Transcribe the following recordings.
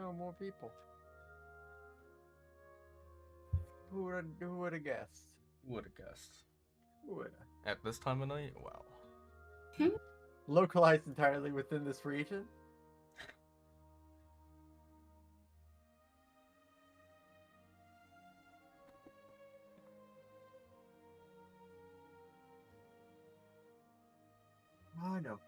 Oh, more people. Who would have guessed? Would have guessed. Who would have? At this time of night? Wow. Localized entirely within this region? Oh, no.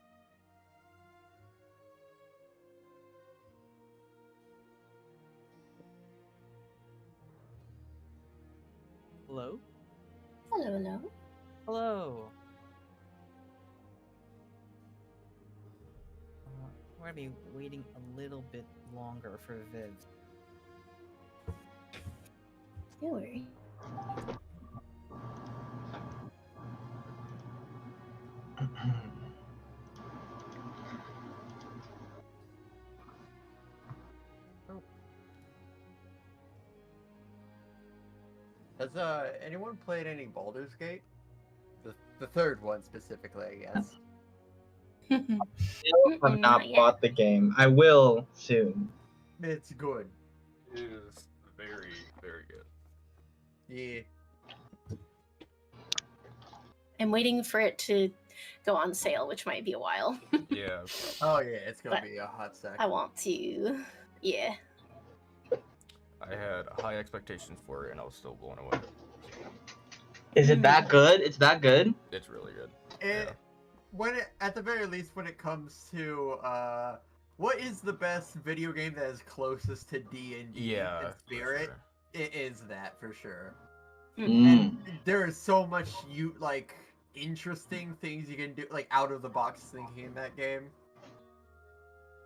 Hello? Hello, hello. Hello. We're gonna be waiting a little bit longer for Viv. Don't worry. Has anyone played any Baldur's Gate? The third one specifically, I guess. Still have not yet. bought the game. I will soon. It's good. It is very, very good. Yeah. I'm waiting for it to go on sale, which might be a while. Yeah. Oh yeah, it's gonna But be a hot sec. I want to. Yeah. I had high expectations for it, and I was still blown away. Is it that good? It's that good? It's really good. At the very least, when it comes to what is the best video game that is closest to D&D Yeah. in for spirit, sure. it is that for sure. Mm. There is so much interesting things you can do, like out of the box thinking in that game.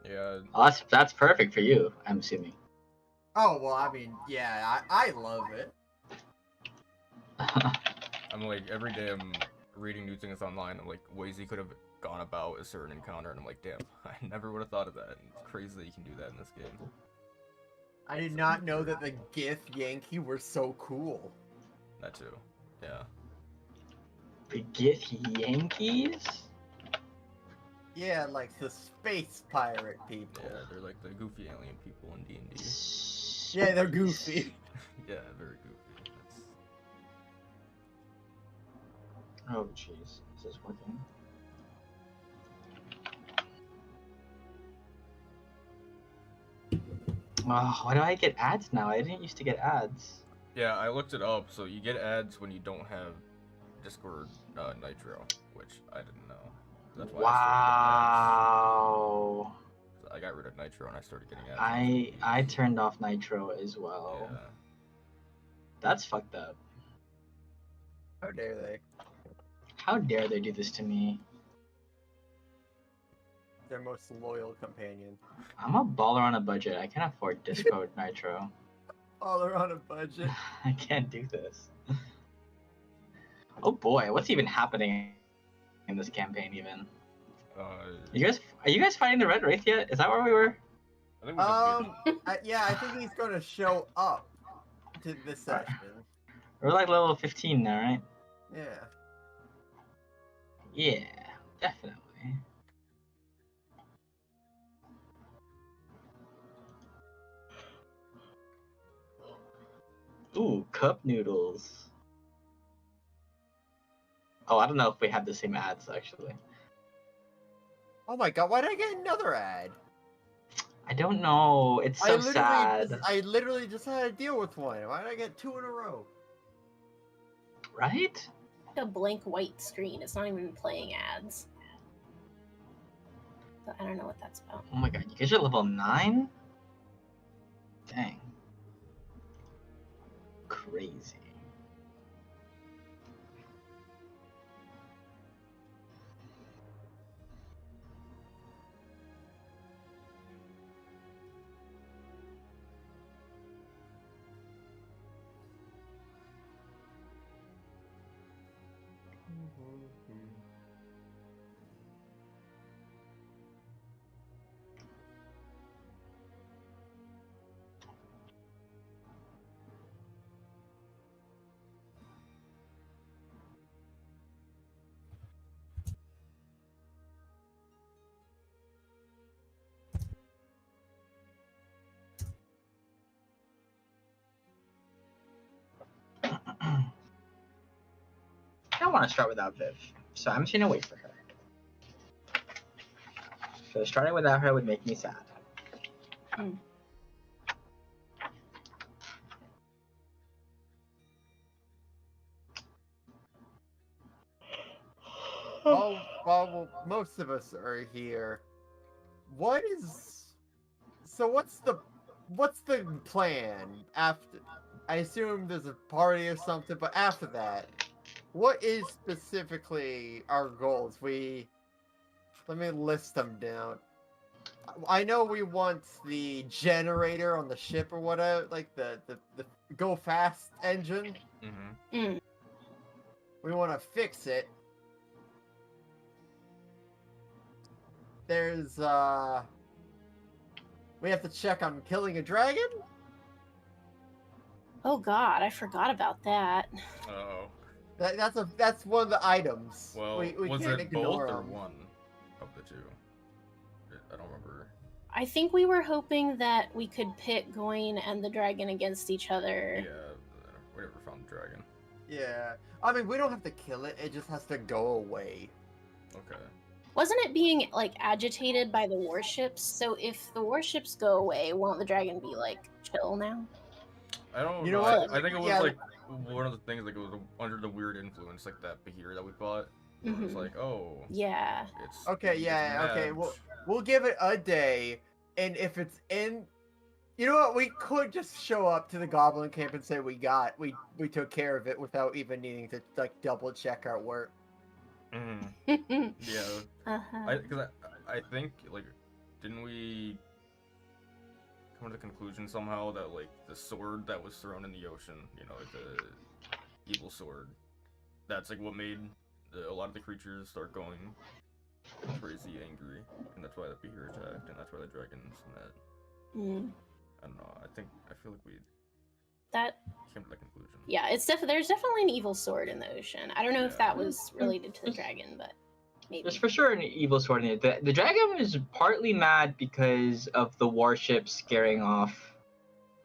Yeah. Oh, that's perfect for you, I'm assuming. Oh well, I mean, yeah, I love it. I'm like, every day I'm reading new things online. I'm like, ways he could have gone about a certain encounter, and I'm like, damn, I never would have thought of that. And it's crazy that you can do that in this game. I did not know that the Gith Yankee were so cool. That too. Yeah. The Gith Yankees? Yeah, like the space pirate people. Yeah, they're like the goofy alien people in D&D. Yeah, they're goofy. Yeah, very goofy. That's... Oh, jeez. Is this working? Oh, why do I get ads now? I didn't used to get ads. Yeah, I looked it up. So you get ads when you don't have Discord Nitro, which I didn't know. That's why Wow. I got rid of Nitro and I started getting ads. I turned off Nitro as well. Yeah. That's fucked up. How dare they? How dare they do this to me? Their most loyal companion. I'm a baller on a budget. I can't afford Discord Nitro. Oh, they're on a budget. I can't do this. Oh boy, what's even happening in this campaign even? Are you guys fighting the Red Wraith yet? Is that where we were? I think we just Yeah, I think he's gonna show up to this session. We're like level 15 now, right? Yeah. Yeah, definitely. Ooh, cup noodles. Oh, I don't know if we have the same ads actually. Oh my god, why did I get another ad? I don't know. It's so sad. I literally just had to deal with one. Why did I get two in a row? Right? A blank white screen. It's not even playing ads. So I don't know what that's about. Oh my god, you guys are level 9? Dang. Crazy. want to start without Viv, so I'm just gonna wait for her. So starting without her would make me sad. Well, most of us are here. What's the plan after? I assume there's a party or something, but after that, what is specifically our goals? Let me list them down. I know we want the generator on the ship or whatever, like the go fast engine. We want to fix it. There's we have to check on killing a dragon. Oh God, I forgot about that. Oh. That's one of the items. Well, we was can't it both ignore or 'em. one of the two? I don't remember. I think we were hoping that we could pit Goyne and the dragon against each other. Yeah, we never found the dragon. Yeah, I mean we don't have to kill it. It just has to go away. Okay. Wasn't it being like agitated by the warships? So if the warships go away, won't the dragon be like chill now? I don't You know. know what? I think it was Yeah. like one of the things, like it was under the weird influence, like that Bahir that we fought. It was like, oh, Yeah. it's Okay, it's yeah, okay. mad. We'll give it a day, and if it's in, you know what? We could just show up to the goblin camp and say we took care of it without even needing to like double check our work. Mhm. Yeah. Uh-huh. Because I think, like, didn't we come to the conclusion somehow that, like, the sword that was thrown in the ocean, you know, like the evil sword, that's, like, what made a lot of the creatures start going crazy angry, and that's why the Behir attacked, and that's why the dragons met. I don't know, I feel like we That came to that conclusion. yeah, there's definitely an evil sword in the ocean. I don't know if Yeah. that was related to the dragon, but maybe. There's for sure an evil sword in it. The dragon is partly mad because of the warship scaring off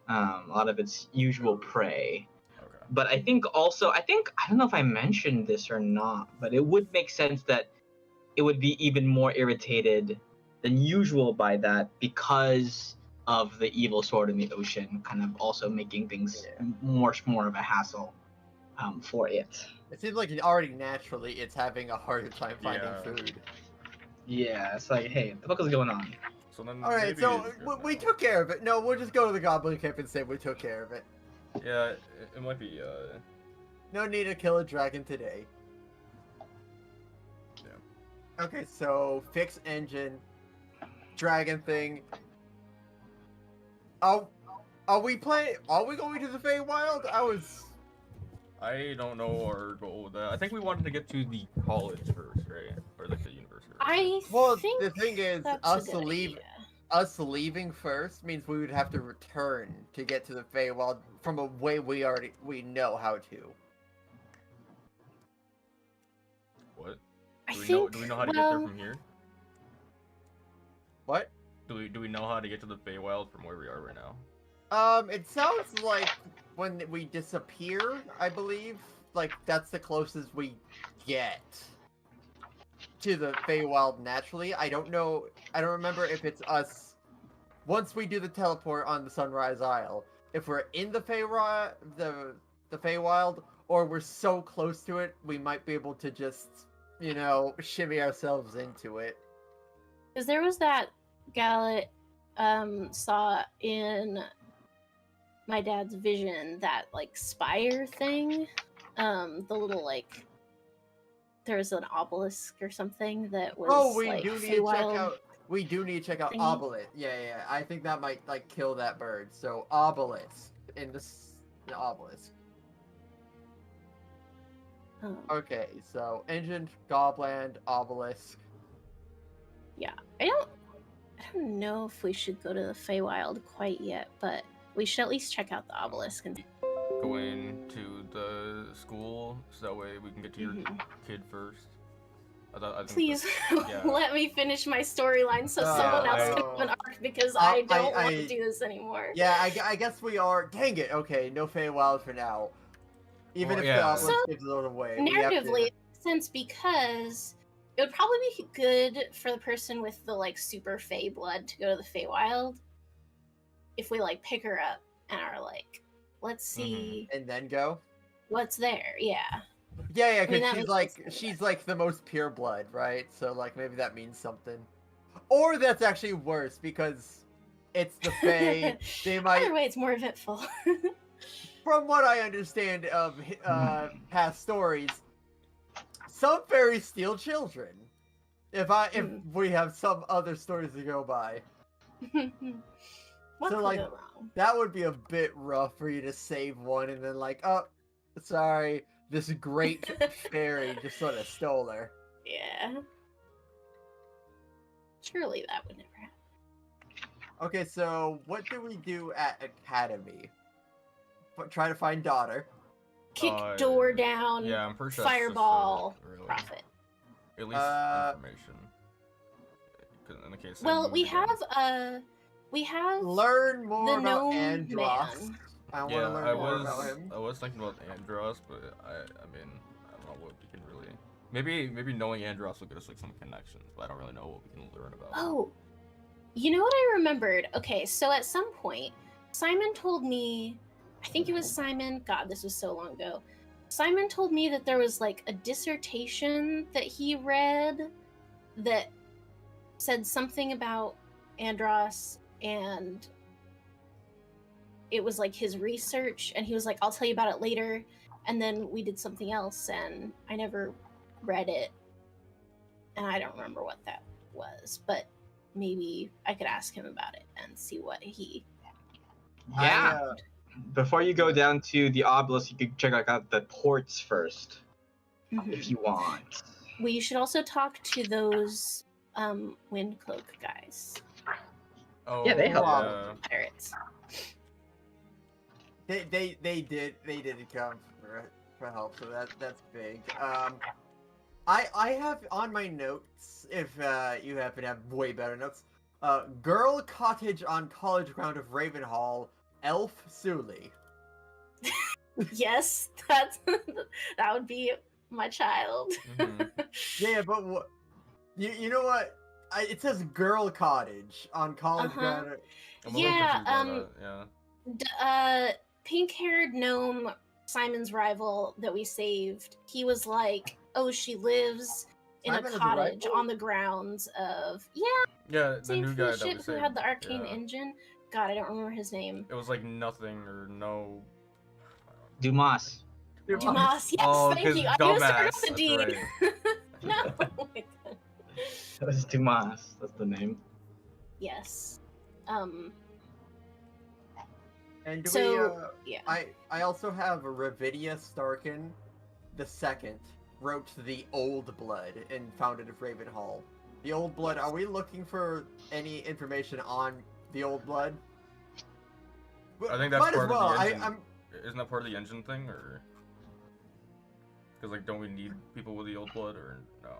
a lot of its usual prey. Okay. But I think also, I don't know if I mentioned this or not, but it would make sense that it would be even more irritated than usual by that because of the evil sword in the ocean, kind of also making things more of a hassle for it. It seems like already naturally it's having a harder time finding Yeah. food. Yeah, it's like, hey, what the fuck is going on? So then All right, maybe so it's good we now. took care of it. No, we'll just go to the goblin camp and say we took care of it. Yeah, it might be, No need to kill a dragon today. Yeah. Okay, so fix engine, dragon thing. Are we going to the Feywild? I don't know our goal with that. I think we wanted to get to the college first, right? Or like the university. Well, think the thing is, that's us a to good leave. idea. Us leaving first means we would have to return to get to the Feywild from a way we know how to. What? I Do we think, know how to get well, there from here? What? Do we know how to get to the Feywild from where we are right now? It sounds like when we disappear, I believe, like that's the closest we get to the Feywild naturally. I don't know. I don't remember if it's us once we do the teleport on the Sunrise Isle. If we're in the Feywild, or we're so close to it, we might be able to just, shimmy ourselves into it. Because there was that Gallet saw in my dad's vision, that like spire thing, the little like there was an obelisk or something that was We like do need to check Feywild. out. We do need to check out thingy. obelisk. Yeah. I think that might like kill that bird. So obelisk in the obelisk. Oh. Okay, so engine, Gobland, obelisk. Yeah, I don't know if we should go to the Feywild quite yet, but we should at least check out the obelisk and Going to the school so that way we can get to your kid first. I think please yeah. let me finish my storyline so No, someone else can no. have an arc, because I don't want I- to do this anymore. Yeah, I guess we are. Dang it. Okay, no Feywild for now. Even Well, if yeah. the obelisk So, gives it away. we have to- Narratively, sense because it would probably be good for the person with the like super Fey blood to go to the Feywild. If we like pick her up and are like, let's see And then go. what's there. Yeah. Yeah, I mean, because that she's makes like sense. she's like the most pure blood, right? So like maybe that means something. Or that's actually worse because it's the Fae. They might, Either way, it's more eventful. from what I understand of past stories, some fairies steal children. If we have some other stories to go by, What So, could like, go wrong? that would be a bit rough for you to save one and then like, oh, sorry, this great fairy just sort of stole her. Yeah. Surely that would never happen. Okay, so what do we do at Academy? Try to find daughter. Kick door down. Yeah, I'm pretty sure that's just Fireball. for, really. Profit. At least information. 'Cause in the case they Well, move we again. have Learn more the about gnome Andros. man. I want Yeah, to learn more about him. I was thinking about Andros, but I mean, I don't know what we can really. Maybe knowing Andros will get us like some connections, but I don't really know what we can learn about. Oh, you know what I remembered? Okay, so at some point, Simon told me, I think it was Simon, God, this was so long ago. Simon told me that there was like a dissertation that he read that said something about Andros, and it was like his research, and he was like, I'll tell you about it later. And then we did something else, and I never read it, and I don't remember what that was, but maybe I could ask him about it and see what he. Yeah. I, Before you go down to the obelisk, you could check out the ports first, if you want. We should also talk to those Windcloak guys, Oh, Yeah, they help. pirates. they did come for help, so that's big. I have on my notes, if you happen to have way better notes, girl cottage on college ground of Ravenhall, Elf Sully. Yes, that would be my child. Yeah, but what? You know what? It says girl cottage on college ground. I'm a little confused by that, yeah. Pink-haired gnome, Simon's rival that we saved. He was like, "Oh, she lives in Simon a is a cottage rival? on the grounds of Yeah, the same new fool guy that shit we who saved. had the arcane yeah. engine." God, I don't remember his name. It was like nothing or no. Dumas. Dumas. Yes, Oh, thank you. I dumbass, was starting with the that's D. right. No. Oh my God. That was Dumas. That's the name. Yes. And do So, yeah. I also have Ravidia Starkin the second wrote the Old Blood and founded of Ravenhall. The Old Blood, are we looking for any information on the Old Blood? I think that's Might part as well. of the engine. I'm Isn't that part of the engine thing, or? Because like, don't we need people with the old blood, or no?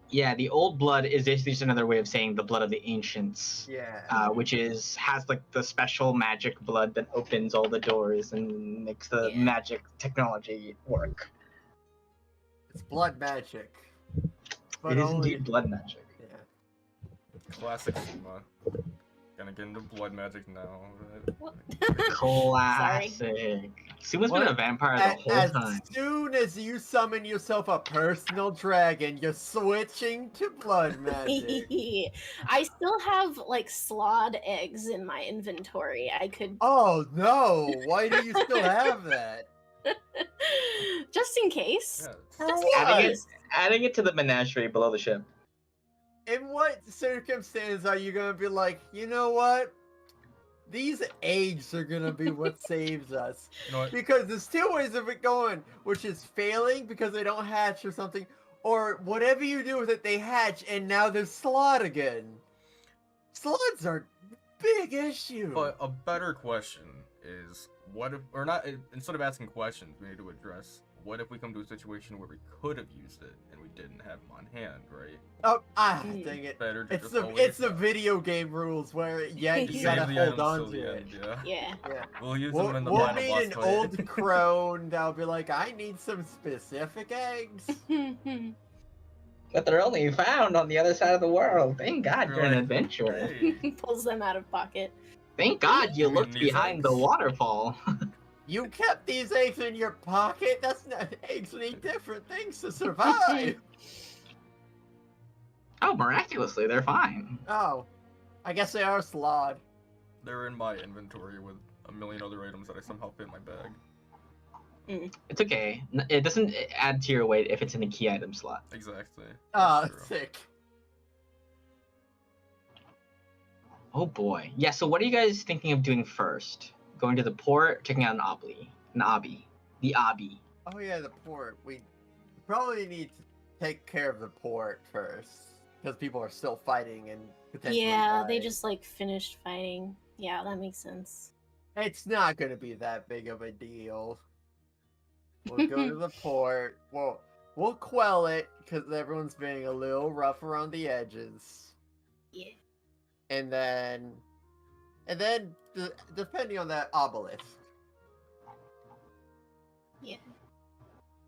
Yeah, the old blood is basically just another way of saying the blood of the ancients. yeah. Which has like the special magic blood that opens all the doors and makes the Yeah. magic technology work. It's blood magic. But It is only indeed blood magic. yeah. Classic Suma. Gonna get into blood magic now. Right? What? Classic. Suma's been a vampire the whole As time. soon as you summon yourself a personal dragon, you're switching to blood magic. I still have like slod eggs in my inventory. I could Oh no! Why do you still have that? just in case. Yeah, For Just in what? case. Adding it to the menagerie below the ship. In what circumstance are you gonna be like, you know what? These eggs are gonna be what saves us. you know what? Because there's two ways of it going, which is failing because they don't hatch or something, or whatever you do with it, they hatch and now they're slot again. Slots are big issue. But a better question is, what if, or not? Instead of asking questions, we need to address what if we come to a situation where we could have used it and we didn't have them on hand, right? Oh, dang it. Better to It's just the always the video game rules where you save gotta the hold items on till to the it. end, yeah. Yeah. Yeah. We'll use them in the We'll final meet boss an fight. old crone that'll be like, I need some specific eggs. But they're only found on the other side of the world. Thank God You're you're an like, adventurer. hey, Pulls them out of pocket. Thank God you mean looked these behind the eggs? waterfall. You kept these eggs in your pocket? That's not... Eggs need different things to survive. Oh, miraculously, they're fine. Oh. I guess they are slawed. they're in my inventory with a million other items that I somehow fit in my bag. It's okay. It doesn't add to your weight if it's in a key item slot. Exactly. Oh, That's true. sick. Oh boy. Yeah, so what are you guys thinking of doing first? Going to the port, checking out an obby. The obby. Oh yeah, the port. We probably need to take care of the port first. Because people are still fighting and potentially Yeah, they dying. just like finished fighting. Yeah, that makes sense. It's not gonna be that big of a deal. We'll go to the port. We'll quell it because everyone's being a little rough around the edges. Yeah. And then, depending on that obelisk.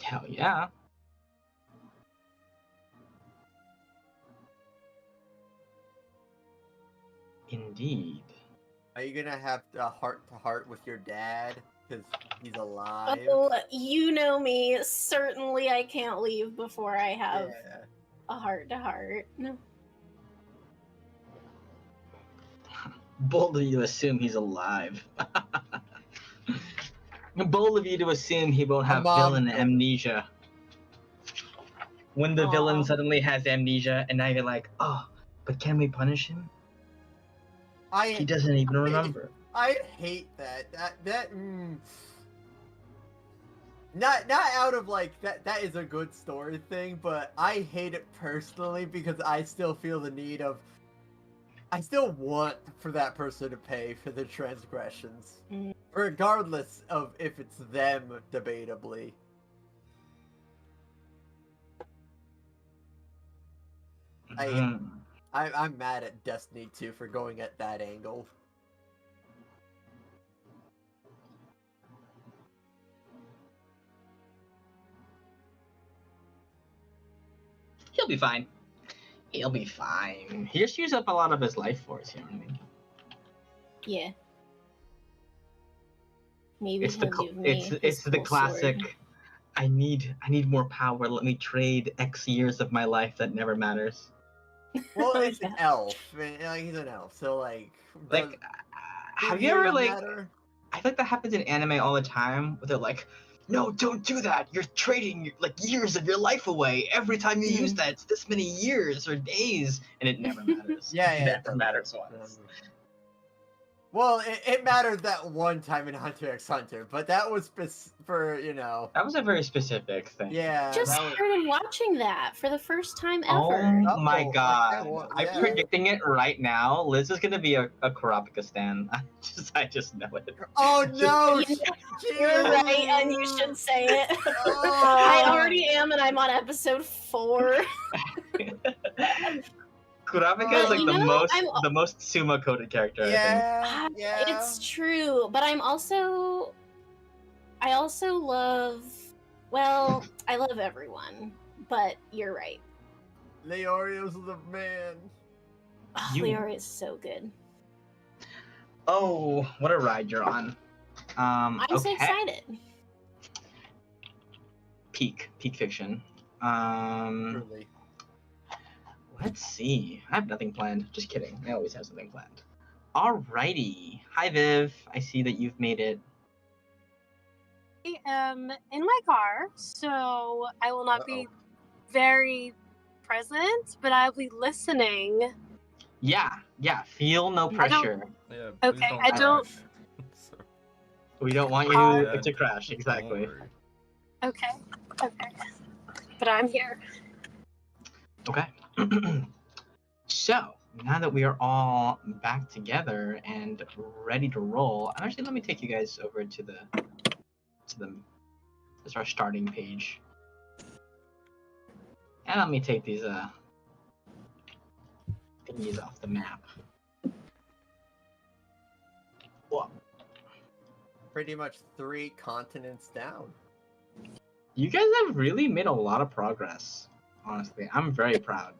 Hell yeah. Indeed. Are you gonna have a heart to heart with your dad because he's alive? Oh, you know me. Certainly, I can't leave before I have Yeah. a heart to heart. No. Bold of you to assume he's alive. Bold of you to assume he won't have Mom villain killed him. amnesia. When the Aw. villain suddenly has amnesia, and now you're like, oh, but can we punish him? He doesn't even remember. I hate that. Not out of like that is a good story thing, but I hate it personally because I still feel the need of I still want for that person to pay for their transgressions. Mm. Regardless of if it's them debatably. Mhm. I'm mad at Destiny 2 for going at that angle. He'll be fine. He'll be fine. He just used up a lot of his life force, you know what I mean? Yeah. Maybe It's he'll the give me his it's the full classic. sword. I need more power. Let me trade X years of my life that never matters. Well, Oh, it's an yeah. elf. And, he's an elf, so like Like, does have two you ever years like? matter? I feel like that happens in anime all the time. Where they're like, "No, don't do that. You're trading like years of your life away. Every time you use that, it's this many years or days, and it never matters. Yeah, it it never doesn't. matters once." Well, it mattered that one time in Hunter x Hunter, but that was for, That was a very specific thing. yeah. Just that was, started watching that for the first time Oh ever. my Oh, god! well, I'm yeah. predicting it right now. Liz is gonna be a Kurapika stan. I just know it. oh no! You're right, and you should say it. Oh. I already am, and I'm on episode 4. Kurapika is But like you the know, most sumo coded character. I think. Yeah, yeah. It's true, but I also love. Well, I love everyone, but you're right. Leorio's the man. Oh, You- Leora is so good. Oh, what a ride you're on. I'm so Okay. excited. Peak fiction. Truly. Let's see. I have nothing planned. Just kidding. I always have something planned. Alrighty. Hi Viv. I see that you've made it. I am in my car, so I will not be very present, but I'll be listening. Yeah. Feel no I don't- pressure. Yeah, Okay, please I don't- crash. So, We don't want you Oh. to crash. don't Exactly. worry. Okay. But I'm here. Okay. So now that we are all back together and ready to roll, actually let me take you guys over to the That's our starting page. And let me take these thingies off the map. Whoa. Pretty much 3 continents down. You guys have really made a lot of progress. Honestly, I'm very proud.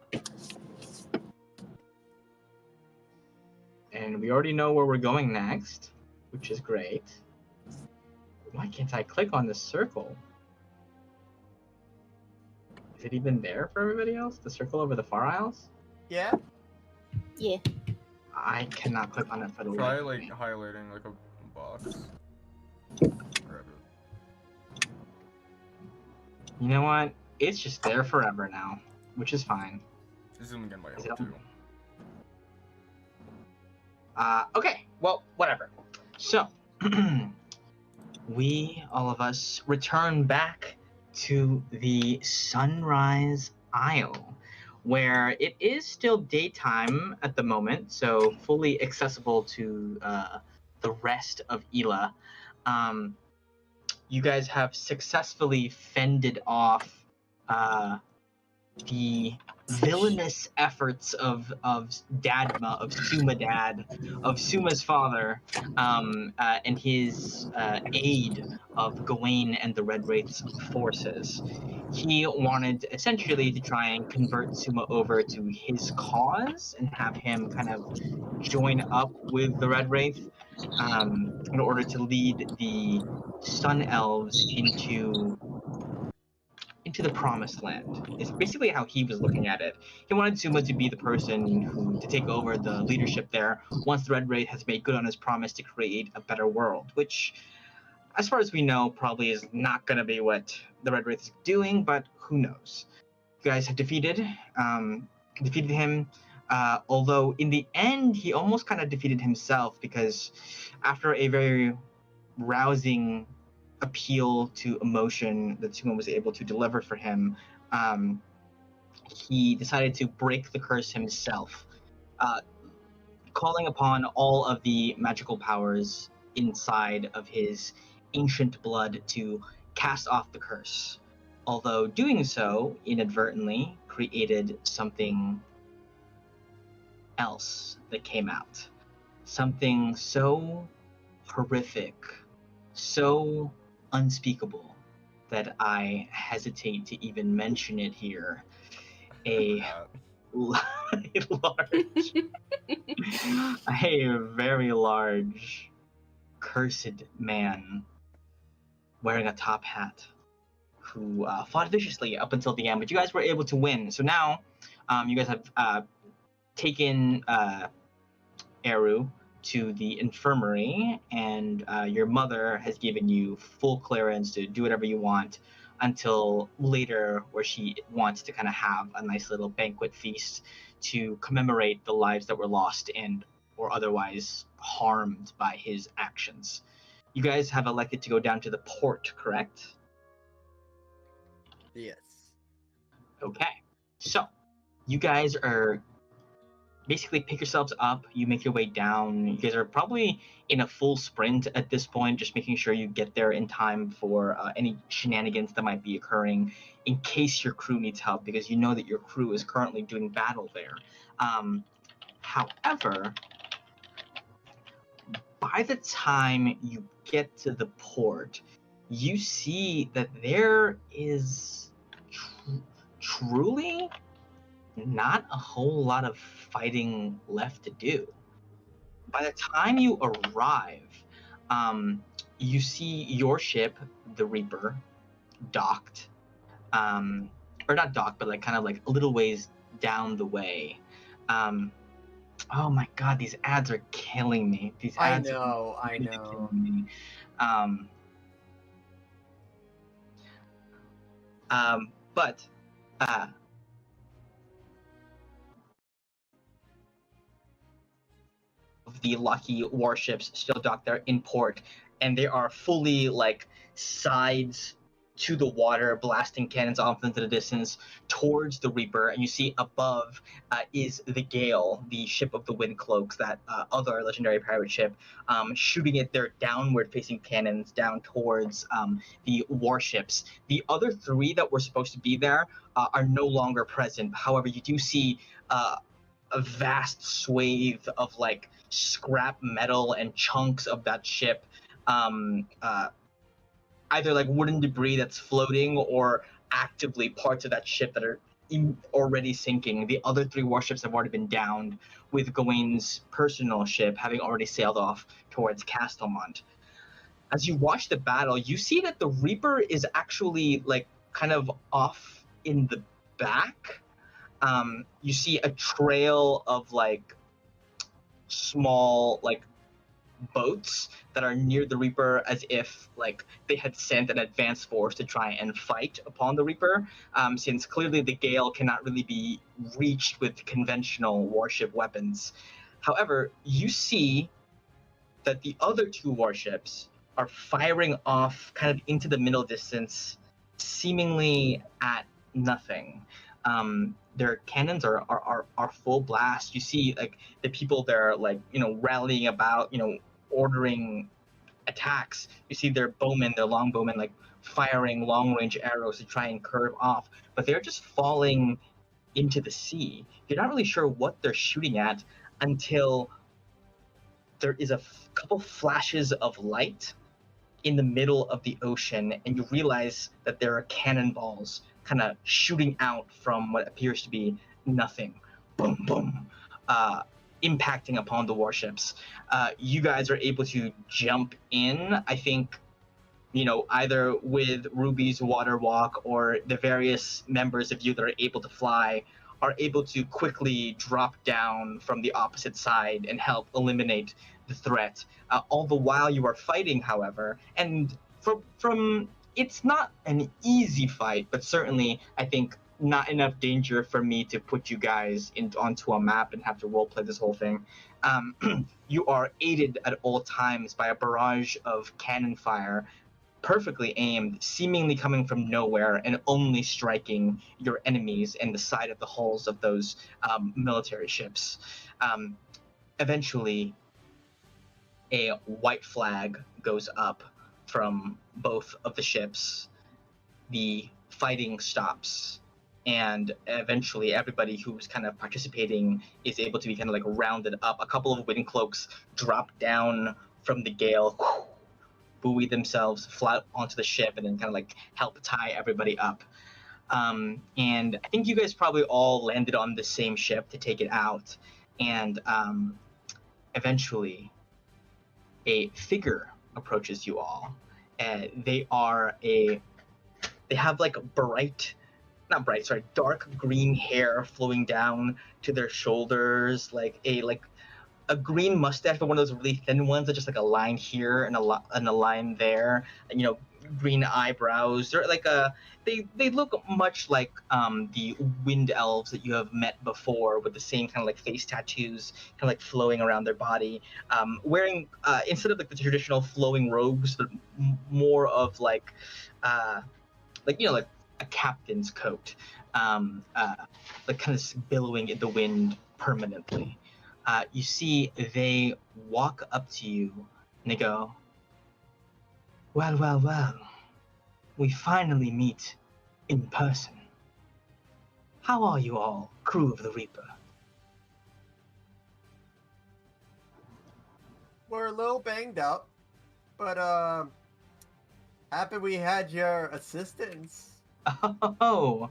And we already know where we're going next, which is great. Why can't I click on the circle? Is it even there for everybody else? The circle over the Far Isles? Yeah. Yeah. I cannot click on it for the Try life of like me. highlighting like a box. Grab it. You know what? It's just there forever now, which is fine. Zoom again might Is it help on? too. Okay, well, whatever. So, we, all of us, return back to the Sunrise Isle, where it is still daytime at the moment, so fully accessible to the rest of Ela. You guys have successfully fended off the villainous efforts of Dadma, of Suma Dad, of Suma's father, and his aid of Gawain and the Red Wraith's forces. He wanted essentially to try and convert Suma over to his cause and have him kind of join up with the Red Wraith in order to lead the Sun Elves into the promised land. It's basically how he was looking at it. He wanted Suma to be the person who to take over the leadership there once the Red Wraith has made good on his promise to create a better world, which, as far as we know, probably is not going to be what the Red Wraith is doing, but who knows. You guys have defeated him, although in the end he almost kind of defeated himself, because after a very rousing appeal to emotion that Suma was able to deliver for him, he decided to break the curse himself, calling upon all of the magical powers inside of his ancient blood to cast off the curse. Although doing so inadvertently created something else that came out. Something so horrific, so unspeakable that I hesitate to even mention it here. A very large, cursed man wearing a top hat who fought viciously up until the end, but you guys were able to win. So now you guys have taken Eru to the infirmary, and your mother has given you full clearance to do whatever you want until later, where she wants to kind of have a nice little banquet feast to commemorate the lives that were lost and or otherwise harmed by his actions. You guys have elected to go down to the port, correct? Yes. Okay. So, you guys are basically pick yourselves up, you make your way down. You guys are probably in a full sprint at this point, just making sure you get there in time for any shenanigans that might be occurring in case your crew needs help, because you know that your crew is currently doing battle there. However, by the time you get to the port, you see that there is truly not a whole lot of fighting left to do. By the time you arrive, you see your ship, the Reaper, docked, or not docked, but like kind of like a little ways down the way. Oh my god, these ads are killing me. These ads I are really know. killing me. But the Lucky warships still docked there in port, and they are fully like sides to the water, blasting cannons off into the distance towards the Reaper. And you see above is the Gale, the ship of the Wind Cloaks, that other legendary pirate ship, shooting at their downward-facing cannons down towards the warships. The other three that were supposed to be there are no longer present. However, you do see a vast swathe of like scrap metal and chunks of that ship, either like wooden debris that's floating or actively parts of that ship that are already sinking. The other three warships have already been downed, with Gawain's personal ship having already sailed off towards Castelmont. As you watch the battle, you see that the Reaper is actually like kind of off in the back. You see a trail of like small like boats that are near the Reaper, as if like they had sent an advance force to try and fight upon the Reaper, since clearly the Gale cannot really be reached with conventional warship weapons. However, you see that the other two warships are firing off kind of into the middle distance, seemingly at nothing. Their cannons are full blast. You see like the people there like, you know, rallying about, you know, ordering attacks. You see their bowmen, their longbowmen, like firing long range arrows to try and curve off, but they're just falling into the sea. You're not really sure what they're shooting at until there is a couple flashes of light in the middle of the ocean, and you realize that there are cannonballs kind of shooting out from what appears to be nothing. Boom, boom. Impacting upon the warships. You guys are able to jump in, I think, you know, either with Ruby's water walk, or the various members of you that are able to fly are able to quickly drop down from the opposite side and help eliminate the threat. All the while you are fighting, however, and from it's not an easy fight, but certainly I think not enough danger for me to put you guys onto a map and have to roleplay this whole thing. You are aided at all times by a barrage of cannon fire, perfectly aimed, seemingly coming from nowhere, and only striking your enemies and the side of the hulls of those military ships. Eventually, a white flag goes up from both of the ships. The fighting stops, and eventually everybody who's kind of participating is able to be kind of like rounded up. A couple of wind cloaks drop down from the Gale, buoy themselves flat onto the ship, and then kind of like help tie everybody up. And I think you guys probably all landed on the same ship to take it out. And eventually a figure approaches you all. They have like dark green hair flowing down to their shoulders, like a green mustache, but one of those really thin ones that's just like a line here and a line there, and, you know, green eyebrows. They're like they look much like the wind elves that you have met before, with the same kind of like face tattoos kind of like flowing around their body, wearing instead of like the traditional flowing robes, but more of like you know, like a captain's coat, like kind of billowing in the wind permanently. You see they walk up to you and they go, well, well, well, we finally meet in person. How are you all, crew of the Reaper? We're a little banged up, but happy we had your assistance. Oh,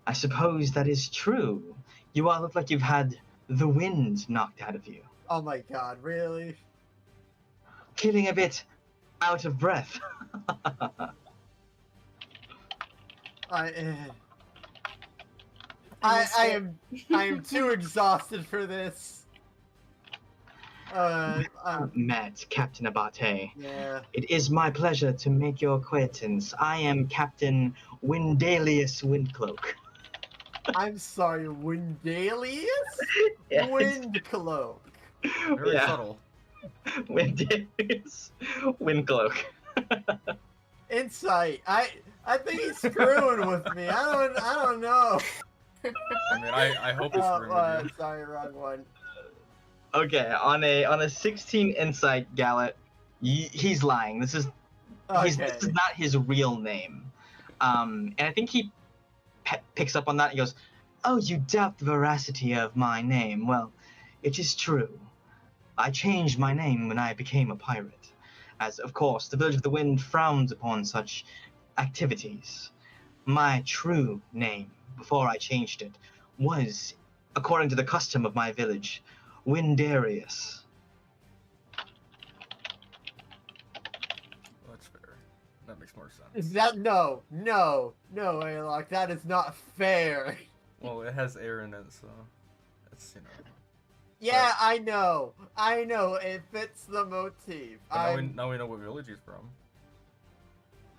I suppose that is true. You all look like you've had the wind knocked out of you. Oh my god, really? Feeling a bit out of breath. I am too exhausted for this. Met Captain Abate. Yeah. It is my pleasure to make your acquaintance. I am Captain Windalius Windcloak. I'm sorry, Windalius? Yes. Windcloak. Very subtle. Windalius Windcloak. Insight. I I think he's screwing with me. I don't know. I mean, I hope it's screwing with you. Sorry, wrong one. Okay, on a 16 insight, Gallet, he's lying. This is not his real name. And I think he picks up on that. He goes, "Oh, you doubt the veracity of my name? Well, it is true. I changed my name when I became a pirate, as of course the Village of the Wind frowns upon such activities. My true name, before I changed it, was, according to the custom of my village, Windarius." Well, that's fair. That makes more sense. Is that no, Aylock, that is not fair. Well, it has air in it, so it's, you know. Yeah, I know, it fits the motif. But now we know what village he's from.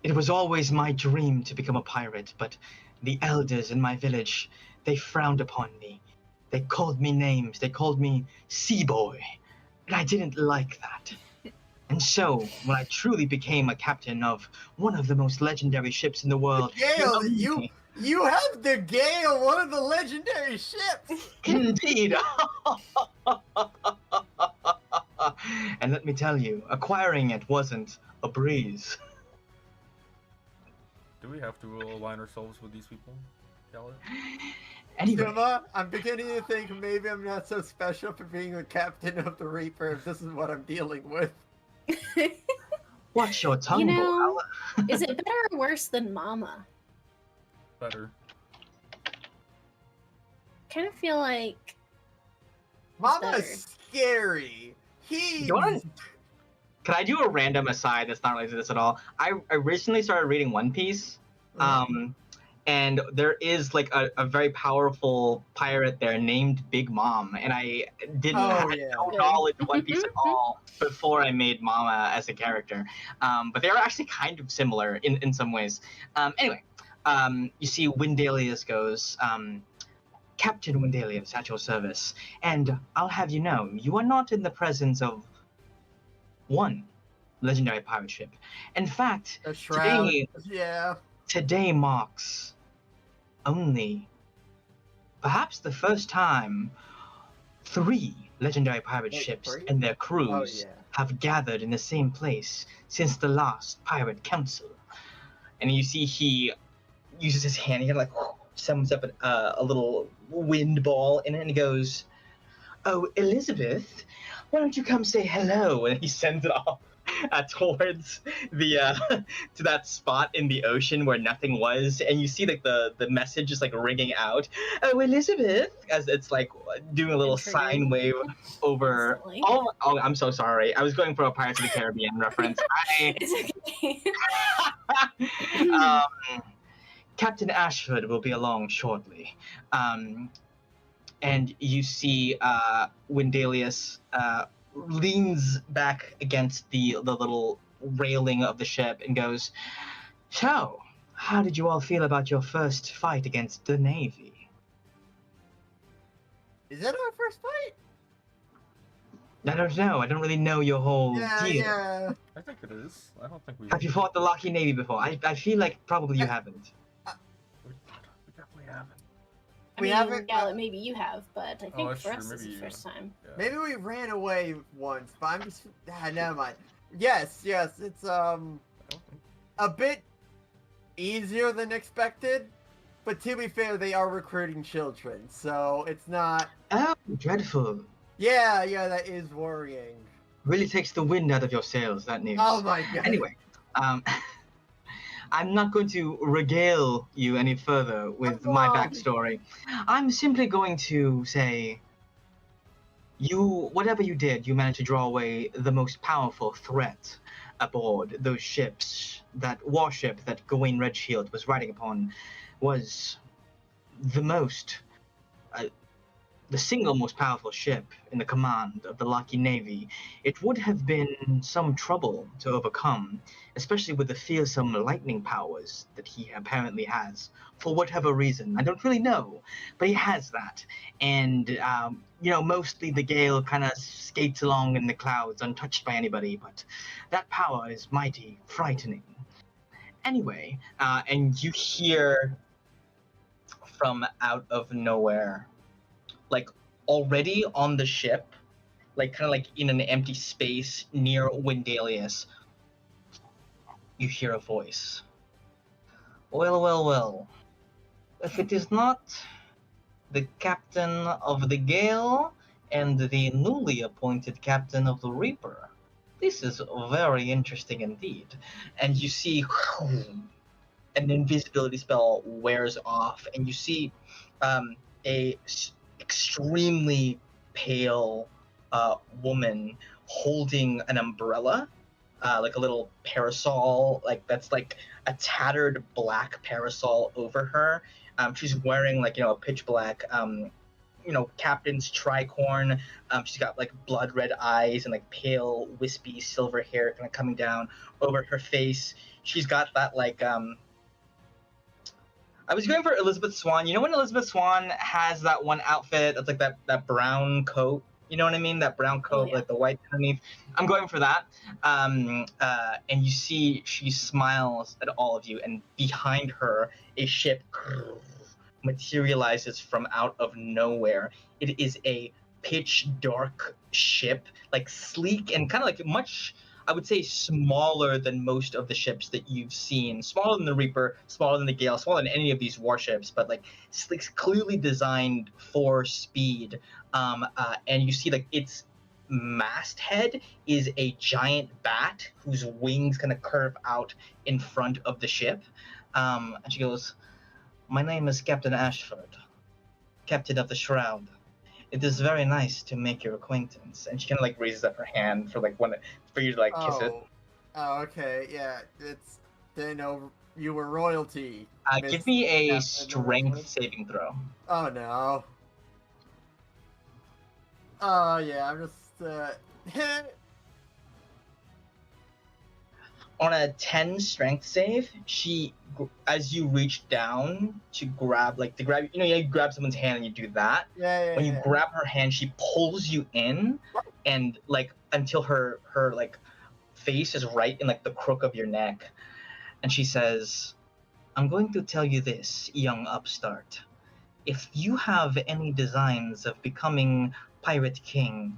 It was always my dream to become a pirate, but the elders in my village, they frowned upon me. They called me names. They called me Sea Boy, and I didn't like that. And so, when I truly became a captain of one of the most legendary ships in the world... Gale, you have the Gale, one of the legendary ships! Indeed! And let me tell you, acquiring it wasn't a breeze. Do we have to align ourselves with these people, Gallet? Anyway, Suma, I'm beginning to think maybe I'm not so special for being the captain of the Reaper if this is what I'm dealing with. watch your tongue, You know, Boal. is it better or worse than Mama? Better. Kind of feel like Mama's scary. He. You wanna- Can I do a random aside that's not related to this at all? I recently started reading One Piece, and there is like a very powerful pirate there named Big Mom, and I didn't have no knowledge of One Piece at all before I made Mama as a character. But they are actually kind of similar in some ways. Anyway, you see Windalius goes, "Captain Windalius at your service, and I'll have you know, you are not in the presence of one legendary pirate ship. In fact, A shroud. today marks only perhaps the first time 3 legendary pirate ships and their crews have gathered in the same place since the last pirate council." And you see he uses his hand, he kind of like summons up a little wind ball in it, and he goes, "Oh, Elizabeth, why don't you come say hello?" And he sends it off towards the to that spot in the ocean where nothing was, and you see like the message is like ringing out, "Oh, Elizabeth," as it's like doing a little sine wave over. Oh, I'm so sorry. I was going for a Pirates of the Caribbean reference. It's okay. Captain Ashford will be along shortly. And you see Windalius leans back against the little railing of the ship and goes, "So, how did you all feel about your first fight against the Navy?" Is that our first fight? I don't know. I don't really know your whole deal. Yeah. I think it is. I don't think we. Have you fought the Lockheed Navy before? I feel like probably you haven't. We definitely haven't. We I mean, haven't- Gallet, maybe you have, but I think that's for true, us it's maybe the you- first time. Yeah. Maybe we ran away once, but I'm just never mind. Yes, it's I don't think. a bit easier than expected, but to be fair, they are recruiting children, so it's not. Oh, dreadful. Yeah, that is worrying. Really takes the wind out of your sails, that news. Oh my god. Anyway, I'm not going to regale you any further with my Come on. backstory. I'm simply going to say, whatever you did, you managed to draw away the most powerful threat aboard those ships. That warship that Gawain Redshield was riding upon was the single most powerful ship in the command of the Lockheed Navy. It would have been some trouble to overcome, especially with the fearsome lightning powers that he apparently has, for whatever reason. I don't really know, but he has that. And, mostly the Gale kind of skates along in the clouds, untouched by anybody, but that power is mighty frightening. Anyway, and you hear from out of nowhere, like already on the ship, like kind of like in an empty space near Wendalius, you hear a voice. Well, well, well. If it is not the captain of the Gale and the newly appointed captain of the Reaper, this is very interesting indeed. And you see an invisibility spell wears off, and you see a extremely pale woman holding an umbrella, like a little parasol, like that's like a tattered black parasol over her. She's wearing like a pitch black captain's tricorn. She's got like blood red eyes and like pale wispy silver hair kind of coming down over her face. She's got that like I was going for Elizabeth Swann. You know when Elizabeth Swann has that one outfit that's like that brown coat? You know what I mean? That brown coat, yeah. like the white underneath. I'm going for that. And you see she smiles at all of you, and behind her, a ship materializes from out of nowhere. It is a pitch dark ship, like sleek and kind of like much, I would say, smaller than most of the ships that you've seen. Smaller than the Reaper, smaller than the Gale, smaller than any of these warships, but like clearly designed for speed. And you see like its masthead is a giant bat whose wings kind of curve out in front of the ship. And she goes, "My name is Captain Ashford, Captain of the Shroud. It is very nice to make your acquaintance." And she kind of like raises up her hand for like for you to like kiss it. Oh, okay, yeah. They know you were royalty. Give me a Captain strength saving throw. Oh no. Oh yeah, I'm just On a 10 strength save, she, as you reach down to grab, you grab someone's hand and you do that. yeah. When you grab her hand, she pulls you in, and like until her like face is right in like the crook of your neck, and she says, "I'm going to tell you this, young upstart. If you have any designs of becoming Pirate King,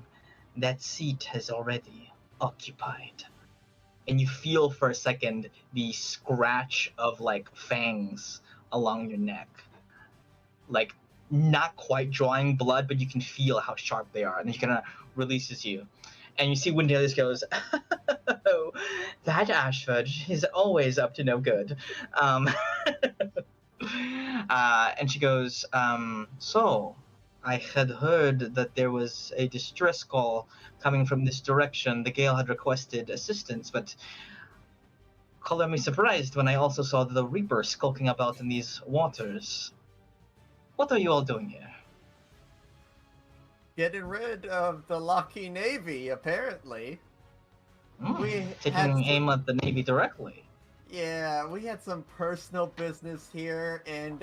that seat has already occupied." And you feel for a second the scratch of like fangs along your neck, like not quite drawing blood, but you can feel how sharp they are, and he kind of releases you, and you see Wendalius goes, "Oh, that Ashford is always up to no good." And she goes, "So, I had heard that there was a distress call coming from this direction. The Gale had requested assistance, but color me surprised when I also saw the Reaper skulking about in these waters. What are you all doing here?" Getting rid of the Lockheed Navy, apparently. We Taking had aim at the Navy directly. Yeah, we had some personal business here, and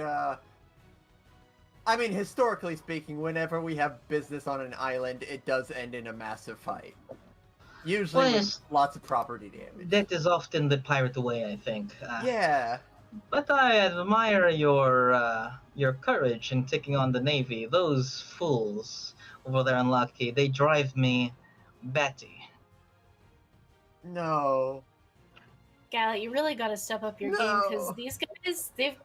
I mean, historically speaking, whenever we have business on an island, it does end in a massive fight. Usually Well, with yes. lots of property damage. That is often the pirate way, I think. Yeah. But I admire your courage in taking on the Navy. Those fools over there in Lockheed, they drive me batty. No. Gal, you really got to step up your game No. because these guys, they've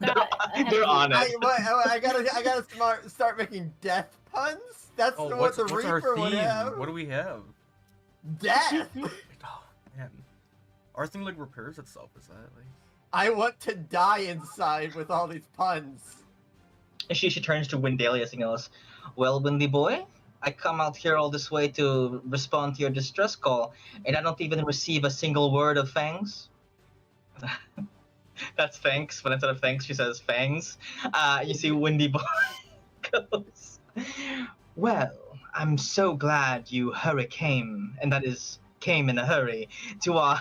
got. They're on it. I gotta start making death puns? That's Oh, what what's the our Reaper would theme? have. What do we have? Death! Oh man, our thing like repairs itself. Is that like? I want to die inside with all these puns. And she turns to Wendalius and goes, "Well, Windy boy, I come out here all this way to respond to your distress call, and I don't even receive a single word of thanks." That's thanks, but instead of thanks, she says fangs. You see Windy boy goes, "Well, I'm so glad you came, and that is came in a hurry, to our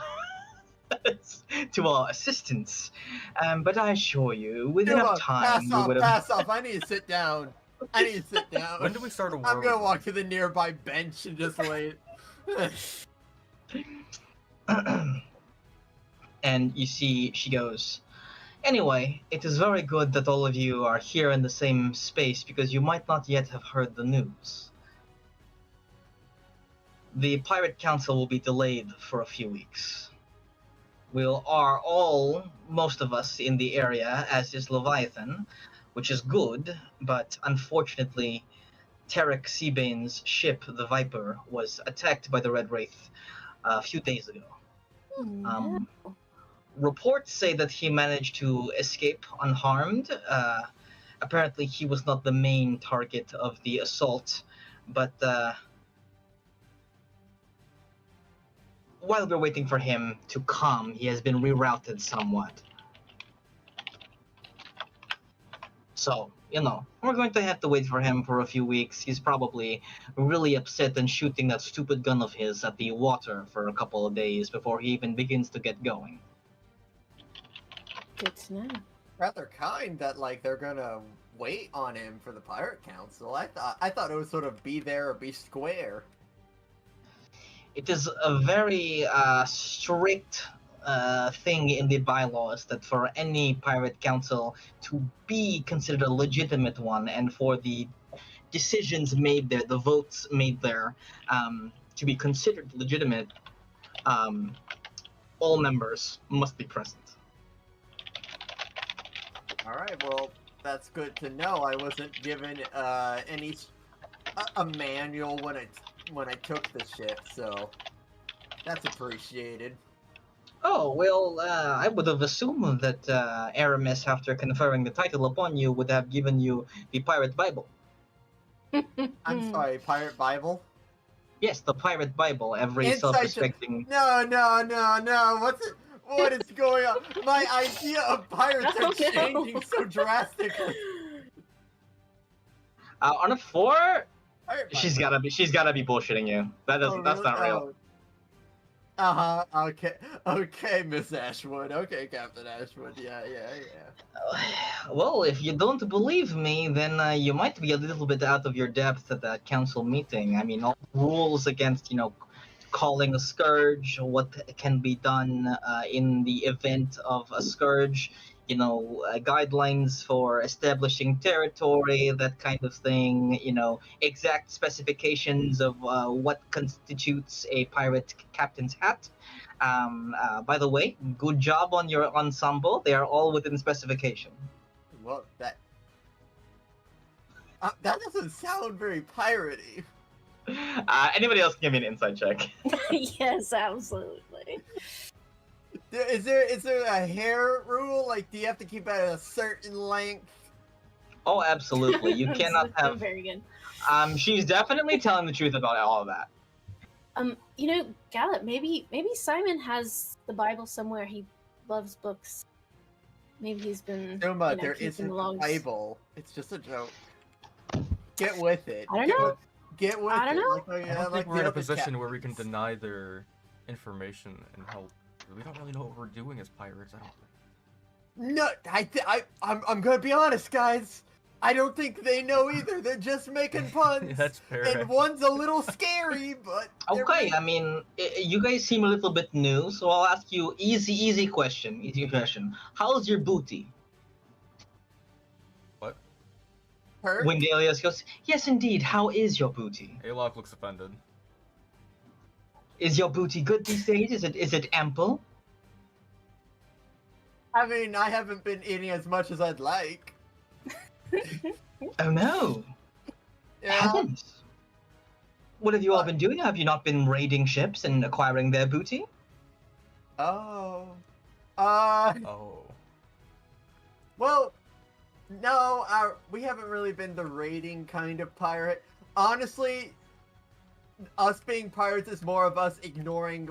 assistance. But I assure you, with enough time, we would have." Pass off. I need to sit down. When did we start a war? I'm gonna walk to the nearby bench and just wait. and you see she goes, "Anyway, it is very good that all of you are here in the same space because you might not yet have heard the news. The Pirate Council will be delayed for a few weeks. Most of us in the area, as is Leviathan, which is good, but unfortunately, Tarek Seabane's ship, the Viper, was attacked by the Red Wraith a few days ago. No. Reports say that he managed to escape unharmed. Apparently, he was not the main target of the assault, but while we're waiting for him to come, he has been rerouted somewhat. So, we're going to have to wait for him for a few weeks. He's probably really upset and shooting that stupid gun of his at the water for a couple of days before he even begins to get going. Good to know. Rather kind that like they're gonna wait on him for the Pirate Council. I thought it was sort of be there or be square. It is a very strict thing in the bylaws that for any pirate council to be considered a legitimate one and for the decisions made there, the votes made there, to be considered legitimate, all members must be present. All right, well, that's good to know. I wasn't given a manual when I took the ship, so that's appreciated. Oh, well, I would have assumed that Aramis, after conferring the title upon you, would have given you the Pirate Bible. I'm sorry, Pirate Bible? Yes, the Pirate Bible, every Inside self-respecting... No, what is going on? My idea of pirates are changing so drastically. On a 4, Pirate she's Bible. gotta be bullshitting you. That's really? not real. Okay, Miss Ashwood. Okay, Captain Ashwood. Yeah. Well, if you don't believe me, then you might be a little bit out of your depth at that council meeting. I mean, all rules against, calling a scourge, what can be done in the event of a scourge, guidelines for establishing territory, that kind of thing, exact specifications of what constitutes a pirate captain's hat. By the way, good job on your ensemble. They are all within specification. Well, that doesn't sound very piratey. Anybody else can give me an insight check? Yes, absolutely. Is there a hair rule? Like, do you have to keep it at a certain length? Oh, absolutely. You cannot have. Very good. She's definitely telling the truth about all of that. Gallup, maybe Simon has the Bible somewhere. He loves books. Maybe he's been. Numa, there keeping isn't a logs. Bible. It's just a joke. Get with it. I don't know. Get with I don't it. know. Like, I don't think like we're the in a other position where we can captains. deny their information and help. We don't really know what we're doing as pirates. I don't. No, I'm gonna be honest, guys. I don't think they know either. They're just making puns. That's fair. And one's a little scary, but Okay, I mean, you guys seem a little bit new, so I'll ask you easy question. How's your booty? What? hurt. When Delius goes, yes, indeed. How is your booty? Alok looks offended. Is your booty good these days? Is it ample? I mean, I haven't been eating as much as I'd like. Oh no, Yeah. heavens! What have you all been doing? Have you not been raiding ships and acquiring their booty? Oh. Oh. Well, no, we haven't really been the raiding kind of pirate. Honestly, us being pirates is more of us ignoring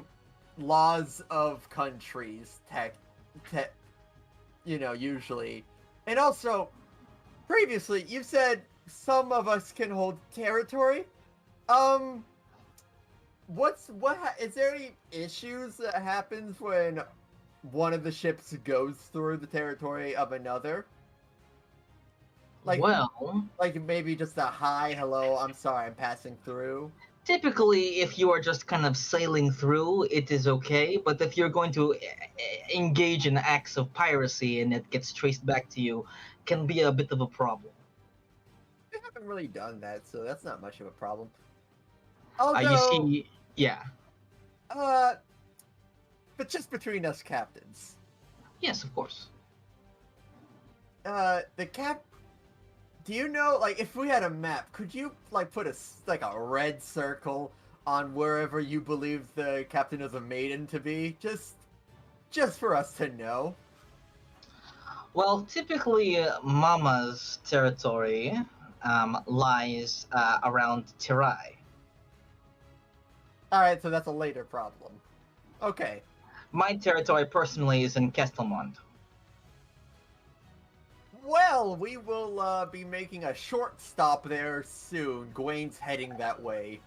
laws of countries, usually. And also, previously, you said some of us can hold territory. Is there any issues that happens when one of the ships goes through the territory of another? Like maybe just a hi, hello, I'm sorry, I'm passing through. Typically, if you are just kind of sailing through, it is okay. But if you're going to engage in acts of piracy and it gets traced back to you can be a bit of a problem. I haven't really done that, so that's not much of a problem. You Although, see, yeah, but just between us captains. yes, of course. The cap. Do you know, like, if we had a map, could you like put a red circle on wherever you believe the captain of the maiden to be, just for us to know? Well, typically, Mama's territory lies around Tirai. All right, so that's a later problem. Okay. My territory personally is in Kestelmond. Well, we will be making a short stop there soon. Gwain's heading that way.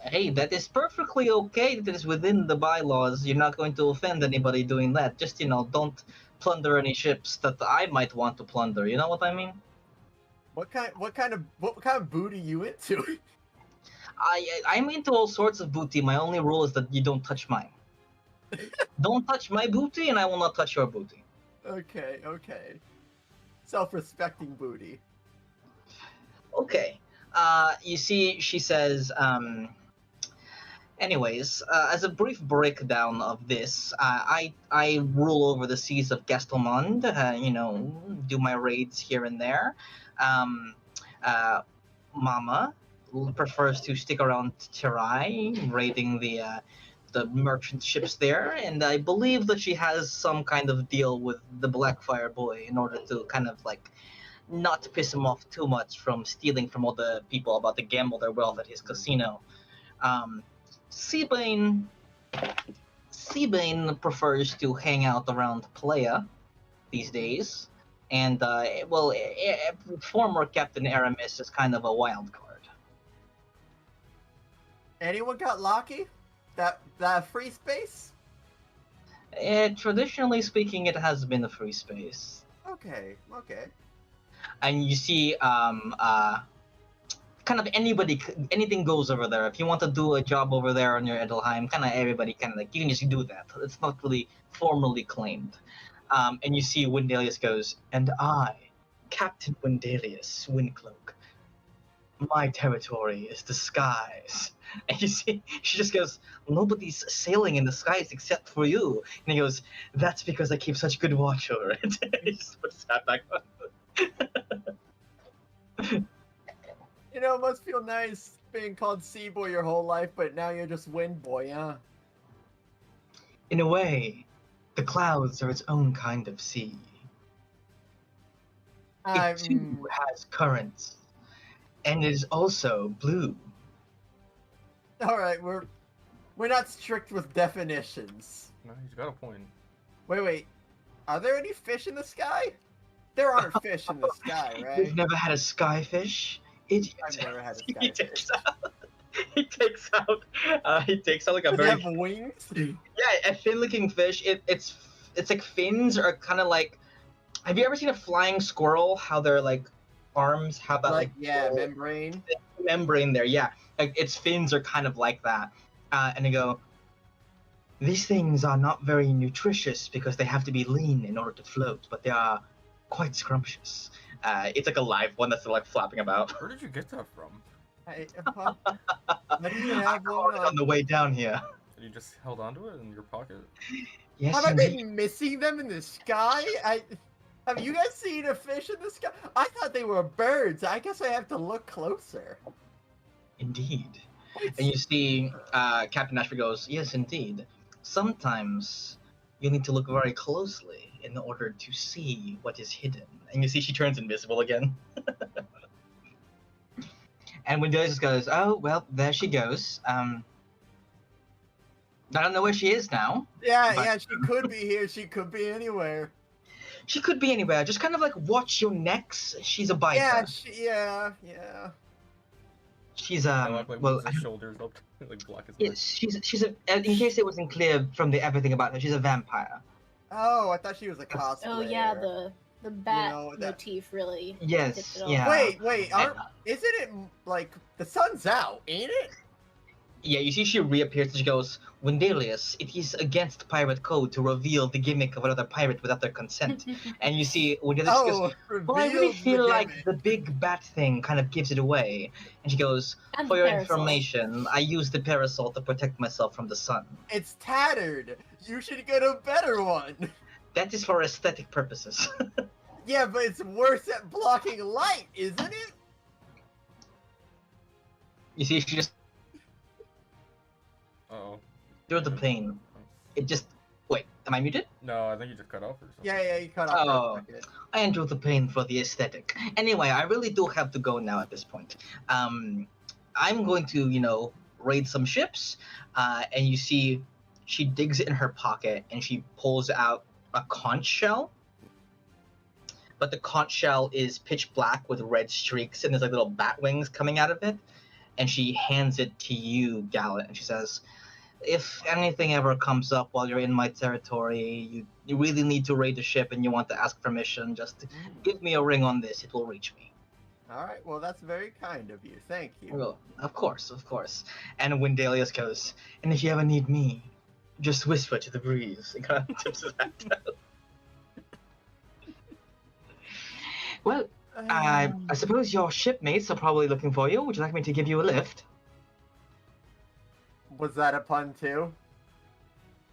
Hey, that is perfectly okay. That is within the bylaws. You're not going to offend anybody doing that. Just, don't plunder any ships that I might want to plunder. You know what I mean? What kind of booty you into? I'm into all sorts of booty. My only rule is that you don't touch mine. Don't touch my booty, and I will not touch your booty. Okay. Self-respecting booty. Okay. You see, she says, anyways, as a brief breakdown of this, I rule over the seas of Gastelmond, do my raids here and there. Mama prefers to stick around Tirai, raiding the merchant ships there, and I believe that she has some kind of deal with the Blackfire boy in order to kind of like not piss him off too much from stealing from all the people about to gamble their wealth at his casino. Seabane prefers to hang out around Playa these days, and former Captain Aramis is kind of a wild card. Anyone got Locky? That free space? Traditionally speaking, it has been a free space. Okay. And you see, kind of anything goes over there. If you want to do a job over there on your Edelheim, kind of everybody kind of like, you can just do that. It's not really formally claimed. And you see Wendelius goes, and I, Captain Wendelius Windcloak, my territory is the skies. And you see, she just goes, nobody's sailing in the skies except for you. And he goes, that's because I keep such good watch over it. He just puts his hat back on. It must feel nice being called Sea Boy your whole life, but now you're just Wind Boy, huh? In a way, the clouds are its own kind of sea. It too has currents, and it is also blue. All right, we're not strict with definitions. No, he's got a point. Wait. Are there any fish in the sky? There aren't fish in the sky, right? You've never had a skyfish? Idiot. I've never had a He skyfish. takes out like a Does very it have wings? a fin-looking fish. It's like fins are kind of like. Have you ever seen a flying squirrel? How their like arms have that membrane. Membrane there, yeah. Like its fins are kind of like that. And they go. These things are not very nutritious because they have to be lean in order to float, but they are quite scrumptious. It's like a live one that's like flapping about. Where did you get that from? I didn't even I have caught one it on the way down here. You just held onto it in your pocket? Yes, Have I indeed. been missing them in the sky? Have you guys seen a fish in the sky? I thought they were birds. I guess I have to look closer. Indeed. And you see, Captain Ashford goes, yes, indeed. Sometimes you need to look very closely in order to see what is hidden. And you see she turns invisible again. And when Delia just goes, oh, well, there she goes. I don't know where she is now. Yeah, she could be here. She could be anywhere. She could be anywhere. Just kind of like watch your necks. She's a biter. Yeah. She's Like well, his shoulders up, like black as yes, she's a. In case it wasn't clear from everything about her, she's a vampire. Oh, I thought she was a cosplayer. Oh yeah, the bat that- motif really. Yes, tipped it off. yeah. Wait, isn't it like the sun's out, ain't it? Yeah, you see she reappears and she goes, Wendelius, it is against pirate code to reveal the gimmick of another pirate without their consent. And you see Wendelius goes, Oh, well, I really revealed the feel like gimmick. the big bat thing kind of gives it away. And she goes, And for the your parasol. information, I use the parasol to protect myself from the sun. It's tattered. You should get a better one. That is for aesthetic purposes. Yeah, but it's worse at blocking light, isn't it? You see, she just Uh-oh. through the plane. It just wait. Am I muted? No, I think you just cut off or something. Yeah, you cut off Oh. for a second. I enjoy the plane for the aesthetic. Anyway, I really do have to go now at this point. I'm going to, raid some ships, and you see she digs in her pocket and she pulls out a conch shell. But the conch shell is pitch black with red streaks and there's like little bat wings coming out of it. And she hands it to you, Gallet, and she says, if anything ever comes up while you're in my territory, you really need to raid the ship and you want to ask permission, just give me a ring on this, it will reach me. Alright, well that's very kind of you. Thank you. Well, of course. And Wendelius goes, and if you ever need me, just whisper to the breeze. And kind of tips his hat down. Well, I suppose your shipmates are probably looking for you. Would you like me to give you a lift? Was that a pun too?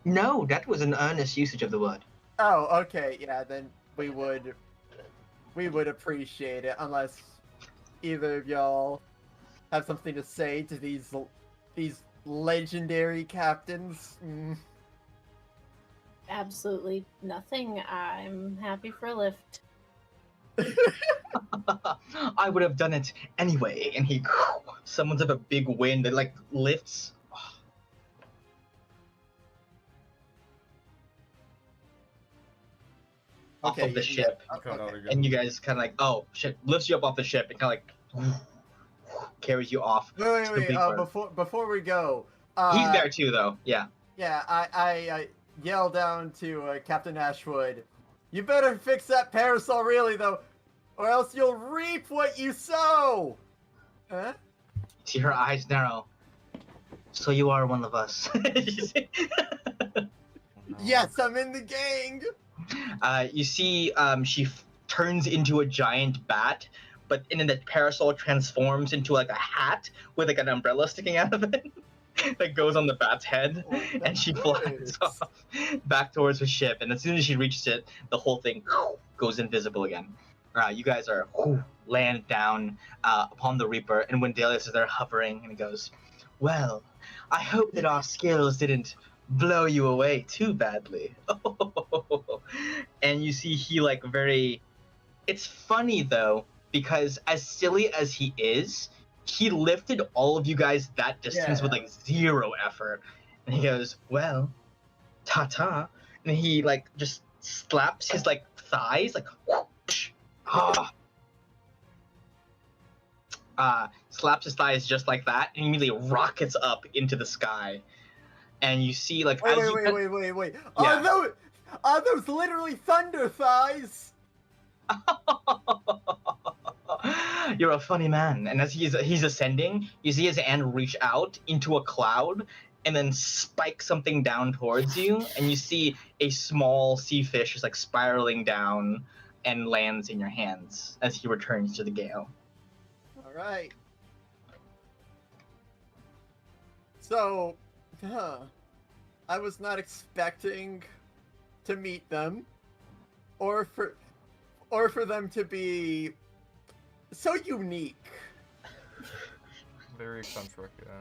No, that was an earnest usage of the word. Oh, okay, yeah, then we would appreciate it, unless either of y'all have something to say to these legendary captains. Absolutely nothing. I'm happy for a lift. I would have done it anyway. And he summons up a big wind that like lifts. Off of the ship. You cut out Okay. again. And you guys kind of like, oh shit, lifts you up off the ship and kind of like carries you off. Wait, to the big bird. before we go, He's there too, though. Yeah. yeah, I yell down to Captain Ashwood, you better fix that parasol really though, or else you'll reap what you sow. Huh? See her eyes narrow. So you are one of us. No. Yes, I'm in the gang. You see, she turns into a giant bat, but then the parasol transforms into like a hat with like an umbrella sticking out of it that goes on the bat's head, Oh, and that she flies works. off back towards her ship. And as soon as she reaches it, the whole thing goes invisible again. You guys are land down upon the Reaper, and Wendelius is there hovering, and he goes, "Well, I hope that our skills didn't blow you away too badly." And you see he like very. It's funny though, because as silly as he is, he lifted all of you guys that distance with like zero effort. And he goes, "Well, ta-ta," and he like just slaps his like thighs like whoosh, slaps his thighs just like that and immediately rockets up into the sky. And you see like Wait, as you wait. Yeah. Are those literally thunder thighs? You're a funny man. And as he's ascending, you see his hand reach out into a cloud and then spike something down towards you, and you see a small sea fish is like spiraling down and lands in your hands as he returns to the gale. All right. So, I was not expecting to meet them, or for them to be so unique. Very eccentric, yeah.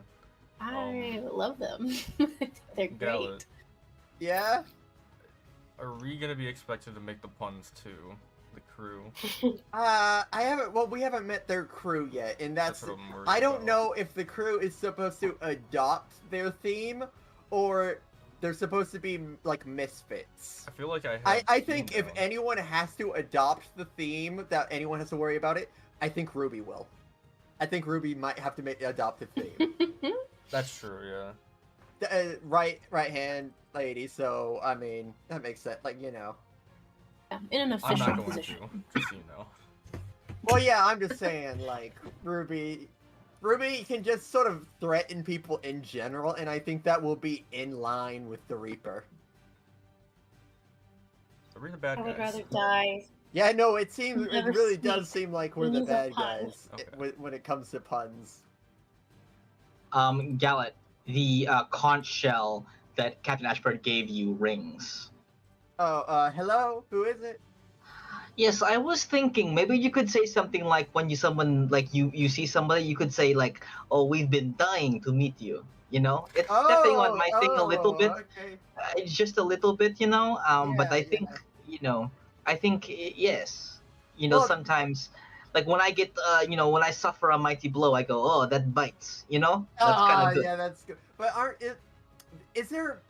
I love them. They're great. Gallet, Yeah. are we gonna be expected to make the puns too? The crew. We haven't met their crew yet, and that's what I'm worried I don't about. know if the crew is supposed to adopt their theme, or they're supposed to be like misfits. I feel like I think if down. anyone has to adopt the theme that anyone has to worry about it, I think Ruby will. I think Ruby might have to adopt the theme. That's true, yeah. Right hand lady. So I mean that makes sense. Like Yeah, in an I'm official not going position. to, just so you know. Well, yeah, I'm just saying like Ruby. Ruby can just sort of threaten people in general, and I think that will be in line with the Reaper. Are we the bad I would guys? rather die. Yeah, no, it Never really speak. does seem like we're the Use a bad pun. guys Okay. when it comes to puns. Gallet, the conch shell that Captain Ashford gave you rings. Oh, hello? Who is it? Yes, I was thinking maybe you could say something like when you see somebody, you could say like, "Oh, we've been dying to meet you." You know, it's stepping on my thing a little bit. Okay. It's just a little bit, you know. But Yeah, I think yes, Well- sometimes. Like when I get, when I suffer a mighty blow, I go, "Oh, that bites," you know. That's kind of good. Yeah, that's good. But is there?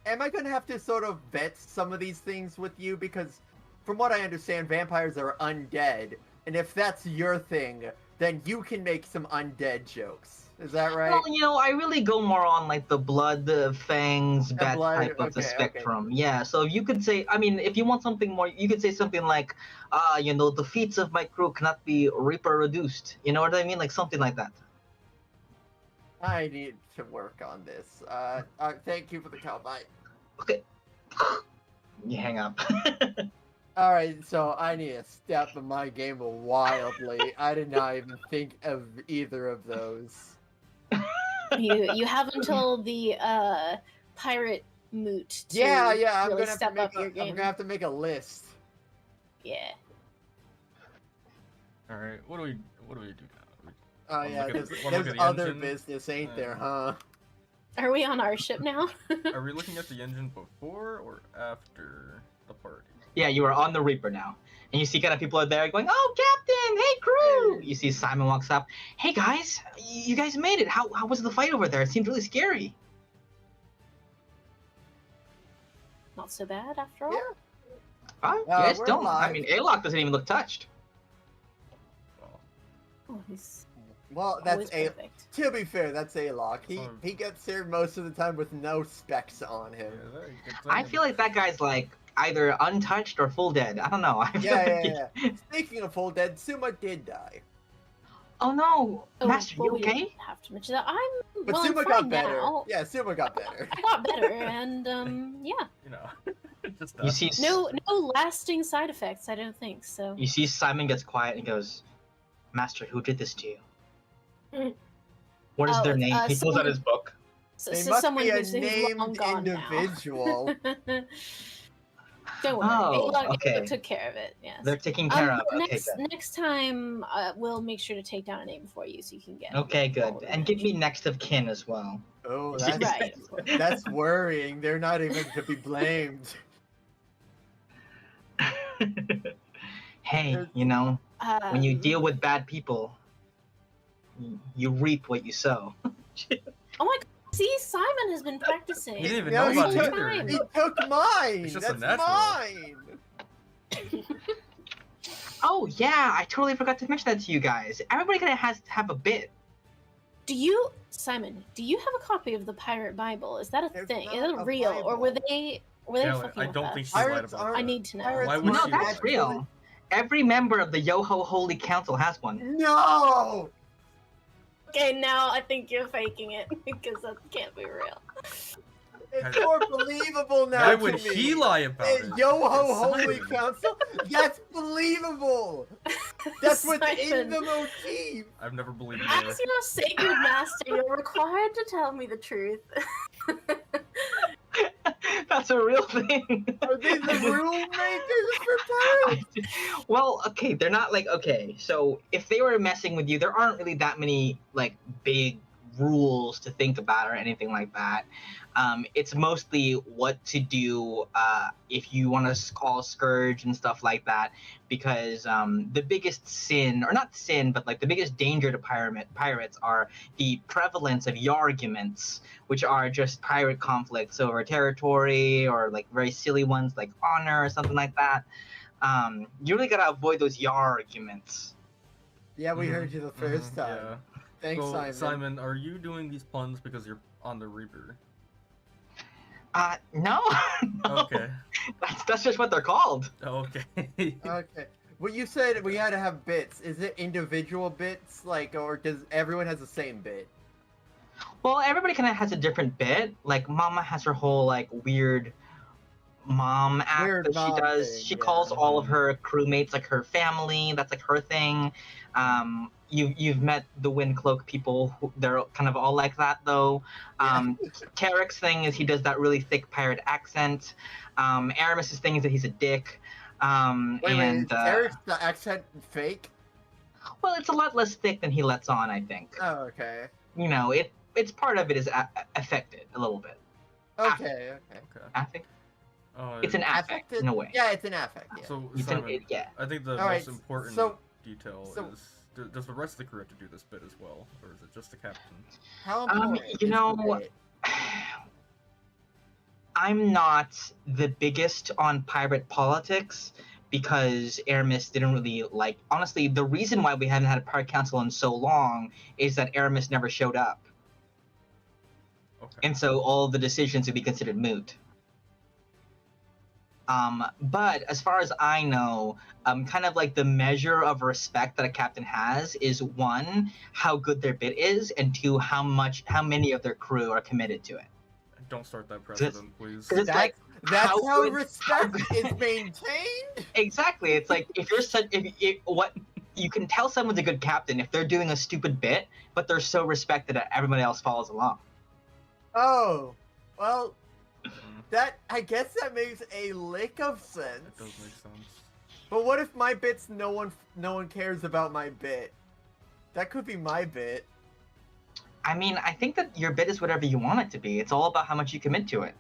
Am I going to have to sort of vet some of these things with you? Because from what I understand, vampires are undead, and if that's your thing, then you can make some undead jokes. Is that right? Well, I really go more on like the blood, fangs, bat blood, type of the okay. spectrum. Yeah, so you could say, I mean, if you want something more, you could say something like, the feats of my crew cannot be Reaper reduced. You know what I mean? Like something like that. I need to work on this. Thank you for the call. Bye. Okay. You hang up. All right, so I need to step in my game wildly. I did not even think of either of those. You have until the pirate moot to Yeah, I'm really gonna have to step make up your game. I'm gonna have to make a list. Yeah. All right. What do we do now? Oh Wanna yeah, look at- there's wanna look at the other engine? business, ain't there, huh? Are we on our ship now? Are we looking at the engine before or after the party? Yeah, you are on the Reaper now. And you see kind of people are there going, "Oh, Captain! Hey, crew!" You see Simon walks up. "Hey, guys! You guys made it. How was the fight over there? It seemed really scary." Not so bad after all. Yeah. You guys we're don't. I alive. mean, Airlock doesn't even look touched. Well, Oh, he's Well, always that's perfect. to be fair, that's A-Lock. That's all- He gets here most of the time with no specs on yeah, him. I feel like that guy's like either untouched or full dead. I don't know. I feel Yeah. like Speaking of full dead, Suma did die. Oh no, Oh, Master, well, you we okay? didn't have to mention that. I'm But well, Suma I'm got fine better. now. Yeah, Suma got better. I got better, and yeah, You know, just You see, no lasting side effects. I don't think so. you see, Simon gets quiet and goes, "Master, who did this to you? Mm. What is Oh, their name?" He pulls out someone- his book. So, They so must someone be a who's long named gone individual. now. Don't worry, Oh, A-Log okay. took care of it. Yes. They're taken care of. Okay, next good. next time, we'll make sure to take down a name for you so you can get. Okay, good. all the And give me revenge. next of kin as well. Oh, Right, that's of course. that's worrying. They're not even to be blamed. Hey, when you deal with bad people, you reap what you sow. Oh my God! See, Simon has been practicing. He didn't even No, know he about took- it either. He took mine. It's just a That's natural. mine. Oh yeah, I totally forgot to mention that to you guys. Everybody kind of has to have a bit. Simon? Do you have a copy of the Pirate Bible? Is that a There's thing? not Is it a real, or were Bible. they Yeah, fucking I with don't us? think she's lied Pirates about aren't- I that. need to know. Pirates Why would No, she that's lie? real. Every member of the Yoho Holy Council has one. No. Okay, now I think you're faking it because that can't be real. It's more believable now Why to would me. she lie about it? Yo-Ho It's Holy Simon. Council? That's believable! That's within Simon, the motif! I've never believed as her. your sacred master, you're required to tell me the truth. That's a real thing. Are they the rule makers for pirates? Well, okay, they're not like okay. So if they were messing with you, there aren't really that many like big rules to think about or anything like that. It's mostly what to do if you want to call Scourge and stuff like that, because the biggest sin, or not sin, but like the biggest danger to pirates are the prevalence of yarguments, which are just pirate conflicts over territory or like very silly ones like honor or something like that. You really gotta avoid those yarguments. Yeah, we Mhm, heard you the first time. Yeah. Thanks, So, Simon. are you doing these puns because you're on the Reaper? No. No. Okay. That's just what they're called. Okay. Okay. Well, you said we had to have bits. Is it individual bits, like, or does everyone has the same bit? Well, everybody kind of has a different bit. Like Mama has her whole like weird mom act Weird that she mom does. thing, She yeah. calls all of her crewmates like her family. That's like her thing. You've met the Windcloak people. They're kind of all like that though. Tarek's thing is he does that really thick pirate accent. Aramis's thing is that he's a dick. Wait, and is Eric's the accent fake? well, it's a lot less thick than he lets on, I think. Oh, okay. You know, it's part of it is affected a little bit. Okay, okay. Okay. Affect. Uh, It's an affect Affected? in a way. Yeah, it's an affect, yeah. So, It's Simon, yeah. I think the All right, most important detail so- is, does the rest of the crew have to do this bit as well? Or is it just the captain? How important you is know, the bit? I'm not the biggest on pirate politics because Aramis didn't really like. Honestly, the reason why we haven't had a pirate council in so long is that Aramis never showed up, Okay. and so all the decisions would be considered moot. But as far as I know, kind of like the measure of respect that a captain has is one, how good their bit is, and two, how many of their crew are committed to it. Don't start that precedent, please. 'Cause it's like, That's how how good- respect is maintained? Exactly. It's like if you're such, if what you can tell someone's a good captain if they're doing a stupid bit, but they're so respected that everybody else follows along. Oh, well, Mhm. I guess that makes a lick of sense. That does make sense. But what if my bits no one cares about my bit? That could be my bit. I mean, I think that your bit is whatever you want it to be. It's all about how much you commit to it.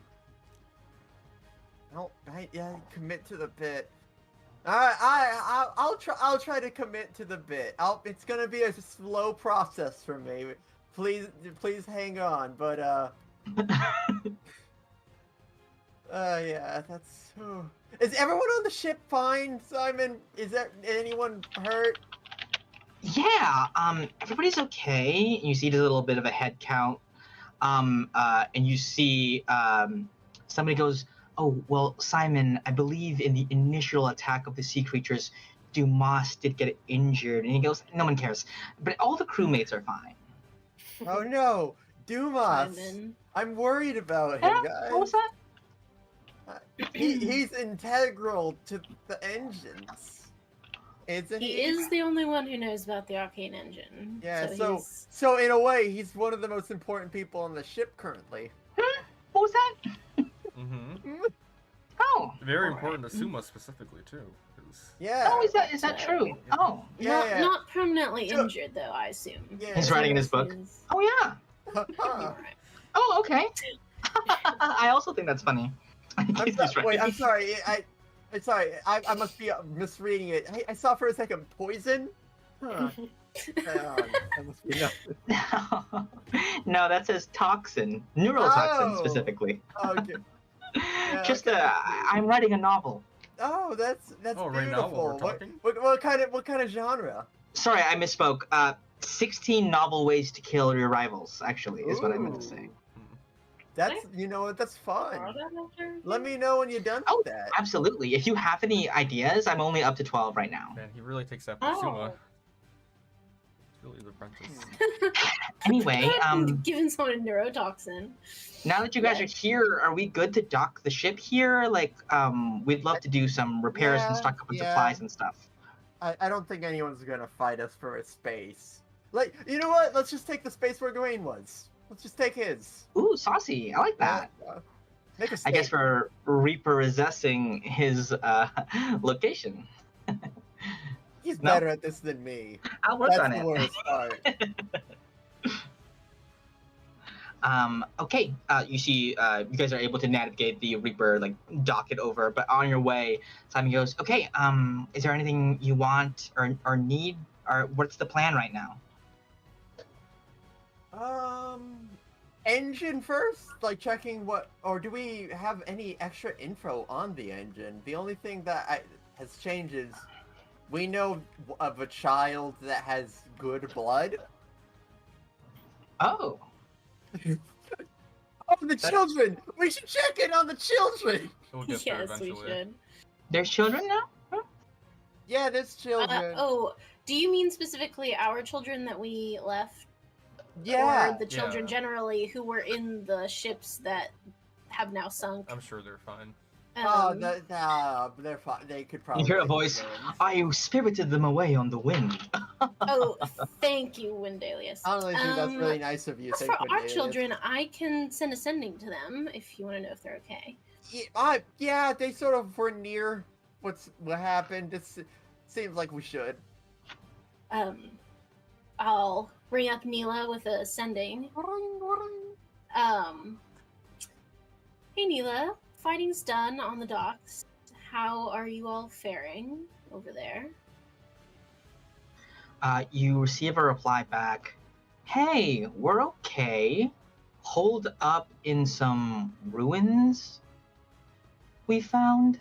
Yeah, commit to the bit. I'll try to commit to the bit. It's gonna be a slow process for me. Please hang on. But yeah, that's. Is everyone on the ship fine, Simon? Is there anyone hurt? Yeah, everybody's okay. You see there's a little bit of a head count. And you see somebody goes, "Oh, well, Simon, I believe in the initial attack of the sea creatures, Dumas did get injured." And he goes, "No one cares. But all the crewmates are fine." Oh no, Dumas! Simon. I'm worried about him, Yeah? guys. What was that? He's integral to the engines. Isn't He is the only one who knows about the arcane engine. Yeah, he's- so in a way, he's one of the most important people on the ship currently. What was that? Mm-hmm. Oh. Very Alright. important to Suma specifically too. 'Cause- Yeah. Oh, is that true? Oh. Yeah. not permanently So- injured though, I assume. Yeah. He's writing in his book. He's- Oh yeah. Huh. Oh, okay. I also think that's funny. I'm sorry. I'm sorry. I must be misreading it. I saw for a second poison. Huh. That must be nothing. No, that says toxin, neurotoxin Oh. specifically. Okay. Yeah, Just okay. I'm writing a novel. Oh, that's Oh, right now beautiful. while we're talking? What kind of genre? Sorry, I misspoke. 16 novel ways to kill your rivals. Actually, is what I meant to say. That's that's Are fun. that after? Let me know when you're done Oh, with that. absolutely. If you have any ideas, I'm only up to 12 right now. Man, he really takes after Oh. Suma. He's really the apprentice. Anyway, Giving someone a neurotoxin. now that you guys are here, are we good to dock the ship here? Like, we'd love to do some repairs and Yeah, stock up on yeah. supplies and stuff. I don't think anyone's gonna fight us for a space. Like, you know what? Let's just take the space where Gawain was. Let's just take his. Ooh, saucy. I like that. Yeah. Make a I guess statement. we're repossessing his location. He's No. better at this than me. I'll work That's on the it. worst part. Okay, you see, you guys are able to navigate the Reaper, like, dock it over, but on your way, Simon goes, "Okay, is there anything you want or need, or what's the plan right now?" Engine first? Like checking or do we have any extra info on the engine? The only thing that has changed is we know of a child that has good blood. Oh, Oh, the children! We should check in on the children! We'll get there Yes, we eventually. should. there's children now? Yeah, there's children. Oh, do you mean specifically our children that we left? Yeah. Or the children Yeah. generally who were in the ships that have now sunk? I'm sure they're fine. They're fine. They could probably. You hear a voice. swim. I spirited them away on the wind. Oh, thank you, Windalius. I don't think that's really nice of you. As Thank for our Cornelius. children, I can send a sending to them if you want to know if they're okay. Yeah, they sort of were near what happened. It seems like we should. I'll bring up Neela with a sending. Hey Neela, fighting's done on the docks. How are you all faring over there? You receive a reply back. Hey, we're okay. Holed up in some ruins we found.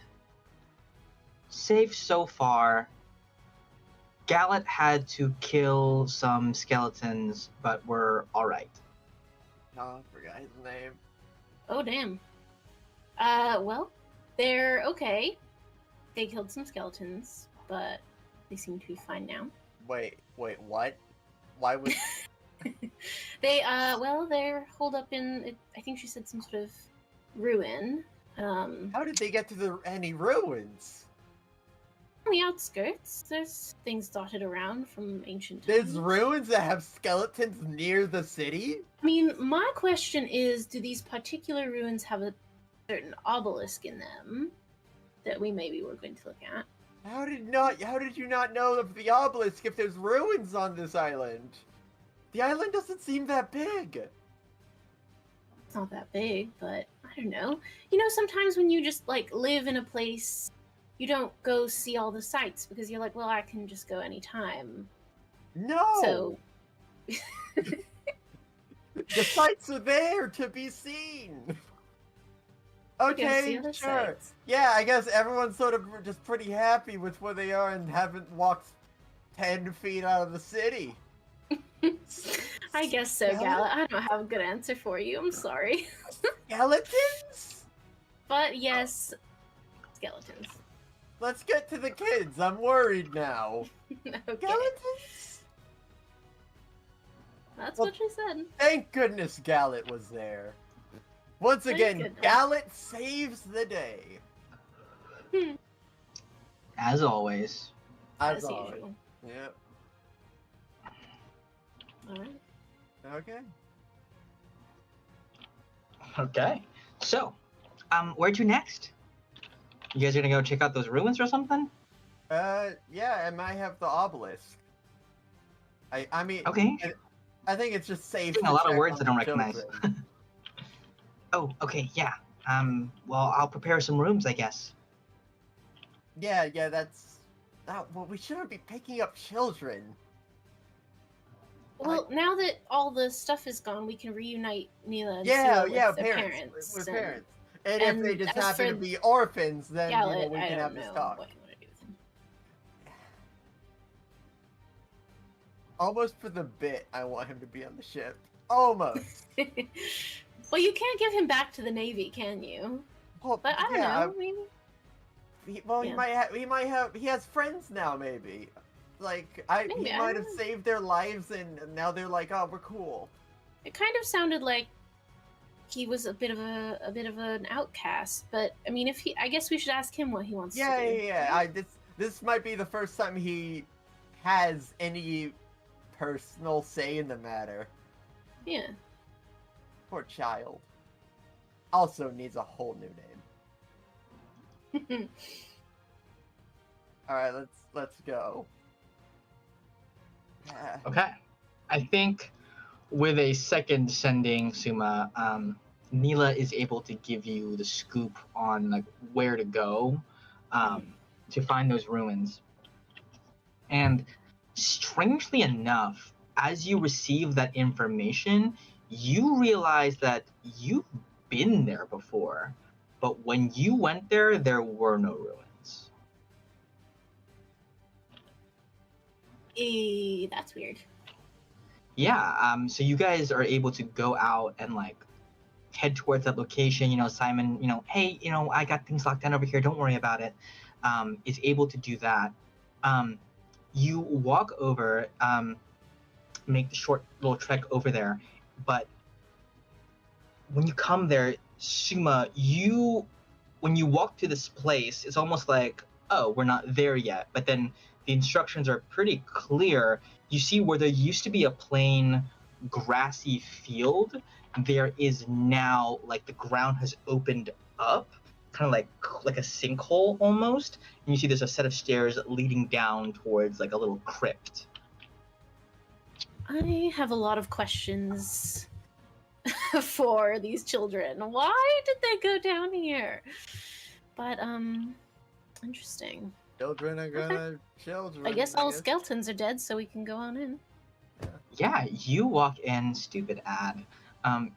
Safe so far. Gallet had to kill some skeletons, but we're alright. Oh, I forgot his name. Oh damn. Well, they're okay. They killed some skeletons, but they seem to be fine now. Wait, what? Why would? Well, they're holed up in, I think she said some sort of ruin. How did they get to any ruins? On the outskirts, there's things dotted around from ancient There's times. ruins that have skeletons near the city? I mean, my question is, do these particular ruins have a certain obelisk in them that we maybe were going to look at? How did you not know of the obelisk if there's ruins on this island? The island doesn't seem that big. It's not that big, but I don't know. You know, sometimes when you just like live in a place, you don't go see all the sights because you're like, well, I can just go anytime. No. So The sights are there to be seen. go see Okay, other sure. sights. Yeah, I guess everyone's sort of just pretty happy with where they are and haven't walked 10 feet out of the city. I guess so, Gala. I don't have a good answer for you. I'm sorry. Skeletons? But yes, skeletons. Let's get to the kids. I'm worried now. Okay. Skeletons? That's Well, what she said. Thank goodness Gallet was there. Once Thank again, goodness. Gallet saves the day. As always. As As always. usual. Yep. Alright. Okay. Okay. So, where to next? You guys gonna go check out those ruins or something? Yeah, and I have the obelisk. I mean, Okay. I think it's just safe. Using a to lot of check words on I don't the recognize. children. Oh, okay, yeah. Well, I'll prepare some rooms, I guess. Yeah, that's. Well, we shouldn't be picking up children. Well, now that all the stuff is gone, we can reunite Neela and Yeah, Sue yeah, with their parents. parents. With and parents. And if they and just as happen to for be orphans, then Gallet, we I can don't have this know talk. what you want to do Almost for the bit, I want him to be on the ship. Almost. with him. Well, you can't give him back to the Navy, can you? Well, But I don't yeah, know. Maybe. He Yeah. might have. He has friends now, maybe. Like Maybe, he I might don't have know. saved their lives, and now they're like, oh, we're cool. It kind of sounded like he was a bit of an outcast. But I mean, I guess we should ask him what he wants Yeah, to do. yeah, yeah. This might be the first time he has any personal say in the matter. Yeah. Poor child. Also needs a whole new name. All right, let's go. Yeah. Okay. I think with a second sending, Suma, Neela is able to give you the scoop on like where to go to find those ruins. And strangely enough, as you receive that information, you realize that you've been there before, but when you went there, there were no ruins. That's weird. Yeah, so you guys are able to go out and like head towards that location. You know, Simon, you know, hey, you know, I got things locked down over here. Don't worry about it. Is able to do that. You walk over, make the short little trek over there, but when you come there, Shima, when you walk to this place, it's almost like, oh, we're not there yet. But then the instructions are pretty clear. You see where there used to be a plain grassy field, there is now like the ground has opened up, kind of like a sinkhole almost. And you see there's a set of stairs leading down towards like a little crypt. I have a lot of questions for these children. Why did they go down here? But interesting. Children are gonna children. I guess all skeletons are dead, so we can go on in. Yeah, you walk in, stupid ad.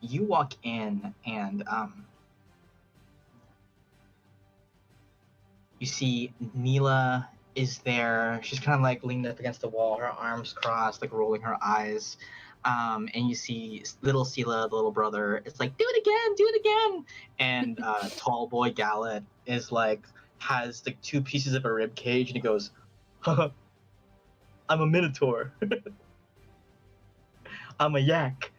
You walk in and you see Neela is there. She's kind of like leaned up against the wall, her arms crossed, like rolling her eyes. And you see little Sela, the little brother, it's like, do it again. And tall boy Gallet is like, has like 2 pieces of a rib cage, and he goes, haha, I'm a minotaur. I'm a yak.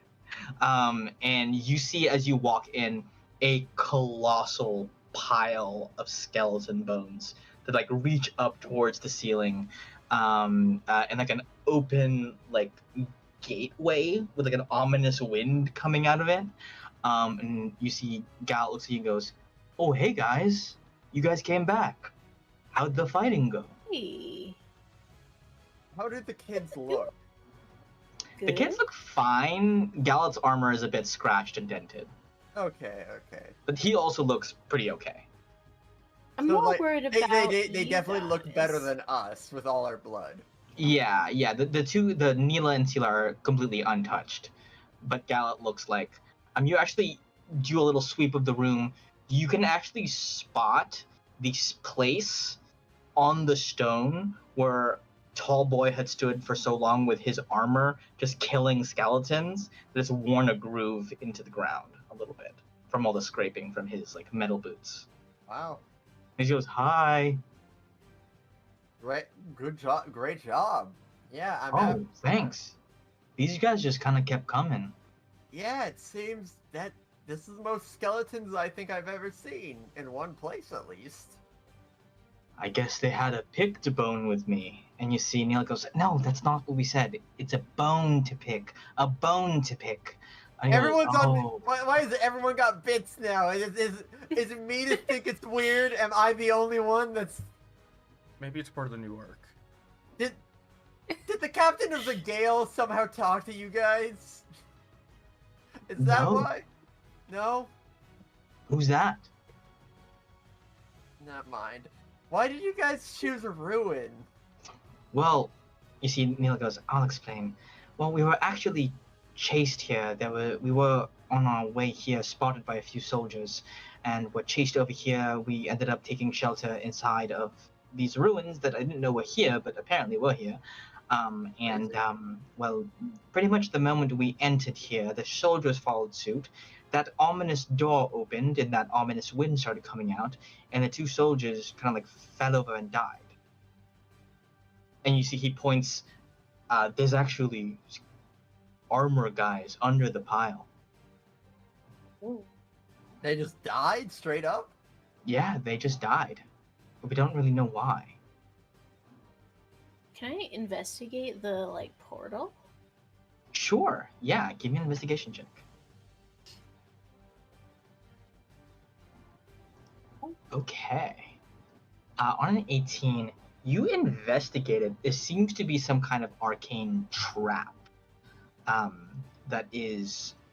And you see as you walk in a colossal pile of skeleton bones that like reach up towards the ceiling, and like an open like gateway with like an ominous wind coming out of it. And you see Gal looks at you and goes, oh, hey guys, you guys came back. How'd the fighting go? Hey. How did the kids look? The kids look fine. Gallet's armor is a bit scratched and dented, Okay. but he also looks pretty okay. I'm So, more like, worried about They you definitely look guys. better than us with all our blood. Yeah. The Neela and Sela are completely untouched, but Gallet looks like. You actually do a little sweep of the room. You can actually spot this place on the stone where Tall Boy had stood for so long with his armor, just killing skeletons, that it's worn a groove into the ground a little bit from all the scraping from his like metal boots. Wow. And he goes, "Hi." Great job. Yeah, I'm Oh, happy. thanks. These guys just kind of kept coming. Yeah, it seems that this is the most skeletons I think I've ever seen, in one place at least. I guess they had a pick to bone with me. And you see Neil goes, "No, that's not what we said. It's a bone to pick. A bone to pick." And he goes, Everyone's "Oh." on. Why is it everyone got bits now? Is it me to think it's weird? Am I the only one that's... Maybe it's part of the new arc. Did the captain of the Gale somehow talk to you guys? Is that No. why? No? Who's that? Not mind. Why did you guys choose a ruin? Well, you see, Neil goes, "I'll explain. Well, we were actually chased here. We were on our way here, spotted by a few soldiers, and were chased over here. We ended up taking shelter inside of these ruins that I didn't know were here, but apparently were here. Well, pretty much the moment we entered here, the soldiers followed suit. That ominous door opened, and that ominous wind started coming out, and the 2 soldiers kind of like fell over and died. And you see he points, there's actually armor guys under the pile. They just died straight up? Yeah, they just died. But we don't really know why. Can I investigate the like portal? Sure, yeah, give me an investigation check. Okay. On an 18, you investigated. There seems to be some kind of arcane trap that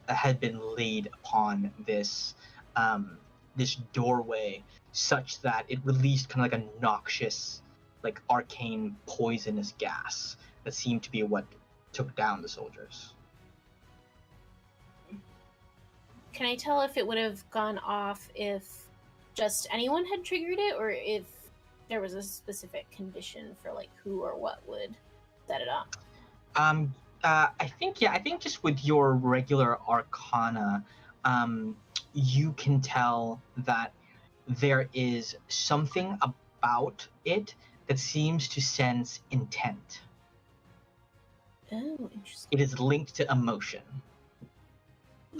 had been laid upon this this doorway, such that it released kind of like a noxious, like arcane poisonous gas that seemed to be what took down the soldiers. Can I tell if it would have gone off if just anyone had triggered it, or if there was a specific condition for like who or what would set it off? I think just with your regular arcana, you can tell that there is something about it that seems to sense intent. Oh, interesting. It is linked to emotion.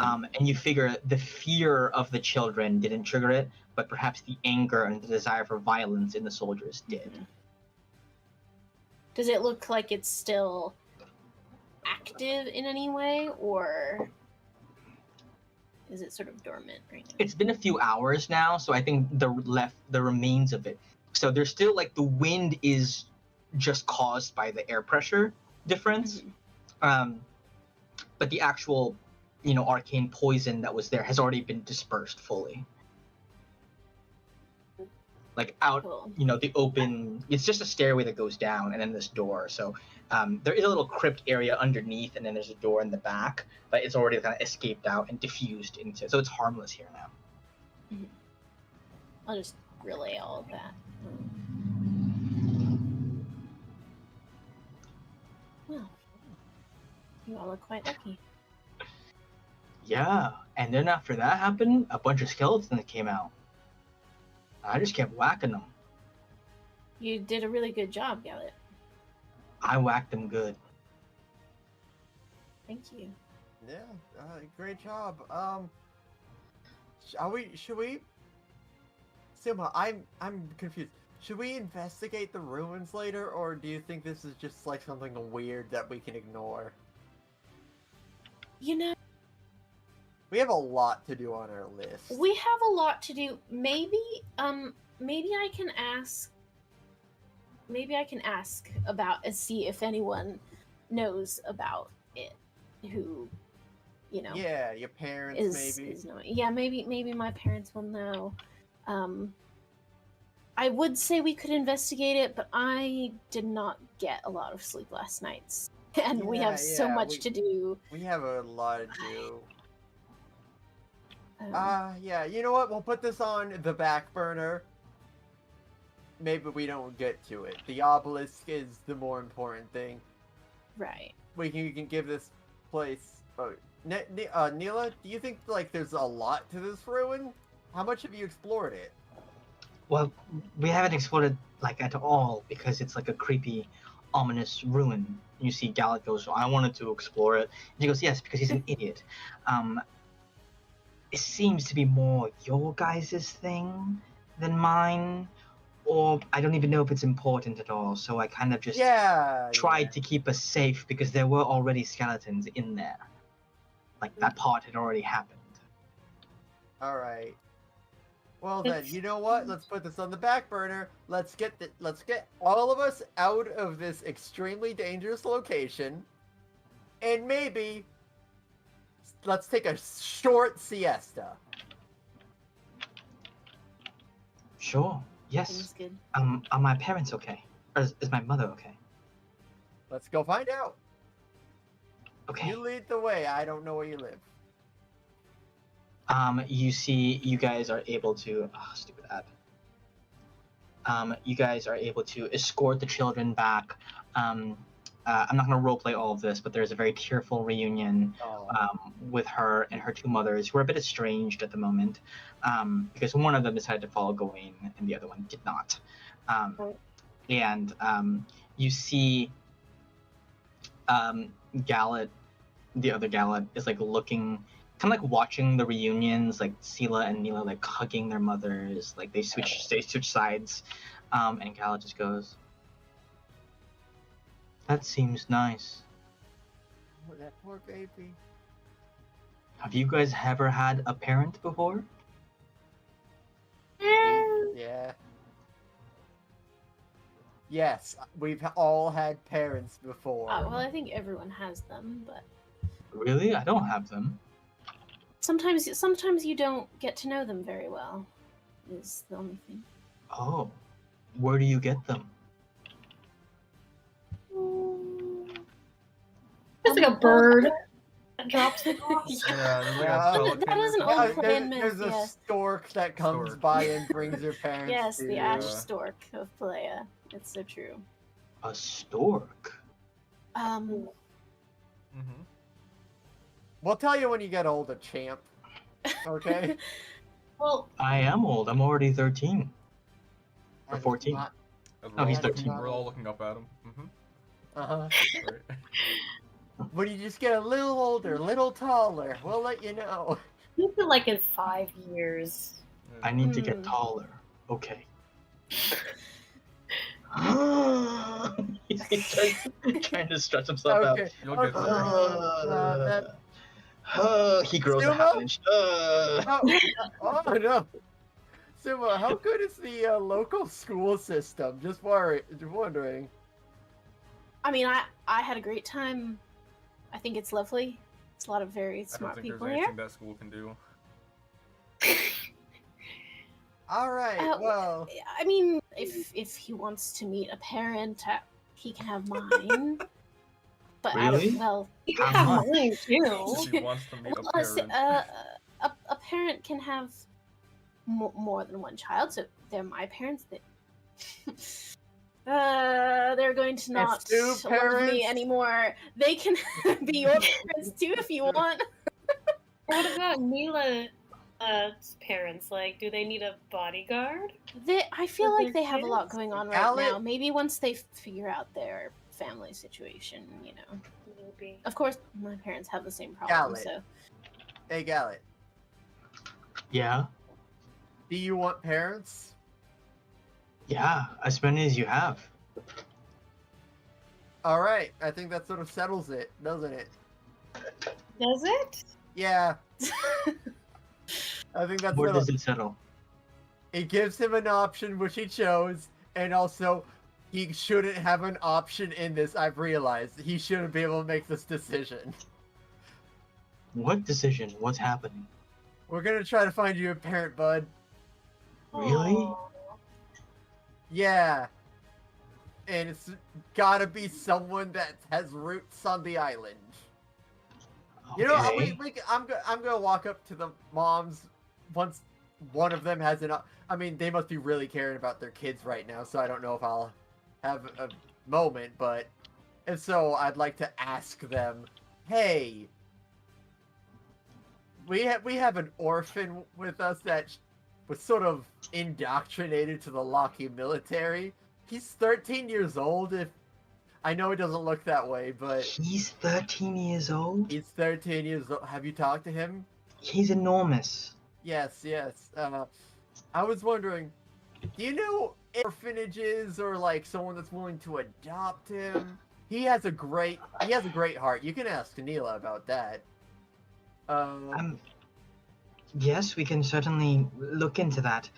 And you figure the fear of the children didn't trigger it, but perhaps the anger and the desire for violence in the soldiers did. Mhm. Does it look like it's still active in any way, or is it sort of dormant right now? It's been a few hours now, so I think the remains of it. So there's still like the wind is just caused by the air pressure difference, but the actual, arcane poison that was there has already been dispersed fully. Like out, Cool. the open. It's just a stairway that goes down, and then this door. So there is a little crypt area underneath, and then there's a door in the back, but it's already kind of escaped out and diffused into. So it's harmless here now. I'll just relay all of that. Well, you all look quite lucky. Yeah, and then after that happened, a bunch of skeletons came out. I just kept whacking them. You did a really good job, Gallet. I whacked them good. Thank you. Yeah, great job. Should we? Sima, I'm confused. Should we investigate the ruins later, or do you think this is just like something weird that we can ignore? You know, We have a lot to do on our list. we have a lot to do. Maybe I can ask. Maybe I can ask about and see if anyone knows about it. Who, Yeah, your parents maybe. is knowing. Yeah, maybe my parents will know. I would say we could investigate it, but I did not get a lot of sleep last night, and we have so much to do. We have a lot to do. Um, Yeah, you know what? We'll put this on the back burner. Maybe we don't get to it. The obelisk is the more important thing. right. We can give this place... Neela, do you think, like, there's a lot to this ruin? How much have you explored it? Well, we haven't explored it like at all because it's like a creepy, ominous ruin. You see Gallic goes, I wanted to explore it. And he goes, yes, because he's an idiot. It seems to be more your guys' thing than mine. Or I don't even know if it's important at all, so I kind of just tried to keep us safe because there were already skeletons in there. Like, that part had already happened. Alright. Well then, you know what? Let's put this on the back burner. Let's get all of us out of this extremely dangerous location. And maybe let's take a short siesta. Sure, yes. Seems good. Are my parents okay? Or is my mother okay? Let's go find out. Okay. You lead the way. I don't know where you live. You see, you guys are able to... Oh, stupid ad. You guys are able to escort the children back. I'm not going to roleplay all of this, but there's a very tearful reunion with her and her two mothers, who are a bit estranged at the moment, because one of them decided to follow Gawain and the other one did not. And you see Gallet, the other Gallet, is like looking... kind of like watching the reunions, like Sela and Neela like hugging their mothers, like they switch sides, and Gallet just goes, "That seems nice. Oh, that poor baby. Have you guys ever had a parent before?" Yeah. Yes, we've all had parents before. Well, I think everyone has them, but Really? I don't have them. sometimes you don't get to know them very well. Is the only thing. Oh, where do you get them? It's like a bird that drops them off. Yeah, there's like Yeah, a pelican that or is an something. old clan myth, there's a yes. stork that comes Stork. by and brings your parents Yes, to the you. ash stork of Pelea. It's so true. A stork? Mhm. We'll tell you when you get older, champ. Okay? Well, I am old. I'm already 13. Or That is 14. not- Oh, he's That's 13. We're all looking up at him. Mm-hmm. Uh-huh. Right. When you just get a little older, a little taller, we'll let you know. He's been like in 5 years. I need to get Hmm. taller. Okay. he's trying to stretch himself out. Okay. You'll get Okay. there. He grows a Sumo? half an inch. Oh no. Sumo, how good is the local school system? Just wondering. I mean, I had a great time. I think it's lovely. It's a lot of very I don't smart think people there's here. anything that school can do. All right. Well, I mean, if he wants to meet a parent, he can have mine. But Really? well, You can How have much? mine too. She wants to meet a well, parent. a parent can have more than one child, so they're my parents. They're going to not two love me parents? anymore. They can be your parents too if you want. What about Mila's parents? Like, do they need a bodyguard? I feel With like their they have a lot kids? going on right Gallet? now. Maybe once they figure out their family situation, you know. Maybe. Of course, my parents have the same problem. Gallet. So hey Gallet, Yeah, do you want parents? yeah. As many as you have. All right. I think that sort of settles it, doesn't it? Does it? Yeah. I think that's Where settled. does it settle? It gives him an option which he chose, and also he shouldn't have an option in this. I've realized he shouldn't be able to make this decision. What decision? What's happening? We're gonna try to find you a parent, bud. Really? Aw. Yeah. And it's gotta be someone that has roots on the island. You know, Okay. I'm gonna walk up to the moms once one of them has an. I mean, they must be really caring about their kids right now, so I don't know if I'll have a moment. But if so, I'd like to ask them, "Hey, we have an orphan with us that was sort of indoctrinated to the Lockheed military. He's 13 years old. If I know it doesn't look that way, but He's 13 years old? he's 13 years old. Have you talked to him?" He's enormous. Yes. I was wondering, do you know orphanages or like someone that's willing to adopt him? He has a great heart. You can ask Neela about that. Yes, we can certainly look into that.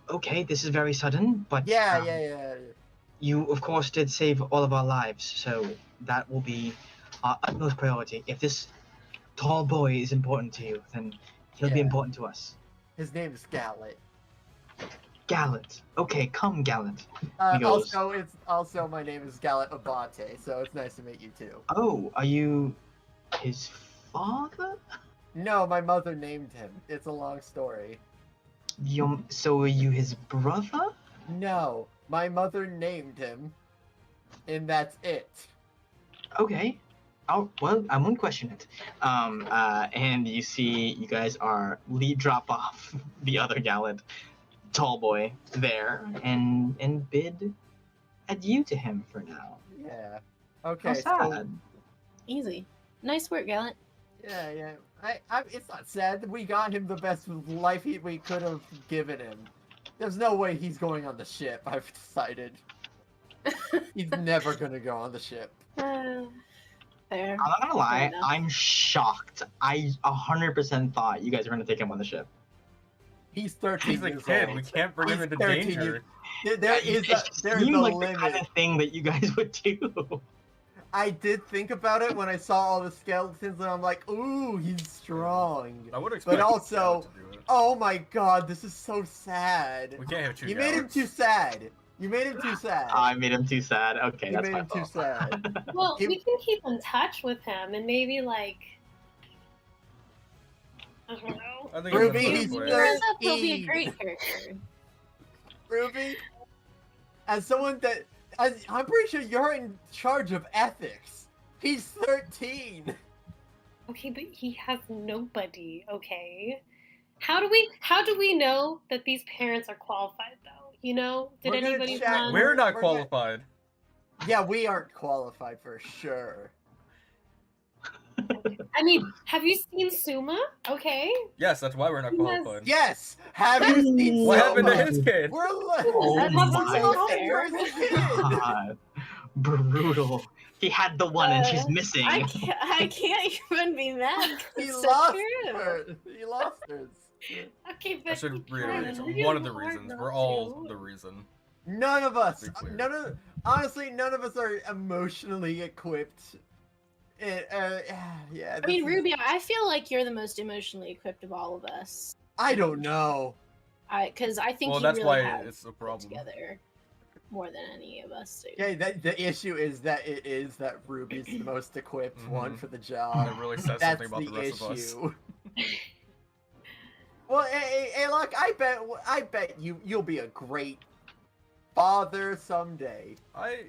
Okay, this is very sudden, but yeah. you, of course, did save all of our lives, so that will be our utmost priority. If this tall boy is important to you, then he'll be Yeah. important to us. His name is Gallet. Gallant. Okay, come, Gallant. He goes, Also my name is Gallet Abate, so it's nice to meet you too. Oh, are you his father? No, my mother named him. It's a long story. So are you his brother? No, my mother named him, and that's it. Okay. Well, I won't question it. And you see, you guys are drop off the other gallant tall boy there, and bid adieu to him for now. Yeah. How Okay. sad. easy. Nice work, Gallant. Yeah. It's not sad. We got him the best life we could have given him. There's no way he's going on the ship. I've decided. He's never gonna go on the ship. Fair. I'm not gonna lie, enough. I'm shocked. I 100% thought you guys were gonna take him on the ship. He's 13 He's a years kid. old. We can't bring him He's into 13 danger. There is a seemed like limit. the kind of thing that you guys would do. I did think about it when I saw all the skeletons, and I'm like, ooh, he's strong. I would expect. also- Gallant to do it. Oh my god, this is so sad. We can't have two. You made him Gallants. too sad. You made him too sad. I made him too sad. Okay, You that's made my him too fault. sad. Well, He- we can keep in touch with him and maybe like I don't know. I think Ruby, it's a he's good He play. turns up, he'll be a 13. great character. Ruby, as someone that, I'm pretty sure you're in charge of ethics. He's 13. Okay, but he has nobody, okay? How do we know that these parents are qualified though? You know, did We're gonna anybody check- run? We're not We're qualified. Yeah, we aren't qualified for sure. I mean, have you seen Suma? Okay. Yes, that's why we're not Yes. qualified. Yes! Have you seen What happened to Soma? his kid? We're Oh That my wasn't fair. God. Brutal. He had the one and she's missing. I can't even be mad. 'cause He it's lost so true. her. He lost hers. Okay, I but should reiterate, it's It's one of the hard reasons. not We're all to. the reason. None of us. Be clear. Honestly, none of us are emotionally equipped. Yeah. I mean, this is- Rubio, I feel like you're the most emotionally equipped of all of us. I don't know. Because I think Well, you that's really why have it's a it problem. together more than any of us do. Yeah, the issue is that Ruby's the most equipped one Mhm. for the That job. really says That's something about the rest of us. issue. Well, hey, look, I bet you'll be a great father someday. I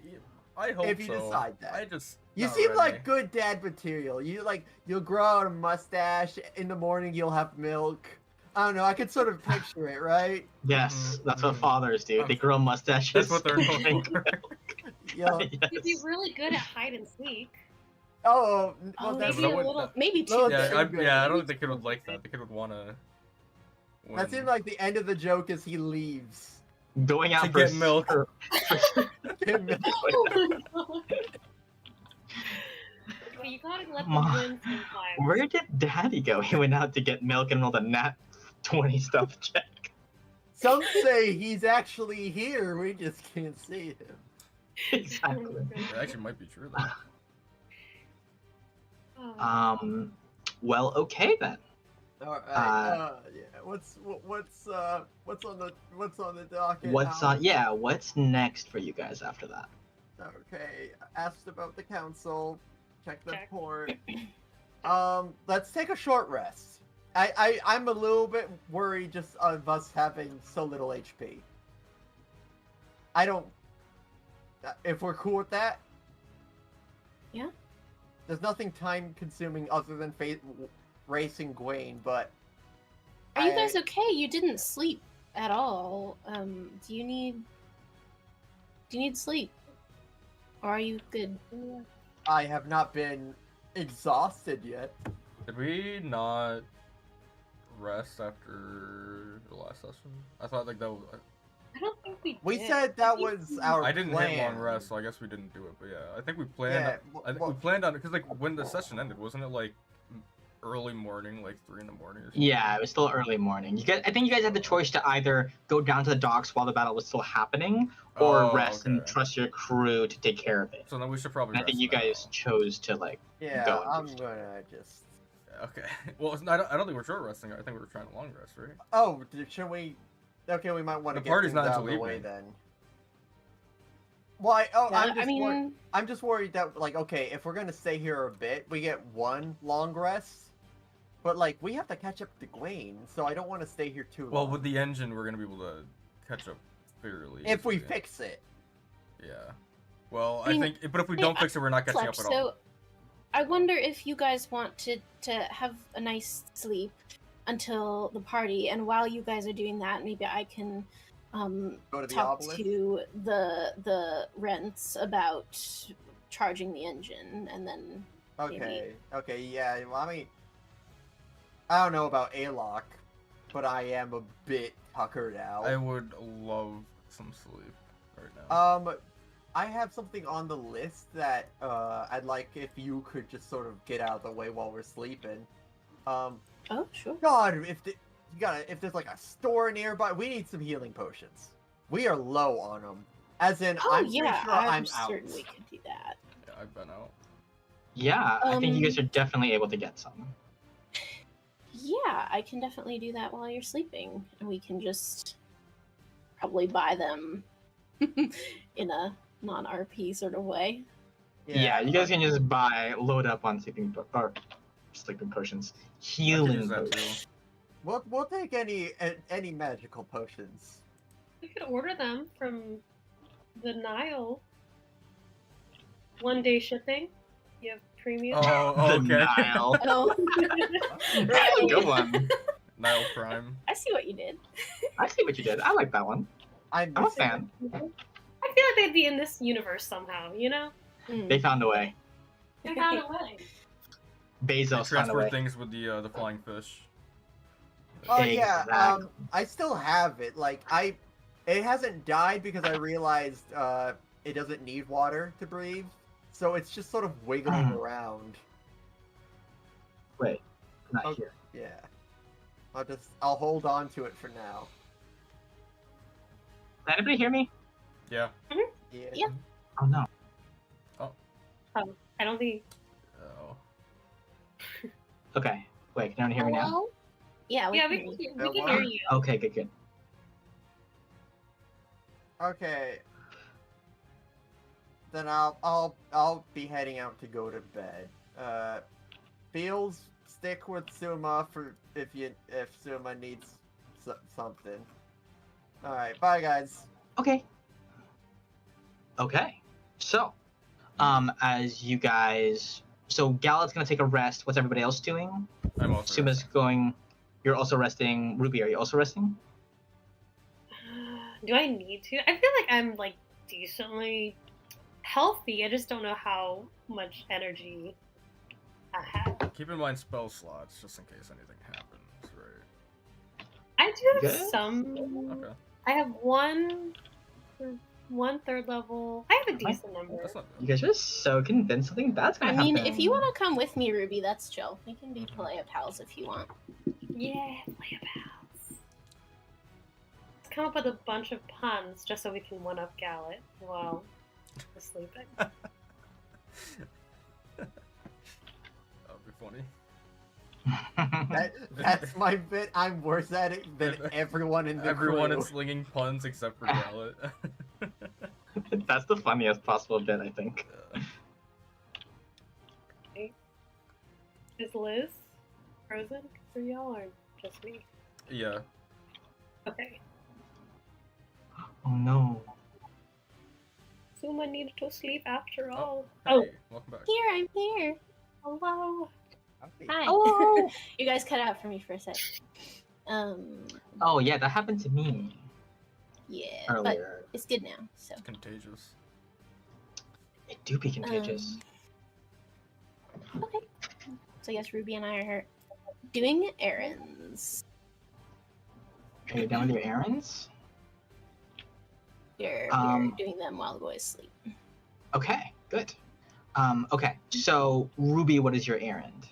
hope If you so. decide that. I just You not seem ready. like good dad material. You'll grow out a mustache. In the morning, you'll have milk. I don't know. I could sort of picture it, right? Yes, that's what Mhm. fathers do. They grow mustaches. That's what they're known Drink for. You'll, you'd be Yes. really good at hide and seek. oh, well, Oh, that's but I maybe a wouldn't- little, maybe too. Well, Yeah, too I good. don't think the kid would like that. The kid would want to. that seemed like the end of the joke is he leaves. Going out To for get milk. Okay, you gotta let them Ma- win sometimes. Where did Daddy go? He went out to get milk and rolled a nat 20 stuff check. Some say he's actually here. We just can't see him. Exactly. It actually might be true though. Oh. Well, okay then. All right. Yeah. What's on the docket? What's next for you guys after that? Okay. Asked about the council. Check the Check. report. Let's take a short rest. I'm a little bit worried just of us having so little HP. I don't. If we're cool with that. Yeah. There's nothing time consuming other than racing Gwaine, but. Are you guys okay? You didn't sleep at all. Do you need sleep? Or are you good? I have not been exhausted yet. Did we not rest after the last session? I thought like that was. I don't think we We did. said that was our I didn't plan. hit long rest, so I guess we didn't do it. But yeah, I think we planned. Yeah, I think we planned on because like when the session ended, wasn't it like early morning, like 3 in the morning or something? Yeah, it was still early morning. I think you guys had the choice to either go down to the docks while the battle was still happening, or Oh, rest and okay. trust your crew to take care of it. So then we should probably. And I think rest you now. guys chose to like. Yeah, Go and I'm do gonna just. Okay. Well, I don't think we're short resting. I think we're trying to long rest, right? Oh, should we? Okay, we might want to The get party's things not out until of the way evening. then. Why? Oh, Yeah, I'm just worried that like, okay, if we're gonna stay here a bit, we get one long rest, but like we have to catch up to Gwaine, so I don't want to stay here too long. Well, with the engine, we're gonna be able to catch up fairly. if we easily. fix it. Yeah. Well, I I mean, think, but if we hey, don't fix it, we're not catching up Fletch, at all. so I wonder if you guys want to have a nice sleep until the party, and while you guys are doing that, maybe I can Go to the talk obelisk. to the rents about charging the engine, and then Okay. Okay. Yeah. Well, I mean, I don't know about Alok, but I am a bit tuckered out. I would love some sleep right now. I have something on the list that I'd like if you could just sort of get out of the way while we're sleeping. oh sure. God, if there's like a store nearby, we need some healing potions. We are low on them. As in, Oh I'm pretty yeah, sure I'm I'm out. certain we could do that. Yeah, I've been out. Yeah, I think you guys Um, are definitely able to get some. Yeah, I can definitely do that while you're sleeping, and we can just probably buy them in a non-RP sort of way. Yeah, you guys can just load up on sleeping potions, I could healing use that potions. too. We'll take any magical potions. We could order them from the Nile. 1 day shipping. You have premium. Oh, The okay. Nile. Oh, That's a good one. Nile Prime. I see what you did. I see what you did. I like that one. I'm I'm a fan. I feel like they'd be in this universe somehow, you know? They found a way. They found a way. Bezos found a Transfer way. things with the flying fish. Oh yeah, Exactly. I still have it. Like it hasn't died because I realized it doesn't need water to breathe, so it's just sort of wiggling around. Wait, not Okay. here. Yeah, I'll hold on to it for now. Did anybody hear me? Yeah. Yeah. Yeah. Oh no. I don't think. Oh. Okay. Wait, can anyone hear me now? Hello? Yeah, we Yeah, can we hear you. can hear you. Okay, good. Okay. Then I'll be heading out to go to bed. Beals, stick with Suma for if Suma needs something. All right, bye guys. Okay. So, as you guys, so Gallet's gonna take a rest. What's everybody else doing? I'm also. Suma's going. You're also resting. Ruby, are you also resting? Do I need to? I feel like I'm like decently healthy. I just don't know how much energy I have. Keep in mind spell slots just in case anything happens, right? I do have Good. some. Okay. I have one third level. I have a decent number. That's not You bad. guys are so convinced something bad's I gonna mean, happen. if you want to come with me, Ruby, that's chill. We can be Palea pals if you want. Yeah, play a pals. Let's come up with a bunch of puns just so we can one up Gallet while we're sleeping. That would be funny. That's my bit. I'm worse at it than everyone in the Everyone crew. is slinging puns except for Gallet. That's the funniest possible bit, I think. Is Liz frozen for y'all or just me? Yeah. Okay. Oh no. Suma needed to sleep after all. Hey, Oh, welcome back. Here, I'm here. hello. Hi. Oh. You guys cut out for me for a sec. Oh yeah, that happened to me Yeah, but earlier. it's good now. So. Contagious. It do be contagious. Okay. So I guess Ruby and I are doing errands. Are you done with your errands? We're doing them while the boys sleep. Okay, good. Okay, so Ruby, what is your errand?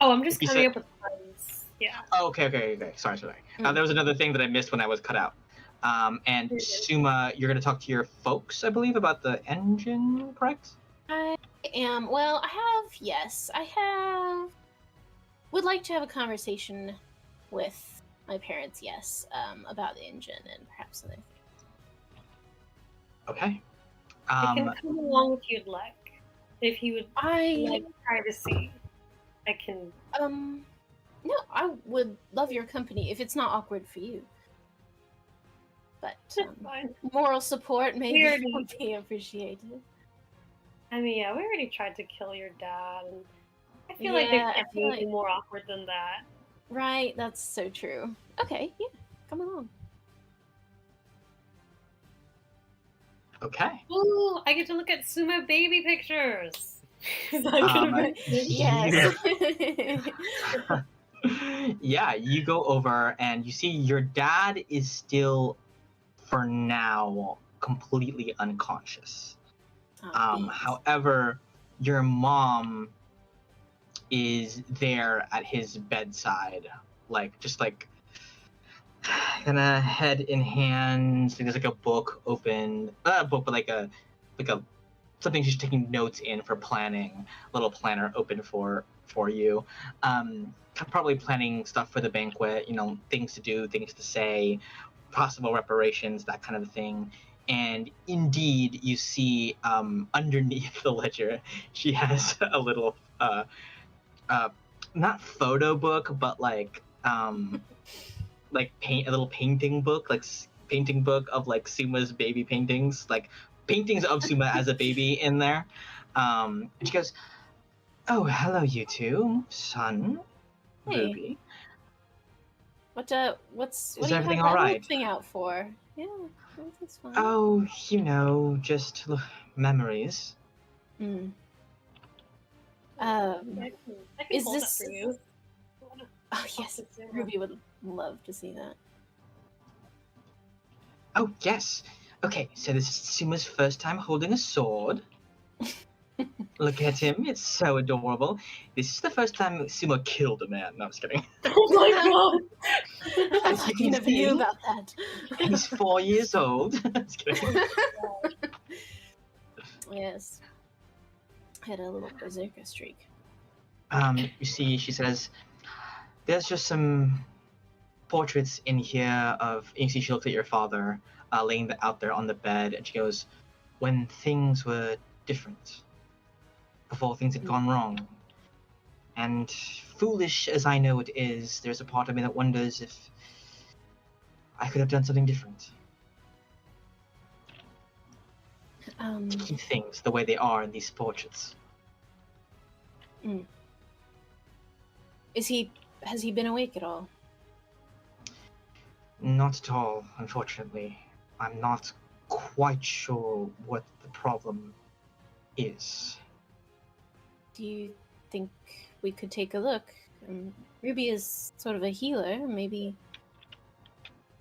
Oh, I'm just You coming said- up with puns. Yeah. Oh, okay. Sorry. Mm. There was another thing that I missed when I was cut out. And Mhm. Suma, you're gonna talk to your folks, I believe, about the engine, correct? I am. Well, I would like to have a conversation with my parents. Yes, about the engine and perhaps other things. Okay. I can come along if you'd like. If you would like privacy, I can. No, I would love your company if it's not awkward for you. But Fine. moral support maybe Weird. would be appreciated. I mean, yeah, we already tried to kill your dad, and I feel like there Yeah, I can't be feel anything more awkward than that. Right, that's so true. Okay, yeah, come along. Okay. Ooh, I get to look at Suma baby pictures. Is that gonna be- Yes. Yeah, you go over and you see your dad is still, for now, completely unconscious. Oh, beans. However, your mom is there at his bedside, just kinda head in hand. So there's like a book open, not a book, but like a something she's taking notes in for planning. A little planner open for you. Probably planning stuff for the banquet. Things to do, things to say, possible reparations, that kind of thing. And indeed, you see underneath the ledger, she has a little, not photo book, but a little painting book, painting book of Suma's baby paintings, paintings of Suma as a baby in there. And she goes, "Oh, hello, you two, son, Hey. Ruby. What Is what do you have everything that alright? loop thing out for? Yeah, everything's fine. Oh, you know, just memories. Mm. I can Is hold this- that for you. Oh yes, Ruby would love to see that. Oh, yes. Okay, so this is Suma's first time holding a sword. Look at him, it's so adorable. This is the first time Suma killed a man. No, I'm just kidding. Oh my god! As you I can never knew see, about that. he's 4 years old. Just kidding. Yes, had a little berserker streak. You see, she says, there's just some portraits in here of, you see she looks at your father, laying out there on the bed, and she goes, when things were different, before things had gone wrong. And foolish as I know it is, there's a part of me that wonders if I could have done something different. To keep things the way they are in these portraits. Has he been awake at all? Not at all, unfortunately. I'm not quite sure what the problem is. Do you think we could take a look? Ruby is sort of a healer. Maybe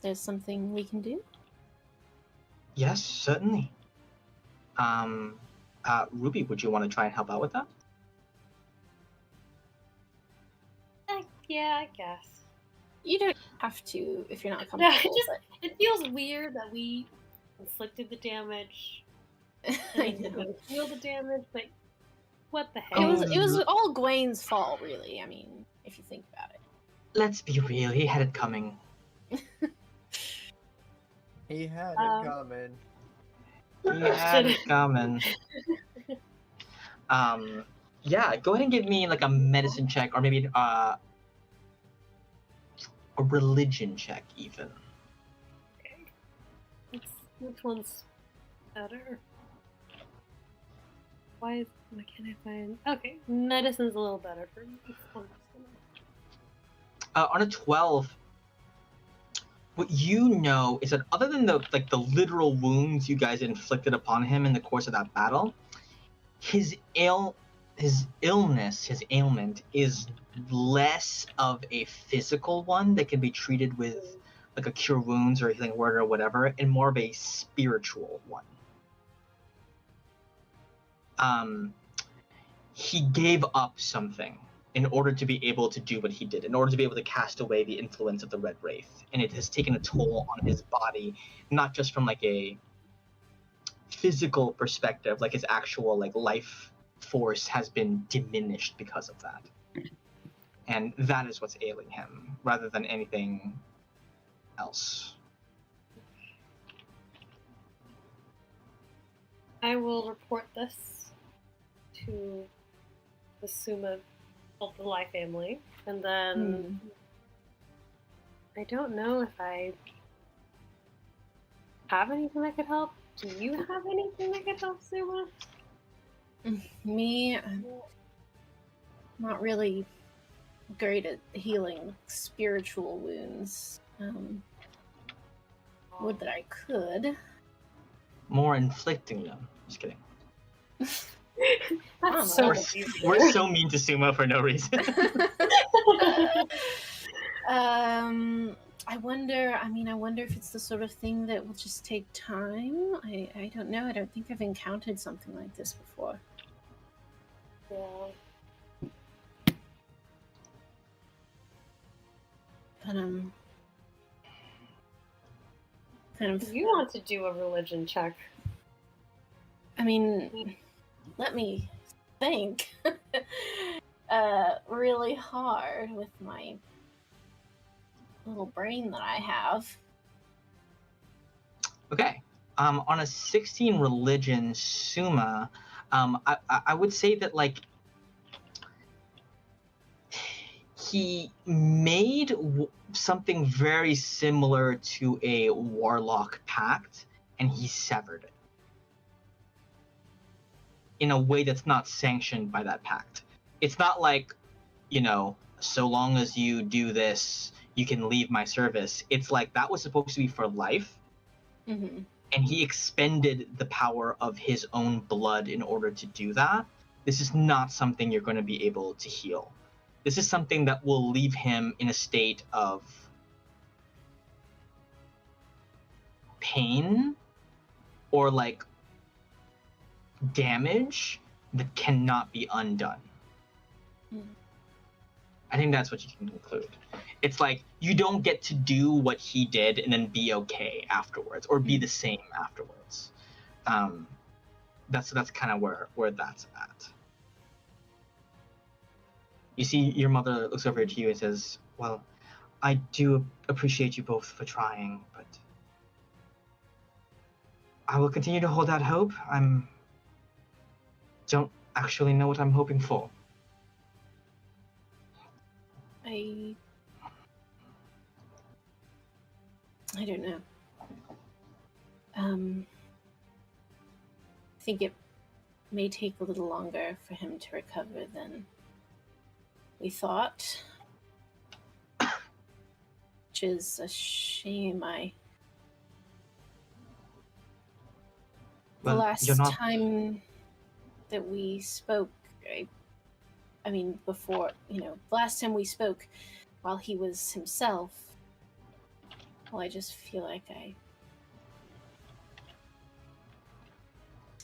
there's something we can do? Yes, certainly. Ruby, would you want to try and help out with that? Yeah, I guess. You don't have to if you're not No, comfortable. it feels weird that we inflicted the damage. but And I then we're know. gonna heal the damage, but what the heck? It was all Gwen's fault, really. I mean, if you think about it. Let's be real, he had it coming. He had Um, it coming. He had it coming. Yeah, go ahead and give me like a medicine check, or maybe a religion check, even. Okay. Which one's better? Why can't I find? Okay, medicine's a little better for me. On a 12, what you know is that other than the literal wounds you guys inflicted upon him in the course of that battle, his illness, his ailment, is less of a physical one that can be treated with like a cure wounds or a healing word or whatever, and more of a spiritual one. He gave up something in order to be able to do what he did, in order to be able to cast away the influence of the Red Wraith, and it has taken a toll on his body, not just from like a physical perspective, like his actual like life force has been diminished because of that, and that is what's ailing him rather than anything else. I will report this to the Suma of the Life family, and then I don't know if I have anything that could help. Do you have anything that could help, Suma? Me, I'm not really great at healing spiritual wounds. Would that I could. More inflicting them. Just kidding. That's so We're, confusing. we're so mean to Suma for no reason. I wonder if it's the sort of thing that will just take time. I don't know. I don't think I've encountered something like this before. Yeah. But kind of. If you want to do a religion check, I mean, let me think really hard with my little brain that I have. Okay. On a 16 religion, Suma, I would say that like he made something very similar to a warlock pact, and he severed it in a way that's not sanctioned by that pact. It's not like, so long as you do this, you can leave my service. It's like that was supposed to be for life, Mm-hmm. and he expended the power of his own blood in order to do that. This is not something you're going to be able to heal. This is something that will leave him in a state of pain or like damage that cannot be undone. Mm. I think that's what you can conclude. It's like you don't get to do what he did and then be okay afterwards, or be the same afterwards. That's kind of where that's at. You see, your mother looks over to you and says, "Well, I do appreciate you both for trying, but I will continue to hold out hope. Don't actually know what I'm hoping for." I don't know. I think it may take a little longer for him to recover than we thought, which is a shame. The Well, last you're not. time that we spoke, I mean, before, the last time we spoke while he was himself, well, I just feel like I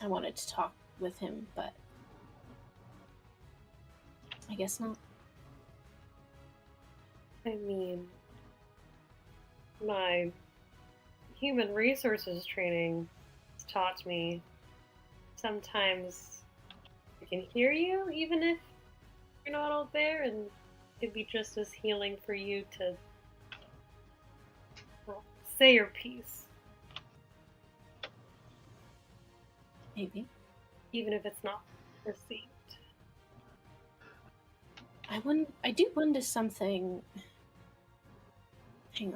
wanted to talk with him, but I guess not. I mean, my human resources training has taught me sometimes I can hear you even if you're not out there, and it could be just as healing for you to say your piece, Maybe. even if it's not received. I do wonder something. Hang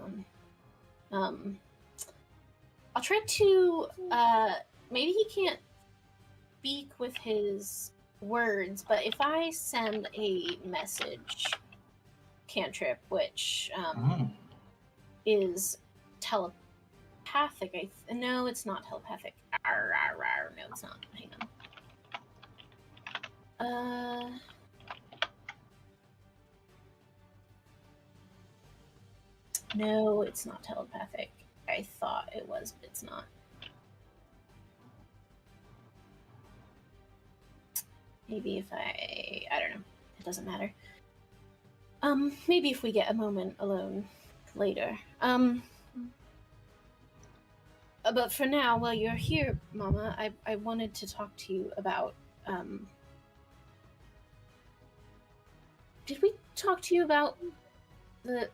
on. I'll try to, maybe he can't speak with his words, but if I send a message cantrip, which, is telepathic, no, it's not telepathic. Arr, arr, arr. No, it's not. Hang on. No, it's not telepathic. I thought it was, but it's not. Maybe if I don't know. It doesn't matter. Maybe if we get a moment alone later. But for now, while you're here, Mama, I wanted to talk to you about, did we talk to you about the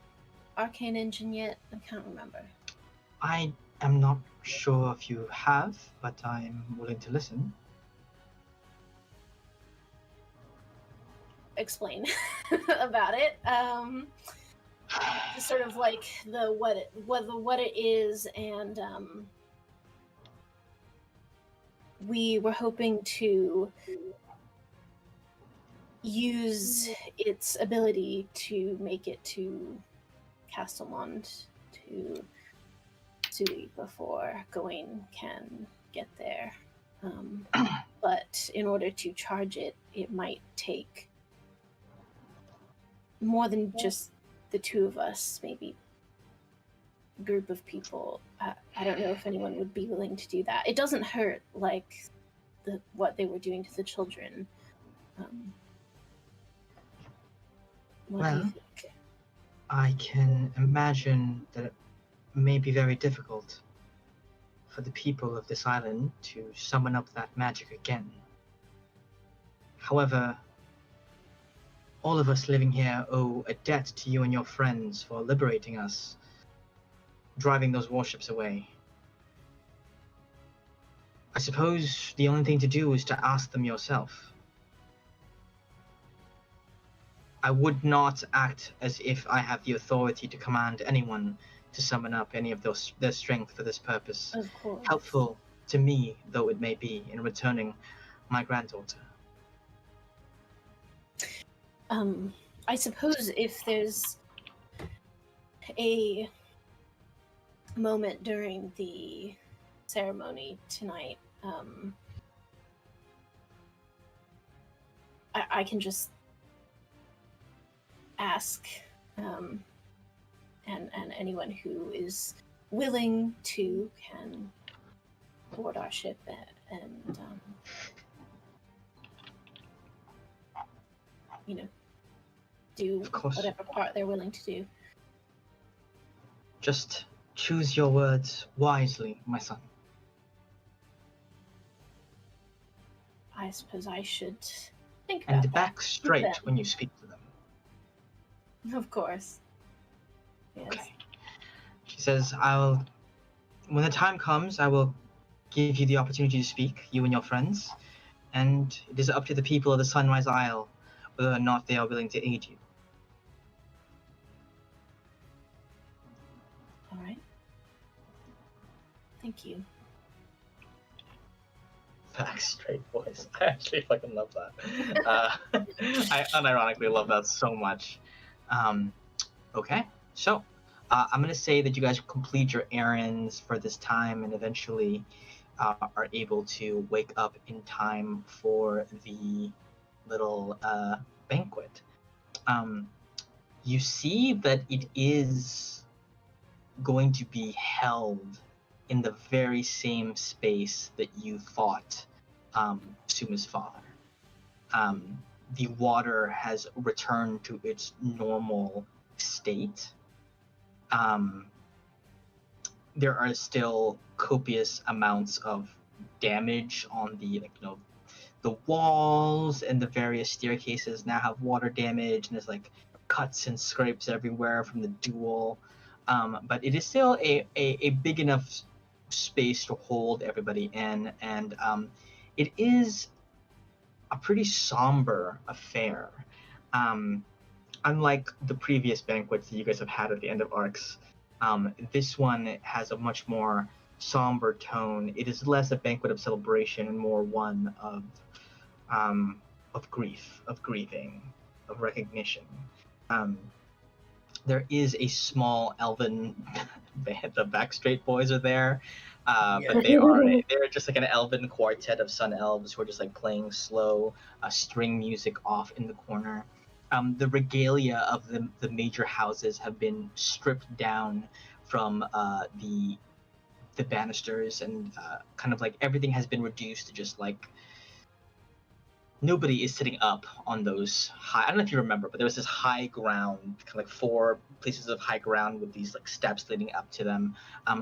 arcane engine yet? I can't remember. I am not sure if you have, but I'm willing to listen. Explain about it. Sort of like what it is, and we were hoping to use its ability to make it to Castelmond to Sui before Gawain can get there. But in order to charge it, it might take more than just the two of us, maybe a group of people. I don't know if anyone would be willing to do that. It doesn't hurt like what they were doing to the children. What do you think? I can imagine that it may be very difficult for the people of this island to summon up that magic again. However, all of us living here owe a debt to you and your friends for liberating us, driving those warships away. I suppose the only thing to do is to ask them yourself. I would not act as if I have the authority to command anyone to summon up any of their strength for this purpose. Of course. Helpful to me, though it may be, in returning my granddaughter. I suppose if there's a moment during the ceremony tonight. I can just ask, and anyone who is willing to can board our ship and do Of course. whatever part they're willing to do. Just choose your words wisely, my son. I suppose I should think about And that. back straight them. when you speak to them. Of course. Yes. Okay. She says, when the time comes, I will give you the opportunity to speak, you and your friends, and it is up to the people of the Sunrise Isle whether or not they are willing to aid you. All right. Thank you. Back straight voice. I actually fucking love that. I unironically love that so much. Okay, so I'm gonna say that you guys complete your errands for this time and eventually are able to wake up in time for the little banquet. You see that it is going to be held in the very same space that you fought Suma's father. The water has returned to its normal state. There are still copious amounts of damage on the walls, and the various staircases now have water damage, and there's like cuts and scrapes everywhere from the duel. But it is still a big enough space to hold everybody in, and it is a pretty somber affair. Unlike the previous banquets that you guys have had at the end of arcs, this one has a much more somber tone. It is less a banquet of celebration and more one of grief, of grieving, of recognition. There is a small elven band. The Backstraight Boys are there, but they're just like an elven quartet of sun elves who are just like playing slow string music off in the corner. The regalia of the major houses have been stripped down from the banisters, and kind of like everything has been reduced to just like nobody is sitting up on those high. I don't know if you remember, but there was this high ground, kind of like 4 places of high ground with these like steps leading up to them.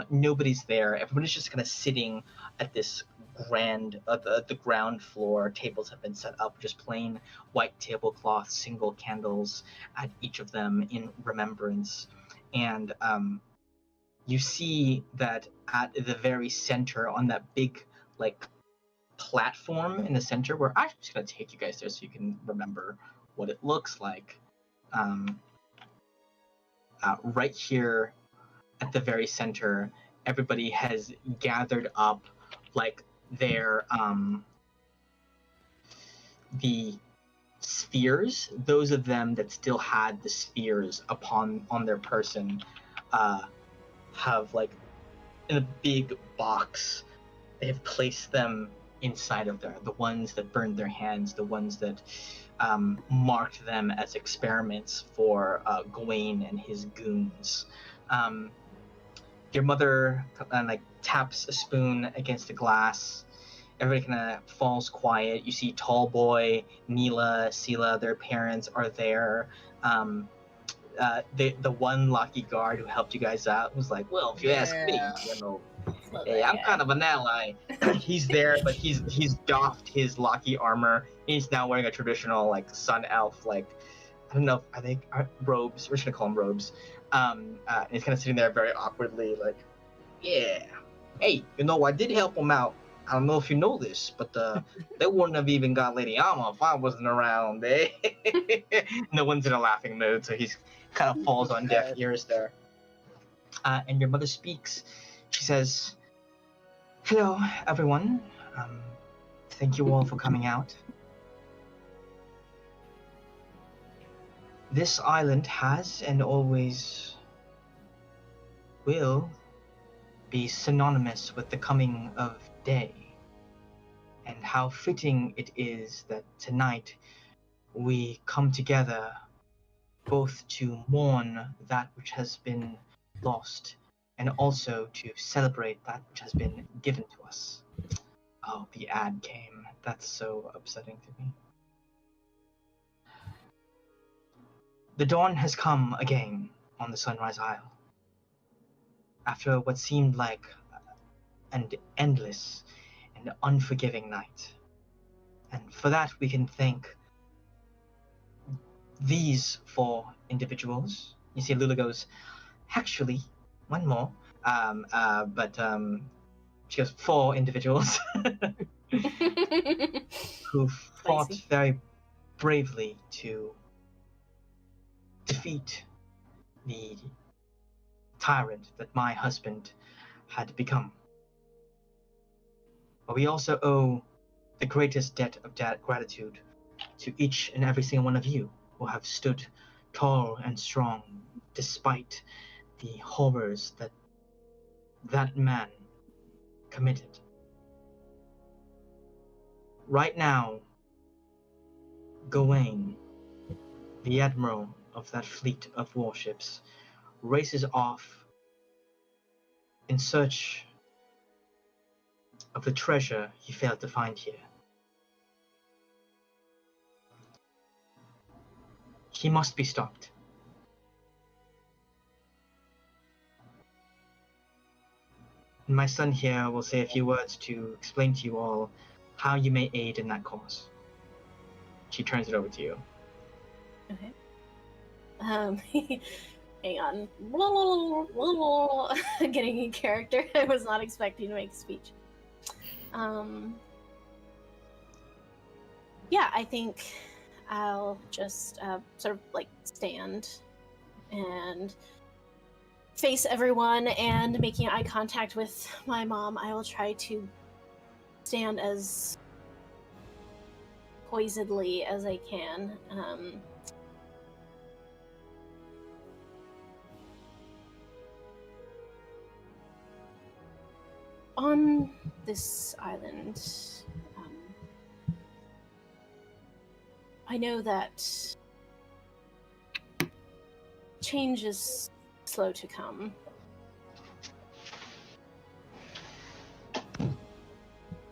Nobody's there. Everybody's just kind of sitting at this the ground floor. Tables have been set up, just plain white tablecloth, single candles at each of them in remembrance. And you see that at the very center, on that big like platform in the center, where I'm just going to take you guys there so you can remember what it looks like. Right here at the very center, everybody has gathered up like their the spheres. Those of them that still had the spheres on their person have like in a big box. They have placed them inside of there. The ones that burned their hands, the ones that marked them as experiments for Gawain and his goons. Your mother like taps a spoon against a glass. Everybody kind of falls quiet. You see Tall Boy, Neela, Sela, their parents are there. The one lucky guard who helped you guys out was like, well, if you ask me, hey, I'm kind of an ally. He's there, but he's doffed his Loki armor. He's now wearing a traditional like sun elf, like I don't know, I think robes. We're just gonna call them robes. And he's kind of sitting there very awkwardly, like, yeah. Hey, I did help him out. I don't know if you know this, but they wouldn't have even got Lady Alma if I wasn't around. Eh? No one's in a laughing mood, so he's kind of falls on deaf ears there. And your mother speaks. She says, hello, everyone. Thank you all for coming out. This island has and always will be synonymous with the coming of day. And how fitting it is that tonight we come together both to mourn that which has been lost and also to celebrate that which has been given to us. Oh, the ad came. That's so upsetting to me. The dawn has come again on the Sunrise Isle. After what seemed like an endless and unforgiving night. And for that we can thank these 4 individuals. You see Lula goes, actually, one more. She goes, 4 individuals who fought Spicy. very bravely to defeat the tyrant that my husband had become. But we also owe the greatest debt of gratitude to each and every single one of you who have stood tall and strong despite the horrors that that man committed. Right now, Gawain, the admiral of that fleet of warships, races off in search of the treasure he failed to find here. He must be stopped. And my son here will say a few words to explain to you all how you may aid in that cause. She turns it over to you. Okay. Hang on. Getting in character. I was not expecting to make a speech. Yeah, I think I'll just sort of like stand and face everyone, and making eye contact with my mom, I will try to stand as poisedly as I can. On this island, I know that change is slow to come.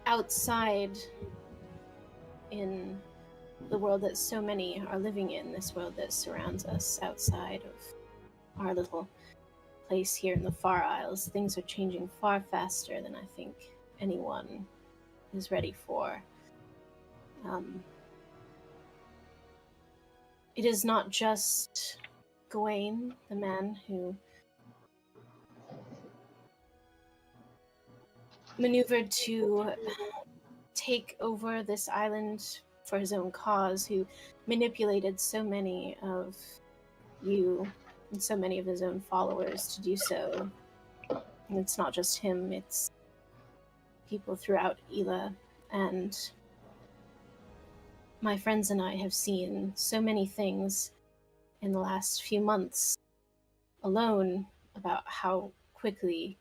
Outside, in the world that so many are living in, this world that surrounds us outside of our little place here in the Far Isles, things are changing far faster than I think anyone is ready for. It is not just Gawain, the man who maneuvered to take over this island for his own cause, who manipulated so many of you and so many of his own followers to do so. And it's not just him, it's people throughout Ela. And my friends and I have seen so many things in the last few months alone about how quickly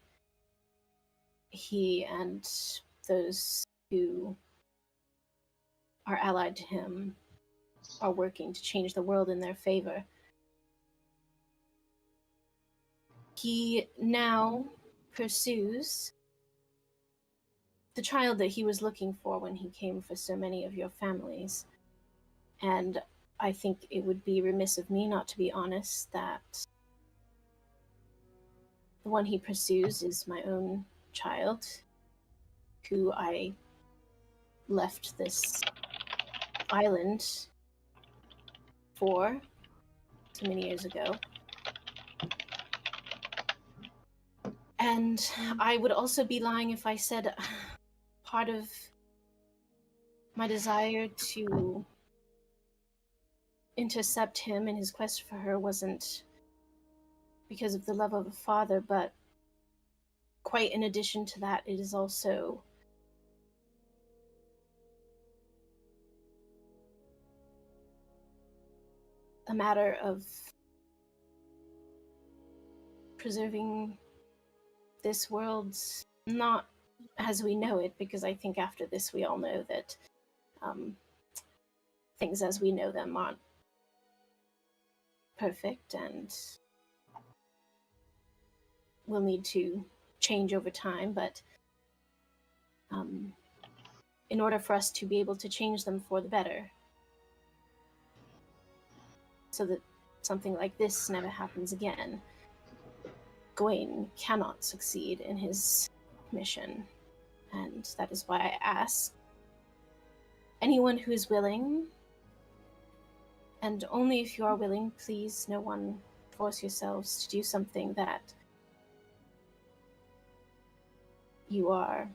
he and those who are allied to him are working to change the world in their favor. He now pursues the child that he was looking for when he came for so many of your families. And I think it would be remiss of me not to be honest that the one he pursues is my own child, who I left this island for so many years ago. And I would also be lying if I said part of my desire to intercept him in his quest for her wasn't because of the love of a father, but quite in addition to that, it is also a matter of preserving this world's not as we know it, because I think after this we all know that things as we know them aren't perfect and will need to change over time, but in order for us to be able to change them for the better, so that something like this never happens again, Gawain cannot succeed in his mission, and that is why I ask anyone who is willing, and only if you are willing, please, no one force yourselves to do something that you are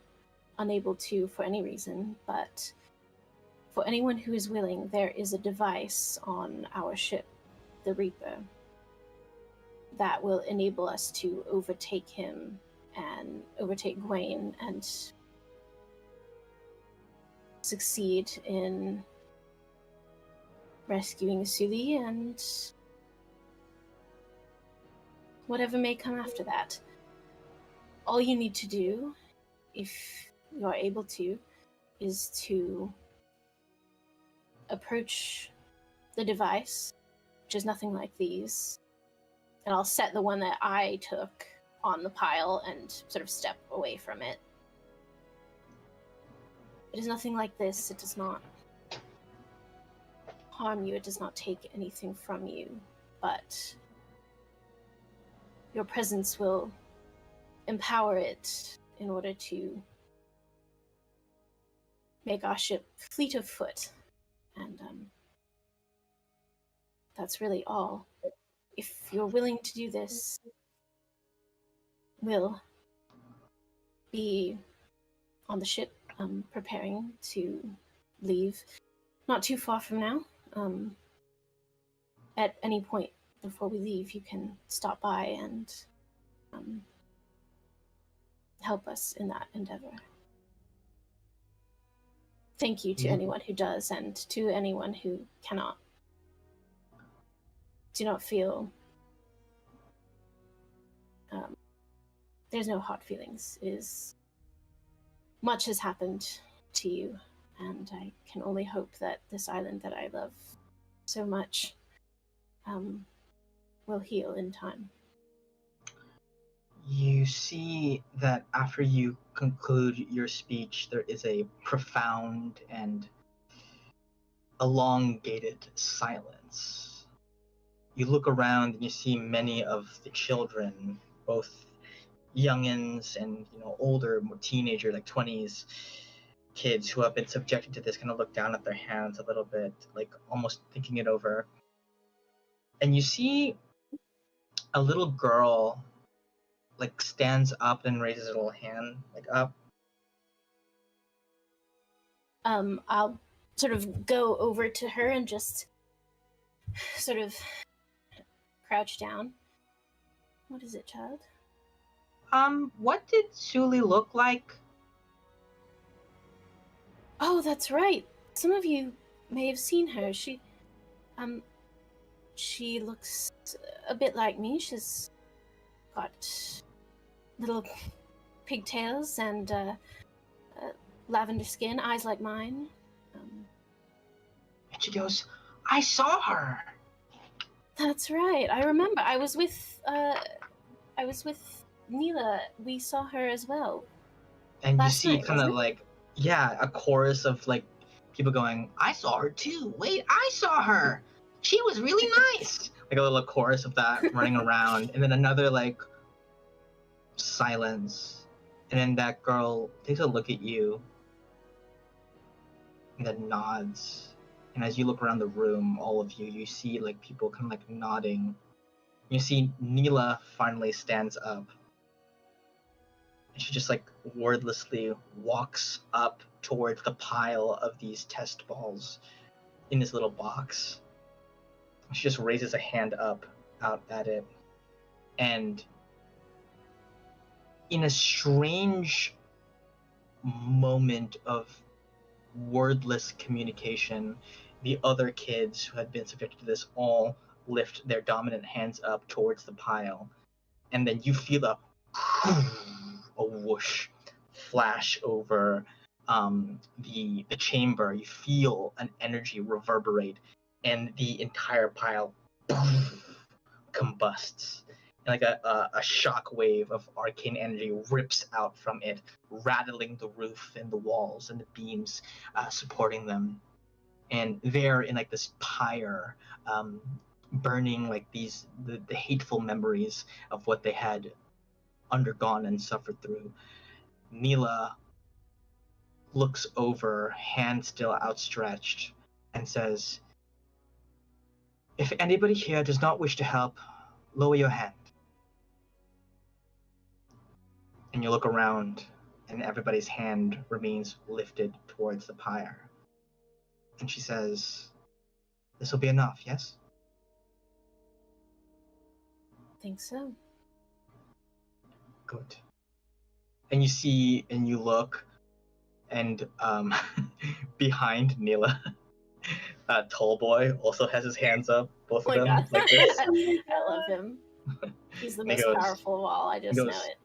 unable to for any reason, but for anyone who is willing, there is a device on our ship, the Reaper, that will enable us to overtake him and overtake Gawain and succeed in rescuing Sully and whatever may come after that. All you need to do, if you are able to, is to approach the device, which is nothing like these, and I'll set the one that I took on the pile and sort of step away from it. It is nothing like this. It does not harm you. It does not take anything from you, but your presence will empower it in order to make our ship fleet of foot. And that's really all. If you're willing to do this, we'll be on the ship, preparing to leave not too far from now. At any point before we leave, you can stop by and help us in that endeavor. Thank you to anyone who does, and to anyone who cannot. Do not feel... there's no hard feelings. Much has happened to you, and I can only hope that this island that I love so much will heal in time. You see that after you conclude your speech, there is a profound and elongated silence. You look around and you see many of the children, both youngins and older, more teenager, like 20s kids who have been subjected to this, kind of look down at their hands a little bit, like almost thinking it over. And you see a little girl like stands up and raises her little hand like up. I'll sort of go over to her and just sort of crouch down. What is it, child? What did Sully look like? Oh, that's right. Some of you may have seen her. She looks a bit like me. She's got little pigtails and lavender skin, eyes like mine. And she goes, I saw her. That's right. I remember. I was with Neela. We saw her as well. And Last you see night, kind of wasn't it? like, yeah, a chorus of like people going, I saw her too. Wait, I saw her. She was really nice. Like a little chorus of that running around. And then another like silence. And then that girl takes a look at you and then nods. And as you look around the room, all of you, you see like people kind of like nodding. You see Neela finally stands up. And she just like wordlessly walks up towards the pile of these test balls in this little box. She just raises a hand up out at it. And in a strange moment of wordless communication, the other kids who had been subjected to this all lift their dominant hands up towards the pile. And then you feel a a whoosh flash over the chamber. You feel an energy reverberate, and the entire pile combusts. And like a shock wave of arcane energy rips out from it, rattling the roof and the walls and the beams supporting them. And there, in like this pyre, burning like the hateful memories of what they had undergone and suffered through, Mila looks over, hand still outstretched, and says, "If anybody here does not wish to help, lower your hand." And you look around, and everybody's hand remains lifted towards the pyre. And she says, "This will be enough, yes?" Think so. Good. And you see, and you look, and behind Nila, Tall Boy also has his hands up, both Oh of my them, god. like this. I love him. He's the And he most goes- powerful of all. I just goes, know it.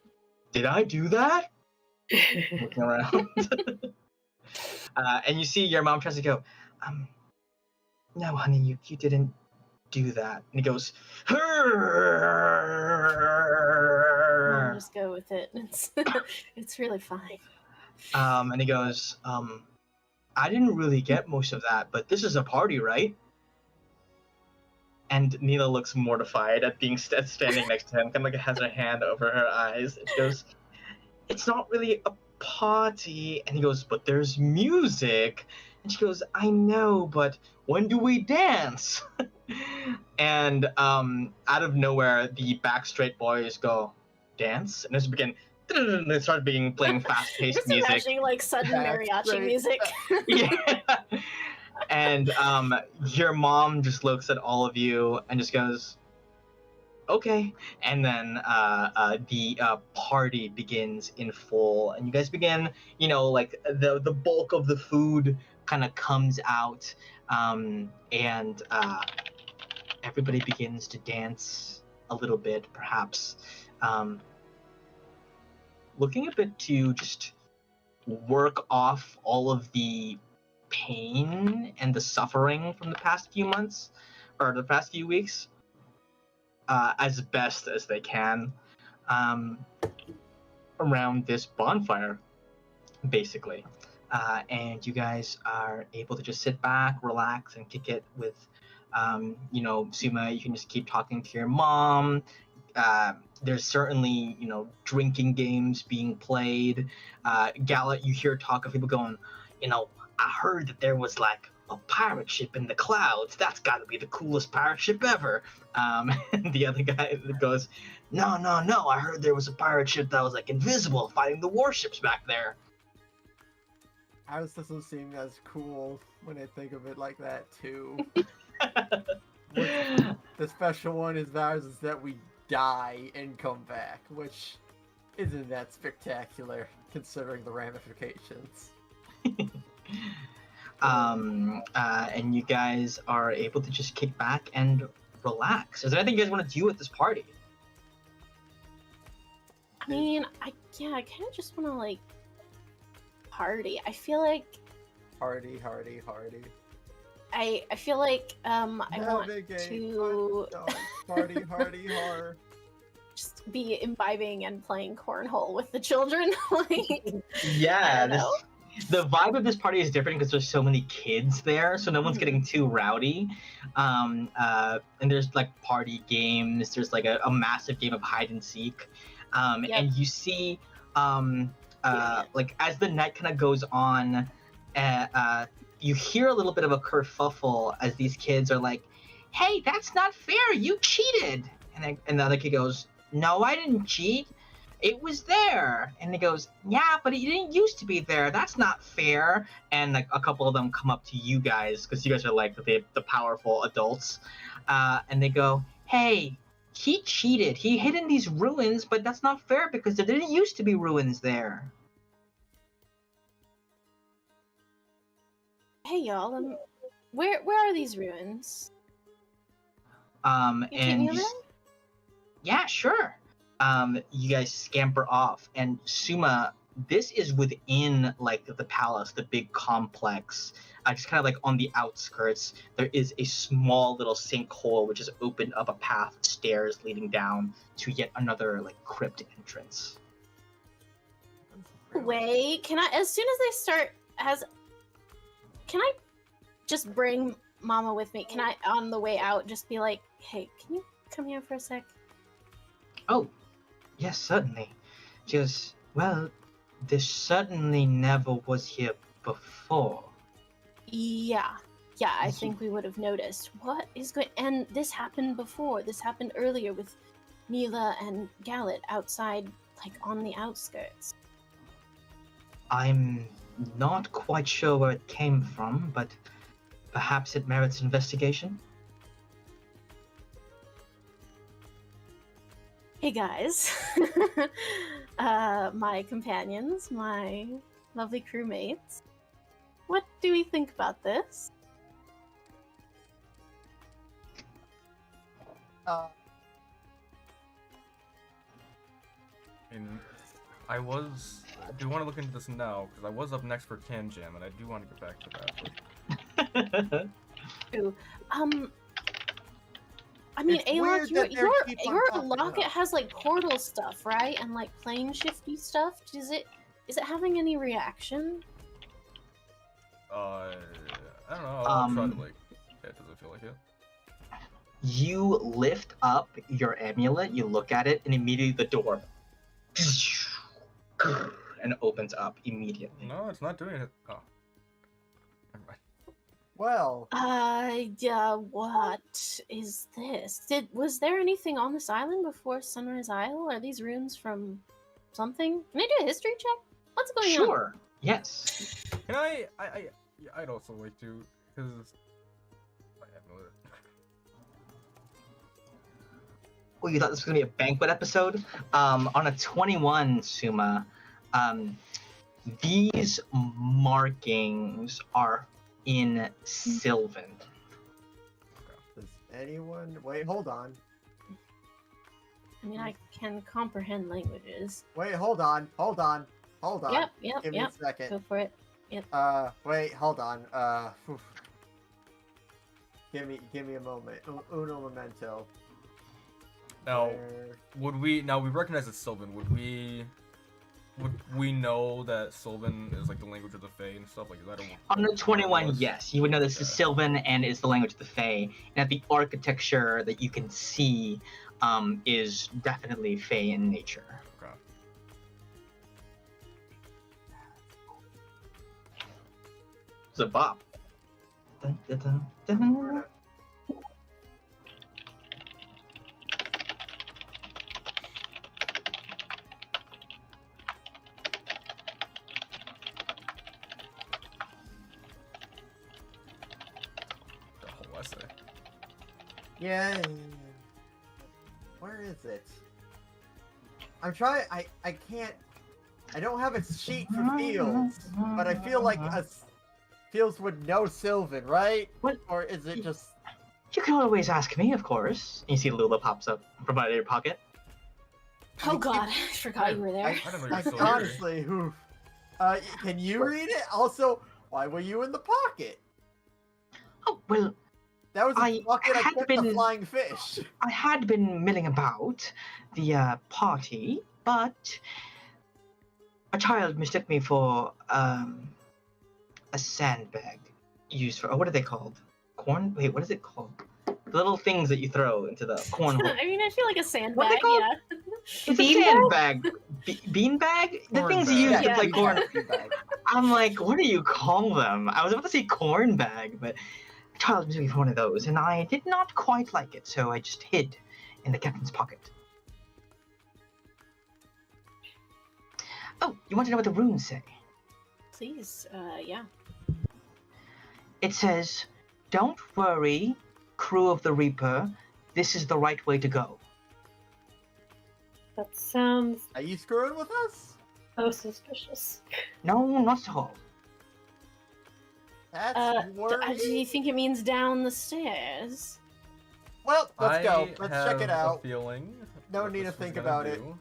"Did I do that?" Looking around. And you see your mom tries to go, "No, honey, you didn't do that." And he goes, I'll just go with it. It's really fine. and he goes, "I didn't really get most of that, but this is a party, right?" And Nila looks mortified at being standing next to him, kind of like has her hand over her eyes. And she goes, "It's not really a party." And he goes, "But there's music." And she goes, "I know, but when do we dance?" And out of nowhere, the Back Straight Boys go, "Dance?" And just begin. They start playing fast-paced Just music. imagining like sudden That's mariachi great. music. Yeah. And your mom just looks at all of you and just goes, "Okay." And then the party begins in full, and you guys begin, like the bulk of the food kind of comes out, and everybody begins to dance a little bit, perhaps looking a bit to just work off all of the pain and the suffering from the past few months or the past few weeks as best as they can around this bonfire, basically. And you guys are able to just sit back, relax, and kick it with, Suma. You can just keep talking to your mom. There's certainly, drinking games being played. Gallet, you hear talk of people going, "I heard that there was like a pirate ship in the clouds. That's got to be the coolest pirate ship ever." And the other guy goes, No. I heard there was a pirate ship that was like invisible fighting the warships back there." Ours doesn't seem as cool when I think of it like that too. The special one is ours is that we die and come back, which isn't that spectacular considering the ramifications. And you guys are able to just kick back and relax. Is there anything you guys want to do at this party? I mean, I kind of just want to like party. I feel like Hardy. I feel like I want Navigate, to dog, party, hardy, har. just be imbibing and playing cornhole with the children. Like, Yeah, I don't know. the vibe of this party is different because there's so many kids there, so no one's getting too rowdy. And there's like party games. There's like a massive game of hide and seek. Yep. And you see, like as the night kind of goes on, you hear a little bit of a kerfuffle as these kids are like, "Hey, that's not fair! You cheated!" And the other kid goes, "No, I didn't cheat. It was there." And he goes, "Yeah, but it didn't used to be there. That's not fair." And like a couple of them come up to you guys because you guys are like the powerful adults, and they go, "Hey, he cheated. He hid in these ruins, but that's not fair because there didn't used to be ruins there." Hey y'all, where are these ruins? Can you take me And over there? yeah, sure. you guys scamper off, and Suma, this is within like the palace, the big complex. Just kind of like on the outskirts, there is a small little sinkhole which has opened up a path, stairs leading down to yet another like crypt entrance. Wait, can I? As soon as they start, can I just bring Mama with me? Can I, on the way out, just be like, "Hey, can you come here for a sec?" Oh, yes, certainly. She goes, well, this certainly never was here before. Yeah, I think we would have noticed. What is going? And this happened before. This happened earlier with Mila and Gallet outside, like on the outskirts. I'm not quite sure where it came from, but perhaps it merits investigation. Hey guys, my companions, my lovely crewmates. What do we think about this? And I do want to look into this now because I was up next for Can Jam, and I do want to get back to that. But... Ooh, I mean, It's Alok, weird that they're keep on your popping locket up. has like portal stuff, right? And like plane shifty stuff. Is it having any reaction? I don't know. I'll try to like. Yeah, does it feel like it? You lift up your amulet, you look at it, and immediately the door and opens up immediately. No, it's not doing it. Oh. Never mind. Well, Yeah, what is this? Was there anything on this island before Sunrise Isle? Are these runes from something? Can I do a history check? What's going on? Sure. Yes. Can I'd also like to, because I have no. Oh, you thought this was gonna be a banquet episode? On a 21, Suma, these markings are in Sylvan. does anyone... Wait, hold on. I mean, I can comprehend languages. Wait, hold on. Yep, Give me a second. Go for it. Wait, hold on. Phew. Give me a moment. Uno momento. Now, Where- would we recognize it's Sylvan? Would we know that Sylvan is like the language of the Fae and stuff like that? On the 21, Yes. yes, you would know this is Okay. Sylvan and is the language of the Fae, and that the architecture that you can see is definitely Fae in nature. Okay. It's a bop. Dun, dun, dun, dun. The whole essay. Yeah. Where is it? I'm trying. I can't. I don't have a sheet for Fields, but I feel like Fields would know Sylvan, right? What? Or is it just? You can always ask me, of course. And you see Lula pops up from out of your pocket. Oh god, I forgot you were there. I don't know you're still here. Honestly, who? Can you read it? Also, why were you in the pocket? Oh, well, That was a I pocket I had kept the been- flying fish. I had been milling about the party, but a child mistook me for a sandbag used for, what are they called? Corn? Wait, what is it called? The little things that you throw into the corn hole. I mean, I feel like a sandbag, What are they called? yeah. It's a sandbag. Beanbag? The things you use bag. to play Yeah. corn. Bag. I'm like, what do you call them? I was about to say corn bag, but a child mistook me for one of those, and I did not quite like it, so I just hid in the captain's pocket. Oh, you want to know what the runes say? Please, yeah. It says, "Don't worry, crew of the Reaper. This is the right way to go." That sounds Are you screwing with us? so suspicious. No, not at all. That's Do you worrying. think it means down the stairs? Well, let's go. I Let's have check it out. a feeling No what need to this was think gonna about it. do.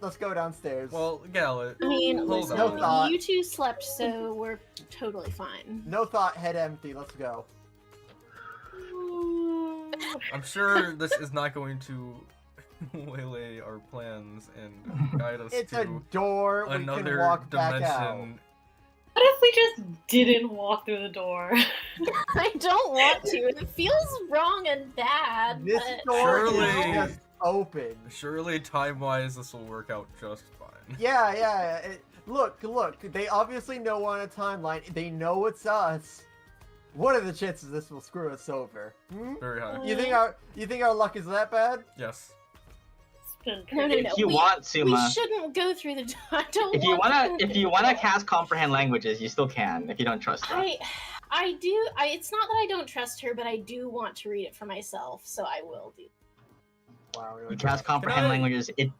Let's go downstairs. Well, Gallet. I mean, Hold listen, No on. thought. you two slept, so we're totally fine. No thought, head empty. Let's go. I'm sure this is not going to waylay our plans and guide us It's to a door. We can another walk back out. dimension. What if we just didn't walk through the door? I don't want to. It feels wrong and bad. This but, door Surely- is just open. Surely, time-wise, this will work out just fine. Yeah. Look. They obviously know on a timeline. They know it's us. What are the chances this will screw us over? Hmm? Very high. You think our luck is that bad? Yes. It's been No, pretty- no. If you we- want, We Suma, shouldn't go through the door. I don't if you want wanna cast comprehend languages, you still can if you don't trust her. I do. It's not that I don't trust her, but I do want to read it for myself, so I will do. Wow. You cast comprehend I- languages. It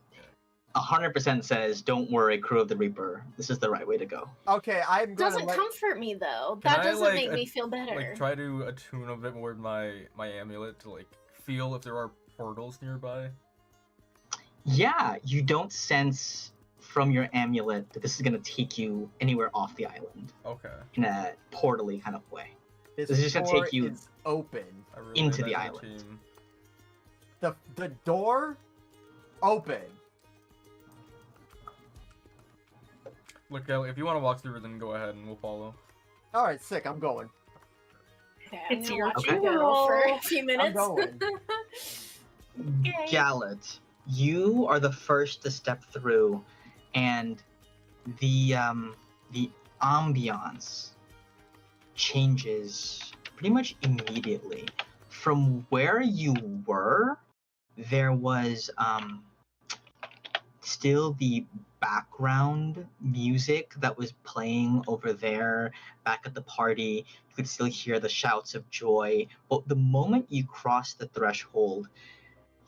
100% says, "Don't worry, crew of the Reaper. This is the right way to go." Okay, I'm It gonna doesn't let. comfort me though. Can That I, doesn't like, make me feel better. Like, try to attune a bit more my amulet to, like, feel if there are portals nearby. Yeah, you don't sense from your amulet that this is gonna take you anywhere off the island Okay. in a portally kind of way. This This is just gonna door take you is open. I relay into that the to island. team. The door open. Look, Gallet, if you want to walk through, then go ahead and we'll follow. All right, sick. I'm going. Okay, I'm It's gonna your watch turn. you go for a few minutes. going. Okay. Gallet, you are the first to step through, and the ambiance changes pretty much immediately. From where you were, there was still the background music that was playing over there back at the party. You could still hear the shouts of joy. But the moment you cross the threshold,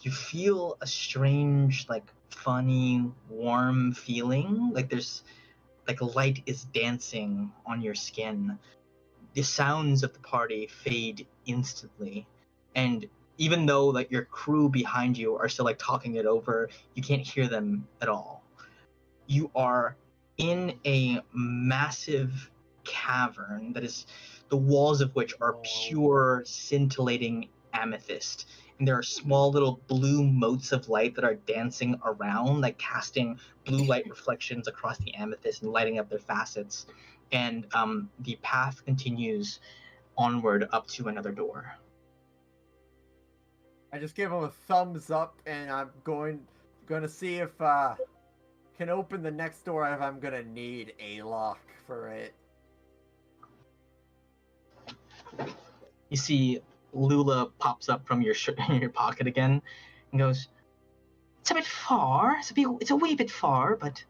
you feel a strange, like, funny, warm feeling. Like there's, like, light is dancing on your skin. The sounds of the party fade instantly. And even though, like, your crew behind you are still, like, talking it over, you can't hear them at all. You are in a massive cavern that is, the walls of which are pure scintillating amethyst. And there are small little blue motes of light that are dancing around, like casting blue light reflections across the amethyst and lighting up their facets. And the path continues onward up to another door. I just give him a thumbs up, and I'm going to see if can open the next door if I'm gonna need a lock for it. You see Lula pops up from your your pocket again and goes, "It's a bit far. It's a wee bit far, but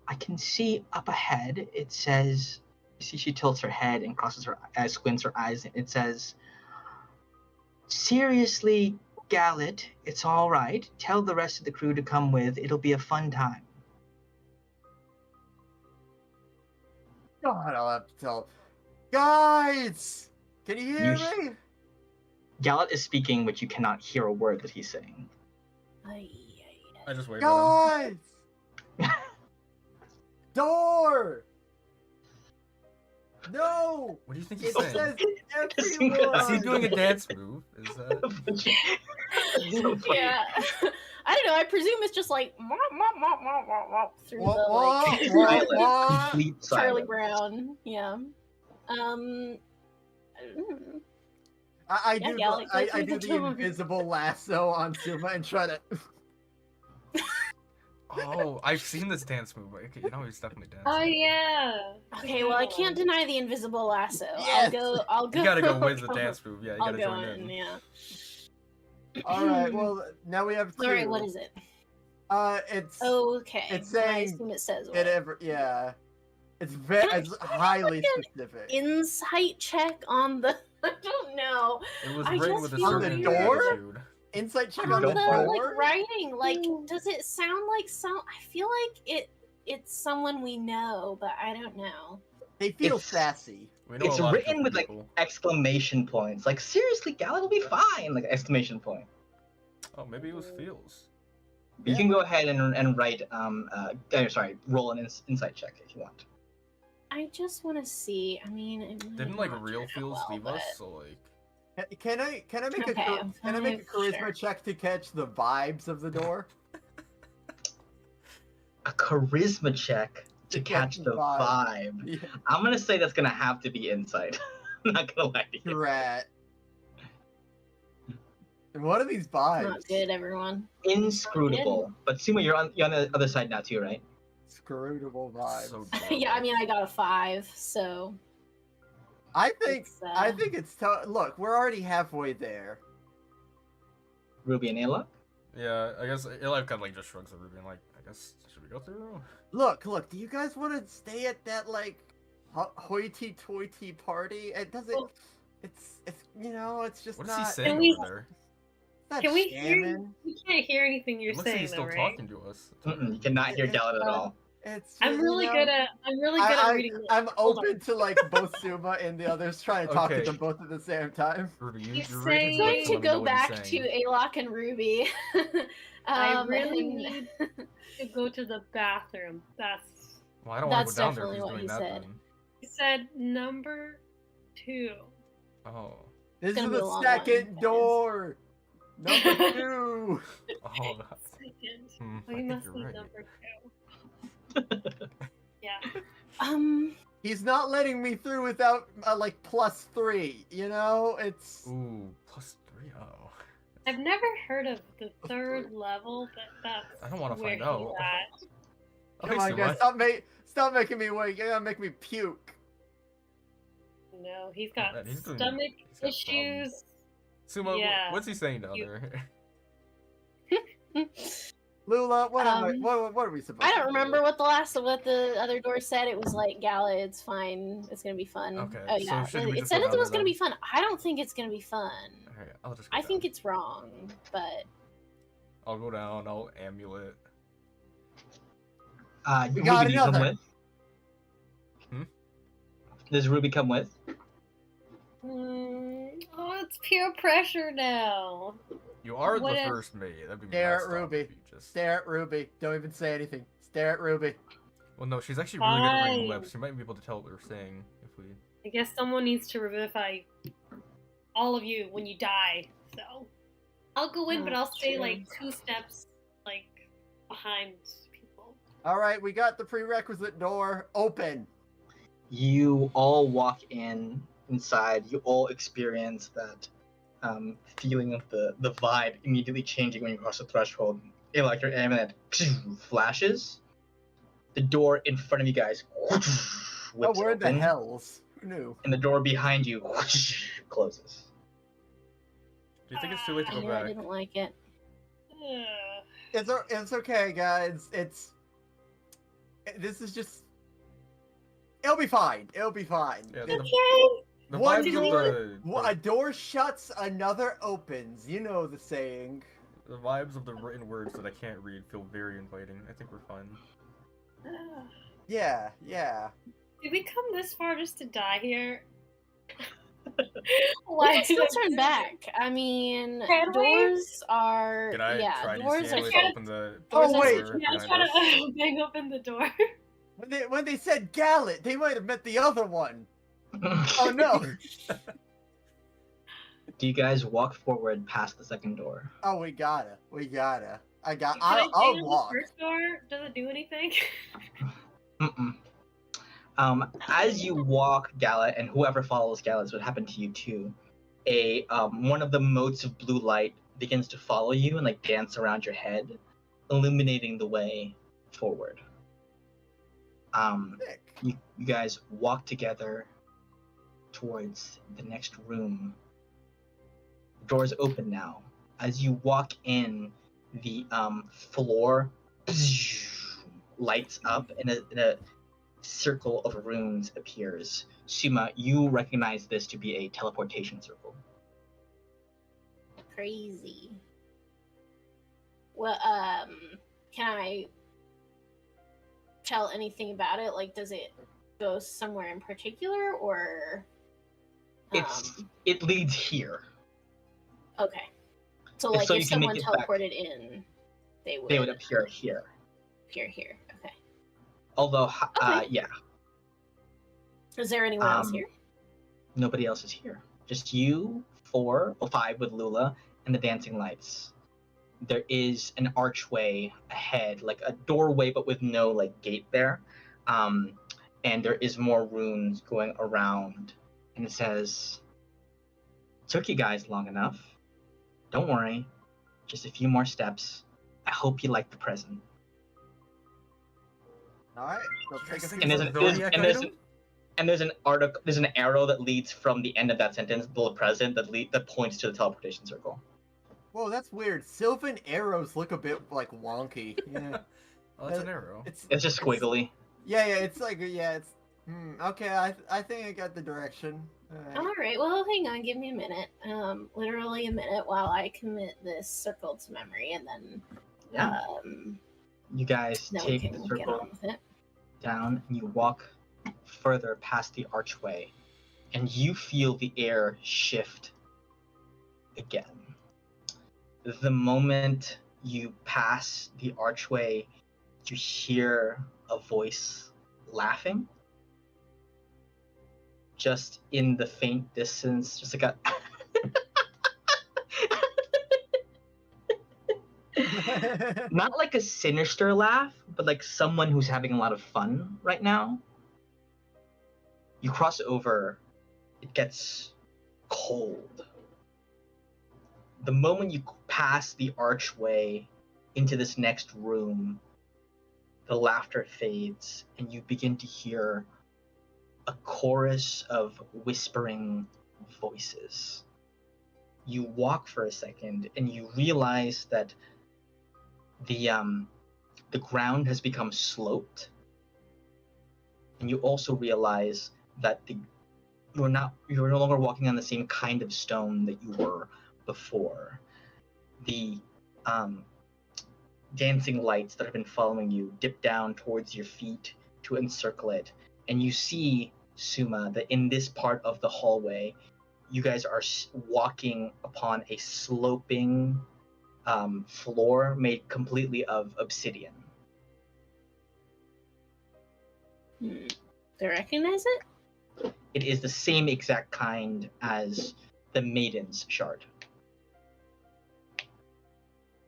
I can see up ahead. It says." You see, she tilts her head and crosses her eyes, squints her eyes, and it says, "Seriously, Gallet, it's all right. Tell the rest of the crew to come with. It'll be a fun time." God, I'll have to tell. Guys, can you hear You- me? Gallet is speaking, but you cannot hear a word that he's saying. Ay, I just waved at him. Guys! Door! No! What do you think he's It saying? says Is everyone! Is he doing a dance move? Is that... So funny. Yeah. I don't know. I presume it's just like mop, mop, mop, mop, mop, mop, through Wah, the wah, like wah, Silence. wah. Complete Charlie silence. Brown. Yeah. Mm, I Yeah, do Gallic, I go do through the the door. invisible lasso on Suma and try to. Oh, I've seen this dance move. Okay, you know he's definitely dancing. Oh yeah. okay, well I can't deny the invisible lasso. Yes! I'll go. You gotta go with I'll the dance move. Yeah, you I'll gotta go join in. in. Yeah. All right. Well, now we have two. All right. What is it? It's Okay. It's I saying assume it says what? it ever. Yeah. It's very. Can I- It's can I highly look at specific. Insight check on the. I don't know. It was I written just with a feel certain weird. On the door? attitude. Insight check You on the don't The know. door. like writing, like, does it sound like some? I feel like it's someone we know, but I don't know. They feel It's- sassy. We know It's a lot of written with, like, people. exclamation points. Like, seriously, Gallet will be fine! Like, exclamation point. Oh, maybe it was feels. You can go ahead and write roll an insight check if you want. I just want to see. I mean, it might Didn't like not real turn out feels well, leave but... us? So like, Can I make Okay, can I make a charisma sure. check to catch the vibes of the door? A charisma check to catch the vibe. Yeah. I'm gonna say that's gonna have to be insight. I'm not gonna lie to you. Rat. And what are these vibes? Not good, everyone. Inscrutable. But Suma, you're on the other side now too, right? Scrutable vibes. so Yeah, I mean, I got a 5, so... I think It's, it's look, we're already halfway there. Ruby and Ayla? yeah, I guess Eli kind of like just shrugs at Ruby and like, I guess should we go through? Look, do you guys want to stay at that like hoity-toity party? It doesn't. Well- It's it's just What is not. he saying we- over there? Not Can we hear? jamming. We can't hear anything you're It looks like saying, he's still though, right? talking to us. You cannot hear Galat at all. It's I'm just, really good at. I'm really good at reading. I'm Hold on. open to like both Suma and the others trying to talk to Okay. them both at the same time. Ruby, He's you're saying- reading I'm his going lips, to let me know go what he's back to saying. Alok and Ruby. I really and- need to go to the bathroom. That's. Well, I don't want That's to go down there if definitely he's what doing he that said. then. He said number 2. Oh. This is gonna be a the long second one. door. Number 2. Oh, Second. I We think must you're be right. number 2. Yeah. He's not letting me through without like +3. You know, it's. Ooh, +3. Oh. I've never heard of the 3rd level, but that's I don't wanna where find he's out. at. Come on, guys, stop making me wait. You're gonna make me puke. No, he's got Man, he's doing- stomach he's got issues. Suma, Yeah. what's he saying down You- there? Lula, what are we supposed I to don't do? remember what the other door said. It was like, Gala, it's fine. It's gonna be fun. Okay, Oh so yeah, should we it just said go it down was there gonna be then? fun. I don't think it's gonna be fun. Alright, I'll just go I down. think it's wrong, but I'll go down, I'll amulet. We Ruby, got do you come another. with? Hmm? Does Ruby come with? Oh, it's peer pressure now. You are What the if- first mate. That'd be Stare at messed up Ruby. if you just... Stare at Ruby. Don't even say anything. Stare at Ruby. Well, no, she's actually really good at reading Fine. lips. She might be able to tell what we're saying if we... I guess someone needs to revivify all of you when you die. So I'll go in, but I'll stay True. like 2 steps like behind people. All right, we got the prerequisite door open. You all walk inside. You all experience that feeling of the vibe immediately changing when you cross the threshold. Like your amulet flashes. The door in front of you guys whips Where the open, hells? Who knew? and the door behind you closes. Do you think it's too late to I go knew I back? didn't like it. It's okay, guys. This is just. It'll be fine. It'll be fine. Yeah, It- The One vibes of door- the... a door shuts, another opens. You know the saying. The vibes of the written words that I can't read feel very inviting. I think we're fine. Yeah. Did we come this far just to die here? We Why can still did I- turn back. I mean, Can we? doors are Can I try to doors see are if I fine. open the Oh, door wait. Yeah, I'm behind trying us? to bang open the door. When they said Gallet, they might have meant the other one. Oh no. Do you guys walk forward past the second door? Oh, we gotta. Can I I'll bang on walk. the first door? Does it do anything? Mm-mm. As you walk, Gallet, and whoever follows Gallet, would happen to you too. One of the motes of blue light begins to follow you and like dance around your head, illuminating the way forward. Sick. You guys walk together towards the next room. The doors open now. As you walk in, the floor lights up and a circle of runes appears. Suma, you recognize this to be a teleportation circle. crazy. Well, can I tell anything about it? Like, does it go somewhere in particular, or? It leads here. Okay. So, like, so if you can make someone it back. teleported in, they would, They would appear here. appear here. Okay. Although, Okay. yeah, Is there anyone else here? nobody else is here. Just you, 4 or 5 with Lula, and the dancing lights. There is an archway ahead, like a doorway, but with no like gate there. And there is more runes going around, and it says, "Took you guys long enough. Don't worry, just a few more steps. I hope you like the present." All right, let's You take guys a think few it's And a more- Zodiac there's item? and there's an article, there's an arrow that leads from the end of that sentence, the present, that points to the teleportation circle. Whoa, that's weird. Sylvan arrows look a bit like wonky. Yeah, Oh, that's an arrow. It's just squiggly. Yeah, it's like it's. Okay, I think I got the direction. All right. Well, hang on. Give me a minute. Literally a minute while I commit this circle to memory, and then Yeah. then You guys we take can the get circle on with it. down and you walk further past the archway, and you feel the air shift again. The moment you pass the archway, you hear a voice laughing. Just in the faint distance, just like a not like a sinister laugh, but like someone who's having a lot of fun right now. You cross over, it gets cold. The moment you pass the archway into this next room, the laughter fades and you begin to hear a chorus of whispering voices. You walk for a second and you realize that the ground has become sloped, and you also realize that you're no longer walking on the same kind of stone that you were before. The dancing lights that have been following you dip down towards your feet to encircle it, and you see, Suma, that in this part of the hallway, you guys are walking upon a sloping floor made completely of obsidian. Do I recognize it? It is the same exact kind as the Maiden's Shard.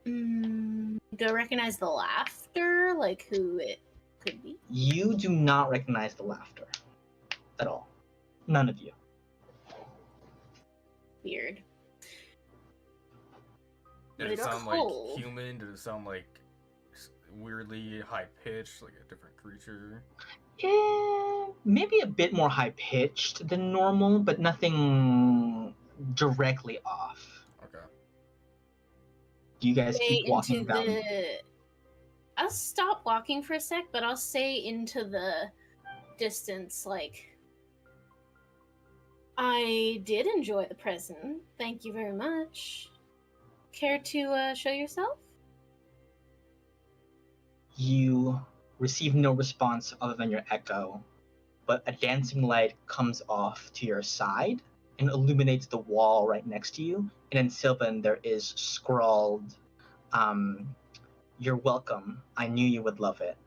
Do I recognize the laughter? Like who it could be? You do not recognize the laughter at all. None of you. Weird. Did It's it sound cold. like human? Did it sound like weirdly high pitched, like a different creature? Maybe a bit more high pitched than normal, but nothing directly off. Okay. Do you guys Say keep walking into down? I'll stop walking for a sec, but I'll say into the distance, like, I did enjoy the present. Thank you very much. Care to show yourself? You receive no response other than your echo, but a dancing light comes off to your side and illuminates the wall right next to you. And in Sylvan, there is scrawled, "You're welcome. I knew you would love it.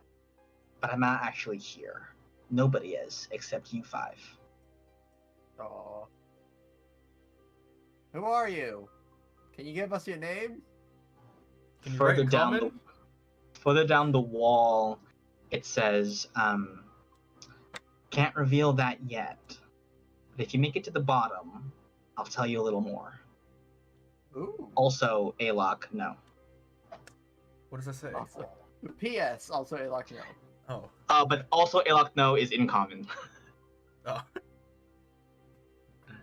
But I'm not actually here. Nobody is, except you 5. Aw. Who are you? Can you give us your name? Can you Further write down, further down the wall, it says, "Can't reveal that yet. But if you make it to the bottom, I'll tell you a little more. Ooh. Also, Alok, no." What does that say? Awesome. P.S. Also a lucky note. Oh. But also Alok, no is in common. Oh.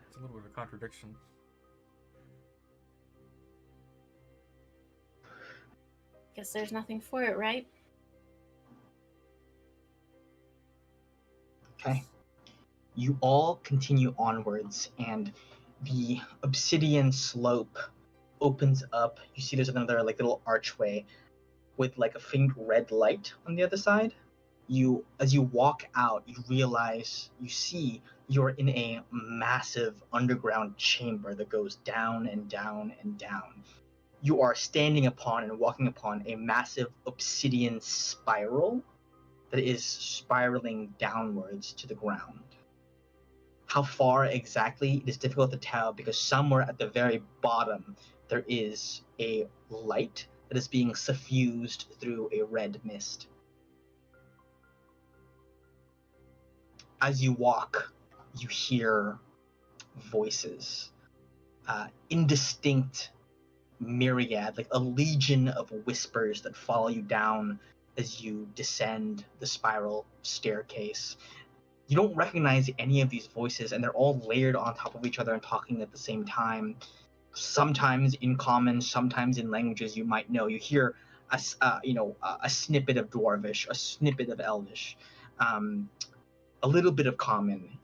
It's a little bit of a contradiction. Guess there's nothing for it, right? Okay. You all continue onwards, and the obsidian slope opens up. You see there's another like little archway with like a faint red light on the other side. As you walk out, you realize, you see you're in a massive underground chamber that goes down and down and down. you are standing upon and walking upon a massive obsidian spiral that is spiraling downwards to the ground. How far exactly, it is difficult to tell because somewhere at the very bottom there is a light that is being suffused through a red mist. As you walk, you hear voices, indistinct myriad, like a legion of whispers that follow you down as you descend the spiral staircase. You don't recognize any of these voices, and they're all layered on top of each other and talking at the same time. Sometimes in common, sometimes in languages you might know. You hear a snippet of Dwarvish, a snippet of Elvish, a little bit of common,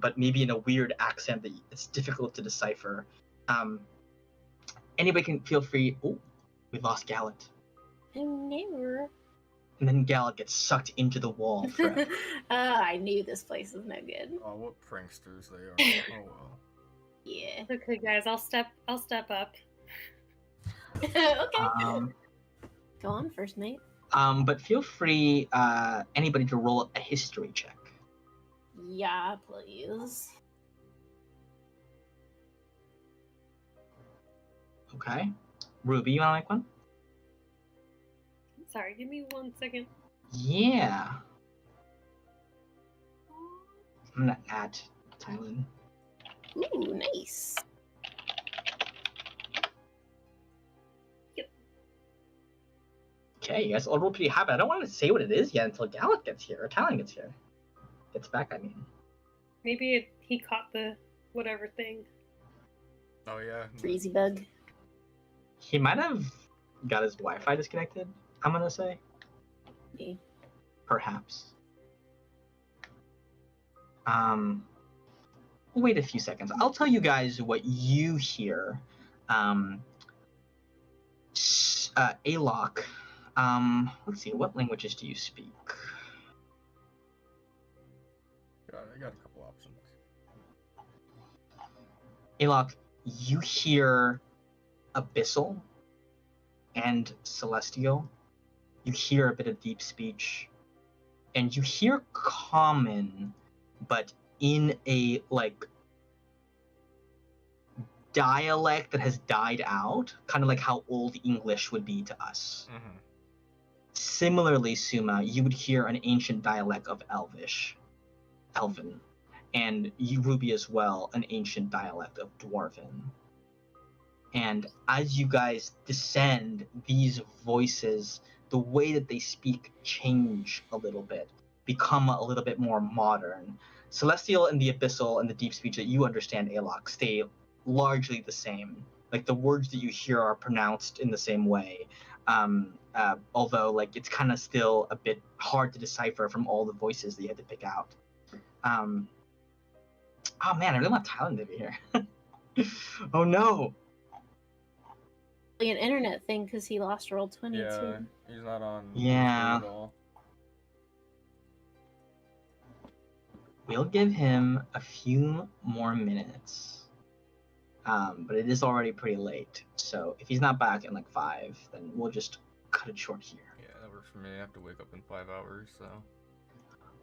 but maybe in a weird accent that it's difficult to decipher. Anybody can feel free. Oh, we lost Gallant. Never. And then Gallant gets sucked into the wall forever. I knew this place was no good. Oh, what pranksters they are. Oh well. Yeah. Okay, guys, I'll step up. Okay. Um, Go on, first mate. but feel free, anybody, to roll a history check. Yeah, please. Okay. Ruby, you want to make one? Sorry, give me 1 second. Yeah. I'm gonna add Thailand. Ooh, nice. Okay, you guys all roll pretty high, but I don't want to say what it is yet until Gallant gets here, or Talon gets here. Gets back, I mean. Maybe he caught the whatever thing. Oh yeah. Breezy bug. He might have got his Wi-Fi disconnected, I'm gonna say. Yeah. Perhaps. Wait a few seconds. I'll tell you guys what you hear. Alok. Let's see, what languages do you speak? I got a couple options. Alok, you hear Abyssal and Celestial. You hear a bit of deep speech. And you hear Common, but in a, dialect that has died out, kind of like how Old English would be to us. Mm-hmm. Similarly, Suma, you would hear an ancient dialect of Elven, and you, Ruby, as well, an ancient dialect of Dwarven. And as you guys descend, these voices, the way that they speak, change a little bit, become a little bit more modern. Celestial and the Abyssal and the deep speech that you understand, Alok, stay largely the same. Like, the words that you hear are pronounced in the same way. Although, it's kind of still a bit hard to decipher from all the voices that you had to pick out. Oh man, I really want Thailand to be here. Oh no! An internet thing because he lost roll 20 Yeah, too. he's not on. Yeah. At all. We'll give him a few more minutes. But it is already pretty late, so if he's not back in 5, then we'll just cut it short here. Yeah, that works for me. I have to wake up in 5 hours, so.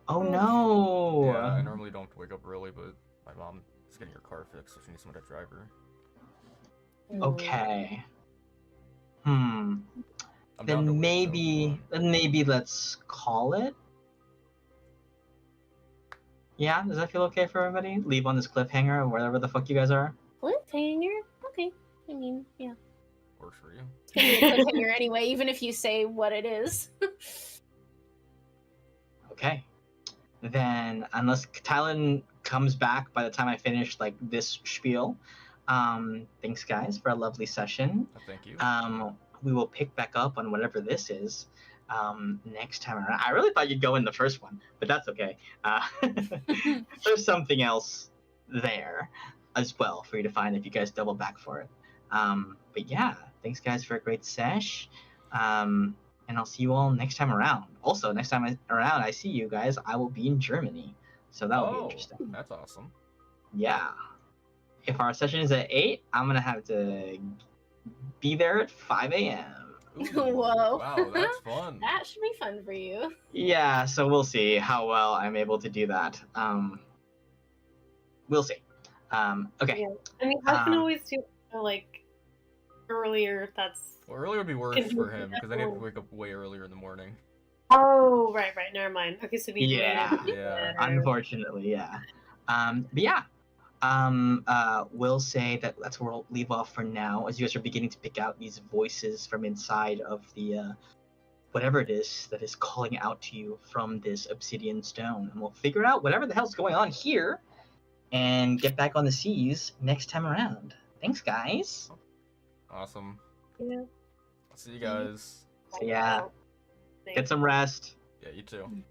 Oh no! Yeah, I normally don't wake up early, but my mom is getting her car fixed, so she needs someone to drive her. Okay. I'm down to Then wait, so, maybe let's call it. Yeah, does that feel okay for everybody? Leave on this cliffhanger or wherever the fuck you guys are. Cliffhanger? Okay. I mean, yeah. works for you. It's gonna be a cliffhanger anyway, even if you say what it is. Okay. Then, unless Talon comes back by the time I finish this spiel, thanks guys for a lovely session. Thank you. We will pick back up on whatever this is next time around. I really thought you'd go in the first one, but that's okay. There's something else there as well for you to find if you guys double back for it. But yeah, thanks guys for a great sesh. And I'll see you all next time around. Also, next time around I see you guys, I will be in Germany. So that will be interesting. That's awesome. Yeah. If our session is at 8, I'm going to have to be there at 5 a.m. Ooh, Whoa. Wow, that's fun. That should be fun for you. Yeah, so we'll see how well I'm able to do that. We'll see. Okay. Yeah. I mean, I can Um, always do like earlier. If that's Well, earlier would be worse Can for you- him because then he'd wake up way earlier in the morning. oh right. Never mind. Okay, so be Yeah. later. Yeah. Unfortunately, yeah. But yeah. We'll say that that's where we'll leave off for now, as you guys are beginning to pick out these voices from inside of the whatever it is that is calling out to you from this obsidian stone, and we'll figure out whatever the hell's going on here, and get back on the seas next time around. Thanks, guys. Awesome. Yeah. I'll see you guys. So yeah, Thanks. get some rest. Yeah, you too.